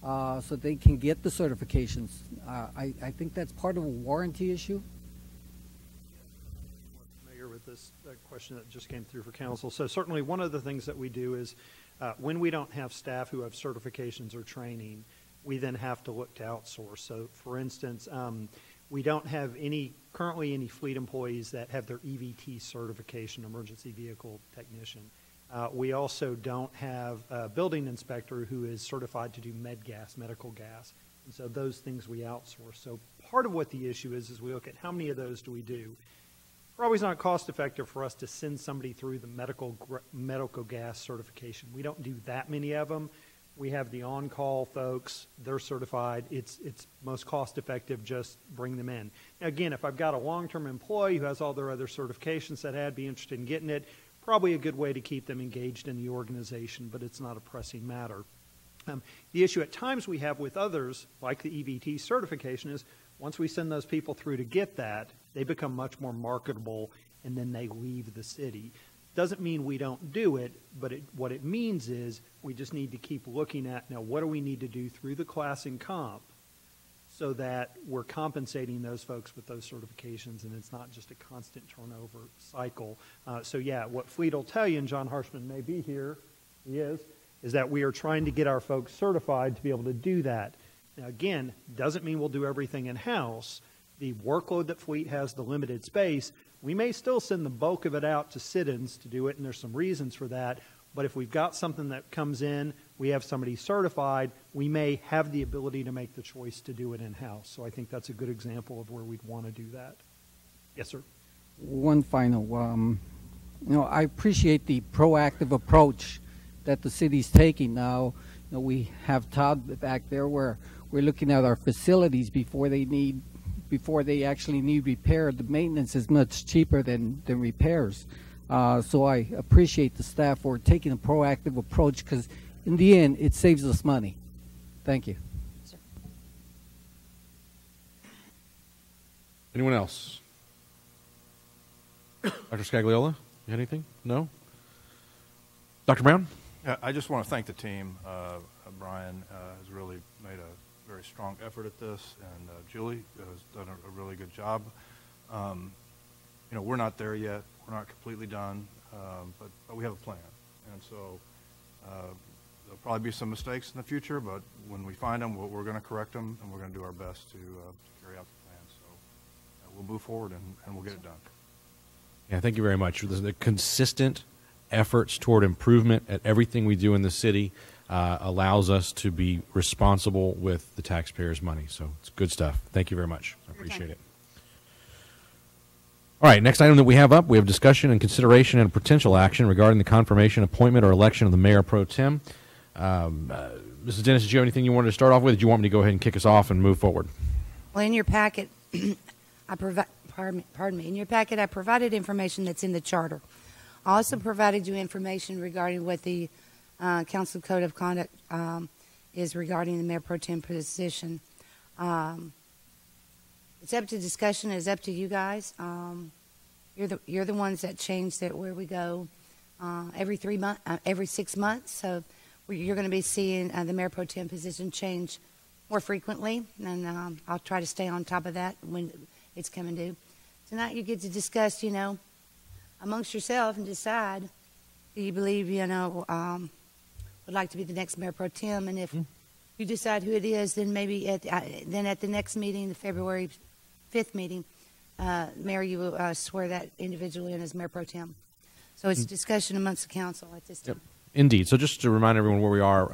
so they can get the certifications? I think that's part of a warranty issue. Familiar with this question that just came through for council. So certainly one of the things that we do is when we don't have staff who have certifications or training, we then have to look to outsource. So for instance, we don't have currently any fleet employees that have their EVT certification, emergency vehicle technician. We also don't have a building inspector who is certified to do medical gas. And so those things we outsource. So part of what the issue is we look at how many of those do we do. Probably not cost effective for us to send somebody through the medical gas certification. We don't do that many of them. We have the on-call folks. They're certified. It's most cost-effective, just bring them in. Now, again, if I've got a long-term employee who has all their other certifications that I'd be interested in getting it, probably a good way to keep them engaged in the organization, but it's not a pressing matter. The issue at times we have with others, like the EBT certification, is once we send those people through to get that, they become much more marketable, and then they leave the city. Doesn't mean we don't do it, but what it means is we just need to keep looking at, now, what do we need to do through the class and comp so that we're compensating those folks with those certifications, and it's not just a constant turnover cycle. So yeah, what Fleet will tell you, and John Harshman may be here, he is that we are trying to get our folks certified to be able to do that. Now again, doesn't mean we'll do everything in-house. The workload that Fleet has, the limited space, we may still send the bulk of it out to sit-ins to do it, and there's some reasons for that. But if we've got something that comes in, we have somebody certified, we may have the ability to make the choice to do it in-house. So I think that's a good example of where we'd want to do that. Yes, sir. One final, I appreciate the proactive approach that the city's taking now. We have Todd back there where we're looking at our facilities before they actually need repair. The maintenance is much cheaper than repairs. So I appreciate the staff for taking a proactive approach, because in the end, it saves us money. Thank you. Anyone else? Dr. Scagliola, you have anything? No? Dr. Brown? Yeah, I just want to thank the team. Brian has really made a very strong effort at this, and Julie has done a really good job. We're not there yet. We're not completely done, but we have a plan. And so there'll probably be some mistakes in the future, but when we find them, we're going to correct them, and we're going to do our best to carry out the plan. So we'll move forward, and we'll get it done. Yeah, thank you very much. The consistent efforts toward improvement at everything we do in the city allows us to be responsible with the taxpayers' money. So it's good stuff. Thank you very much. I appreciate it. All right, next item that we have up, we have discussion and consideration and potential action regarding the confirmation, appointment, or election of the mayor pro tem. Mrs. Dennis, did you have anything you wanted to start off with? Did you want me to go ahead and kick us off and move forward? Well, in your packet, in your packet, I provided information that's in the charter. I also provided you information regarding what the Council Code of Conduct is regarding the mayor pro tem position. It's up to discussion. It's up to you guys. You're the ones that change that where we go every 6 months. So you're going to be seeing the mayor pro tem position change more frequently, and I'll try to stay on top of that when it's coming due. Tonight you get to discuss, amongst yourself and decide who you believe, would like to be the next mayor pro tem, and if you decide who it is, then maybe at the next meeting, the February 5th meeting, Mayor, you will swear that individual in as mayor pro tem. So it's discussion amongst the council at this time. Yep. Indeed. So just to remind everyone where we are,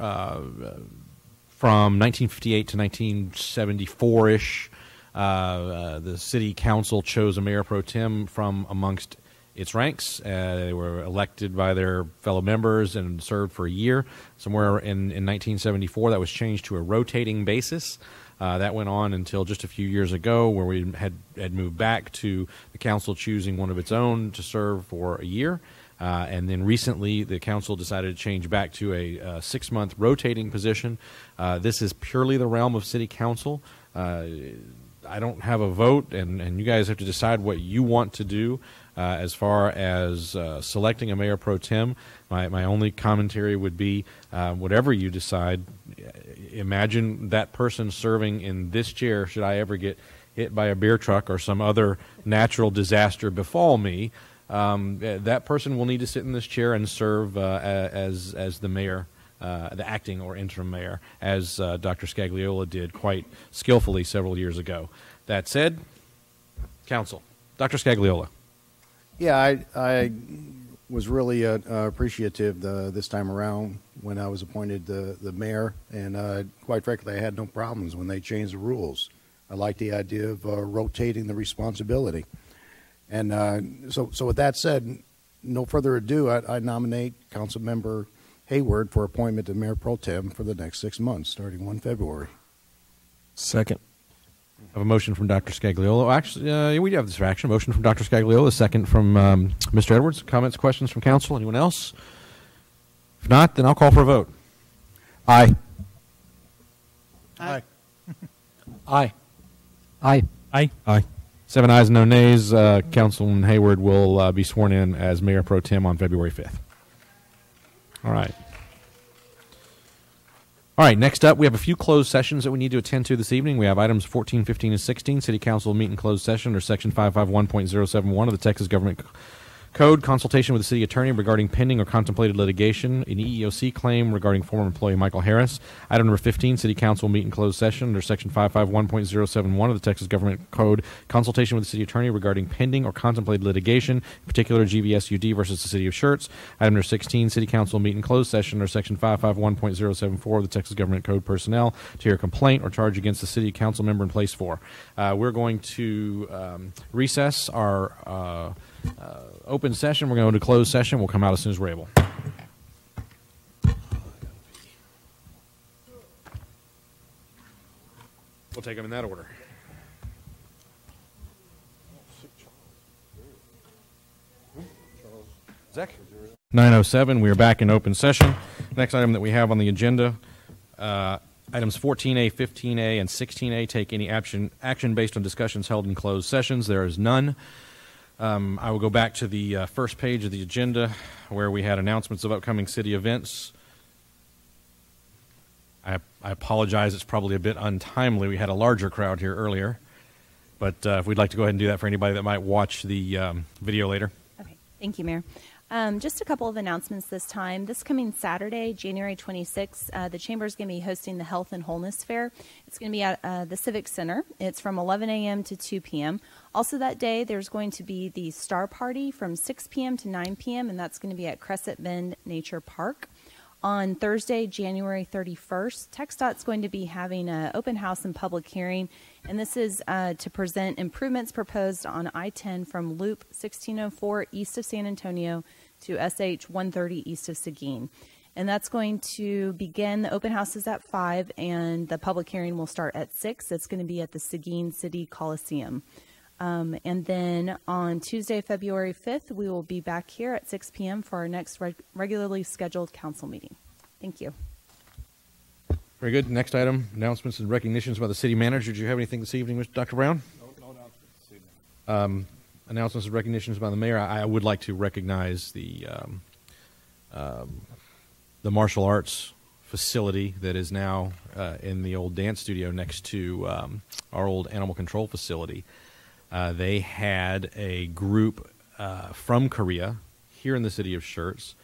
from 1958 to 1974-ish, the city council chose a mayor pro tem from amongst its ranks. They were elected by their fellow members and served for a year. Somewhere in 1974, that was changed to a rotating basis. That went on until just a few years ago, where we had moved back to the council choosing one of its own to serve for a year. And then recently, the council decided to change back to a 6-month rotating position. This is purely the realm of city council. I don't have a vote, and you guys have to decide what you want to do as far as selecting a mayor pro tem. My only commentary would be, whatever you decide, imagine that person serving in this chair should I ever get hit by a beer truck or some other natural disaster befall me. That person will need to sit in this chair and serve as the mayor, the acting or interim mayor, as Dr. Scagliola did quite skillfully several years ago. That said, council, Dr. Scagliola. Yeah, I was really appreciative this time around when I was appointed the mayor, and quite frankly, I had no problems when they changed the rules. I like the idea of rotating the responsibility. And so with that said, no further ado, I nominate Councilmember Hayward for appointment to Mayor Pro Tem for the next 6 months, starting 1 February. Second. I have a motion from Dr. Scagliola. Actually, we do have this for action. Motion from Dr. Scagliola, a second from Mr. Edwards. Comments, questions from council? Anyone else? If not, then I'll call for a vote. Aye. Aye. Aye. Aye. Aye. Aye. 7 ayes, no nays. Councilman Hayward will be sworn in as Mayor Pro Tem on February 5th. All right. All right, next up, we have a few closed sessions that we need to attend to this evening. We have items 14, 15, and 16. City Council will meet in closed session under Section 551.071 of the Texas Government Code, consultation with the city attorney regarding pending or contemplated litigation, an EEOC claim regarding former employee Michael Harris. Item number 15, City Council will meet in closed session under Section 551.071 of the Texas Government Code, consultation with the city attorney regarding pending or contemplated litigation, in particular GVSUD versus the City of Schertz. Item number 16, City Council will meet in closed session under Section 551.074 of the Texas Government Code, personnel to hear a complaint or charge against the city council member in place for. We're going to recess our open session. We're going to go to closed session. We'll come out as soon as we're able. We'll take them in that order. Zach? 9:07. We are back in open session. Next item that we have on the agenda, items 14A, 15A, and 16A take any action based on discussions held in closed sessions. There is none. I will go back to the first page of the agenda where we had announcements of upcoming city events. I apologize, it's probably a bit untimely. We had a larger crowd here earlier, but if we'd like to go ahead and do that for anybody that might watch the video later. Okay, thank you, Mayor. Just a couple of announcements this time. This coming Saturday, January 26th, the Chamber is going to be hosting the Health and Wholeness Fair. It's going to be at the Civic Center. It's from 11 a.m. to 2 p.m. Also that day, there's going to be the Star Party from 6 p.m. to 9 p.m., and that's going to be at Crescent Bend Nature Park. On Thursday, January 31st, TxDOT's going to be having an open house and public hearing, and this is to present improvements proposed on I-10 from Loop 1604 east of San Antonio to SH 130 east of Seguin. And that's going to begin, the open house is at 5, and the public hearing will start at 6. It's going to be at the Seguin City Coliseum. And then on Tuesday, February 5th, we will be back here at 6 p.m. for our next regularly scheduled council meeting. Thank you. Very good. Next item, announcements and recognitions by the city manager. Do you have anything this evening, Dr. Brown? No announcements this evening. Announcements and recognitions by the mayor. I would like to recognize the martial arts facility that is now in the old dance studio next to our old animal control facility. They had a group from Korea here in the city of Schertz,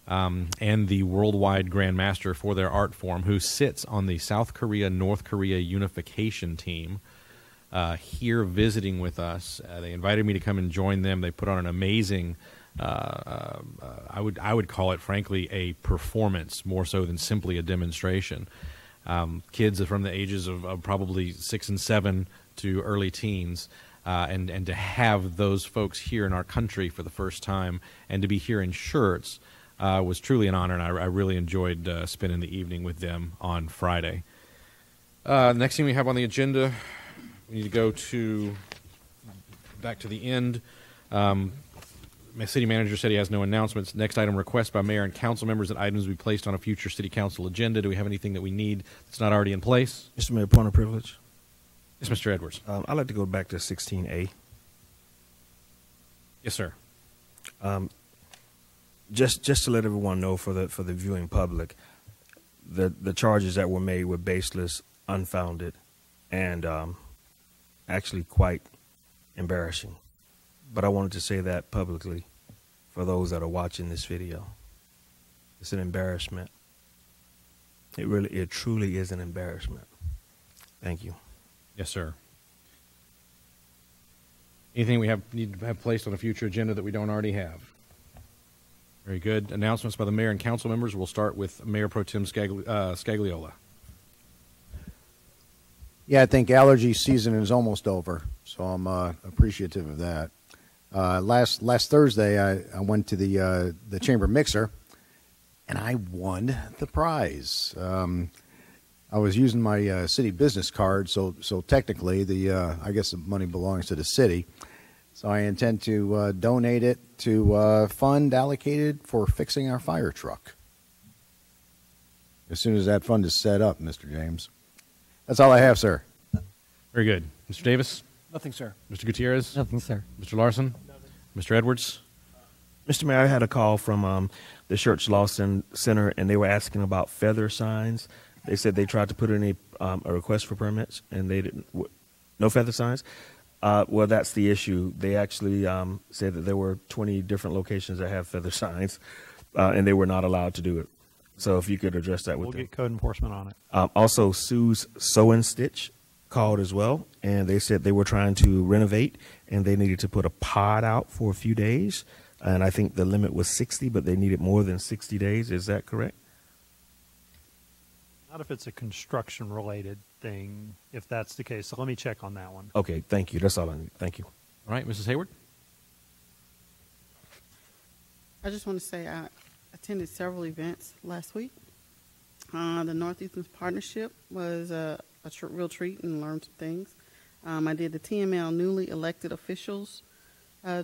and the worldwide grandmaster for their art form, who sits on the South Korea-North Korea unification team, here visiting with us. They invited me to come and join them. They put on an amazing, I would call it, frankly, a performance more so than simply a demonstration. Kids are from the ages of probably 6 and 7 to early teens. And to have those folks here in our country for the first time and to be here in Schertz was truly an honor, and I really enjoyed spending the evening with them on Friday. Next thing we have on the agenda, we need to go back to the end. My city manager said he has no announcements. Next item, request by mayor and council members that items be placed on a future city council agenda. Do we have anything that we need that's not already in place? Mr. Mayor, point of privilege. Yes, Mr. Edwards. I'd like to go back to 16A. Yes, sir. Just to let everyone know for the viewing public, the charges that were made were baseless, unfounded, and actually quite embarrassing. But I wanted to say that publicly for those that are watching this video. It's an embarrassment. It truly is an embarrassment. Thank you. Yes, sir. Anything we need to have placed on a future agenda that we don't already have? Very good. Announcements by the mayor and council members. We'll start with Mayor Pro Tem Scagliola. Yeah, I think allergy season is almost over, so I'm appreciative of that. Last Thursday, I went to the chamber mixer, and I won the prize. I was using my city business card, so technically I guess the money belongs to the city. So I intend to donate it to a fund allocated for fixing our fire truck. As soon as that fund is set up, Mr. James. That's all I have, sir. Very good. Mr. Davis? Nothing, sir. Mr. Gutierrez? Nothing, sir. Mr. Larson? Mr. Edwards? Mr. Mayor, I had a call from the Schertz Law Center, and they were asking about feather signs. They said they tried to put in a request for permits, and they didn't. No feather signs. Well, that's the issue. They actually said that there were 20 different locations that have feather signs, and they were not allowed to do it. So if you could address that with them. We'll get code enforcement on it. Also, Sue's Sew and Stitch called as well, and they said they were trying to renovate, and they needed to put a pod out for a few days. And I think the limit was 60, but they needed more than 60 days. Is that correct? Not if it's a construction-related thing, if that's the case. So let me check on that one. Okay, thank you. That's all I need. Thank you. All right, Mrs. Hayward? I just want to say I attended several events last week. The Northeastern Partnership was a real treat and learned some things. I did the TML newly elected officials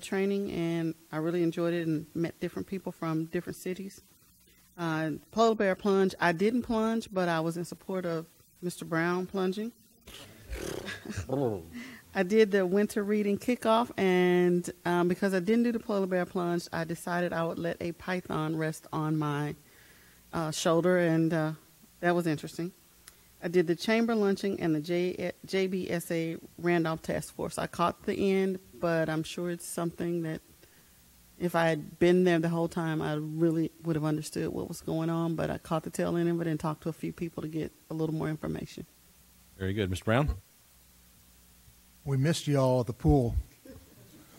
training, and I really enjoyed it and met different people from different cities. Polar bear plunge, I didn't plunge, but I was in support of Mr. Brown plunging. I did the winter reading kickoff, and because I didn't do the polar bear plunge, I decided I would let a python rest on my shoulder, and that was interesting. I did the chamber lunching and the JBSA Randolph Task Force. I caught the end, but I'm sure it's something that if I had been there the whole time, I really would have understood what was going on, but I caught the tail end of it and talked to a few people to get a little more information. Very good. Mr. Brown? We missed you all at the pool.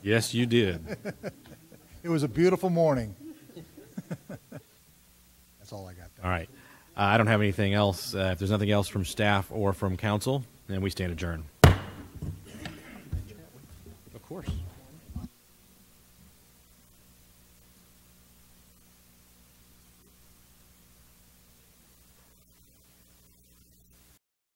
Yes, you did. It was a beautiful morning. That's all I got. All right. I don't have anything else. If there's nothing else from staff or from council, then we stand adjourned. Of course.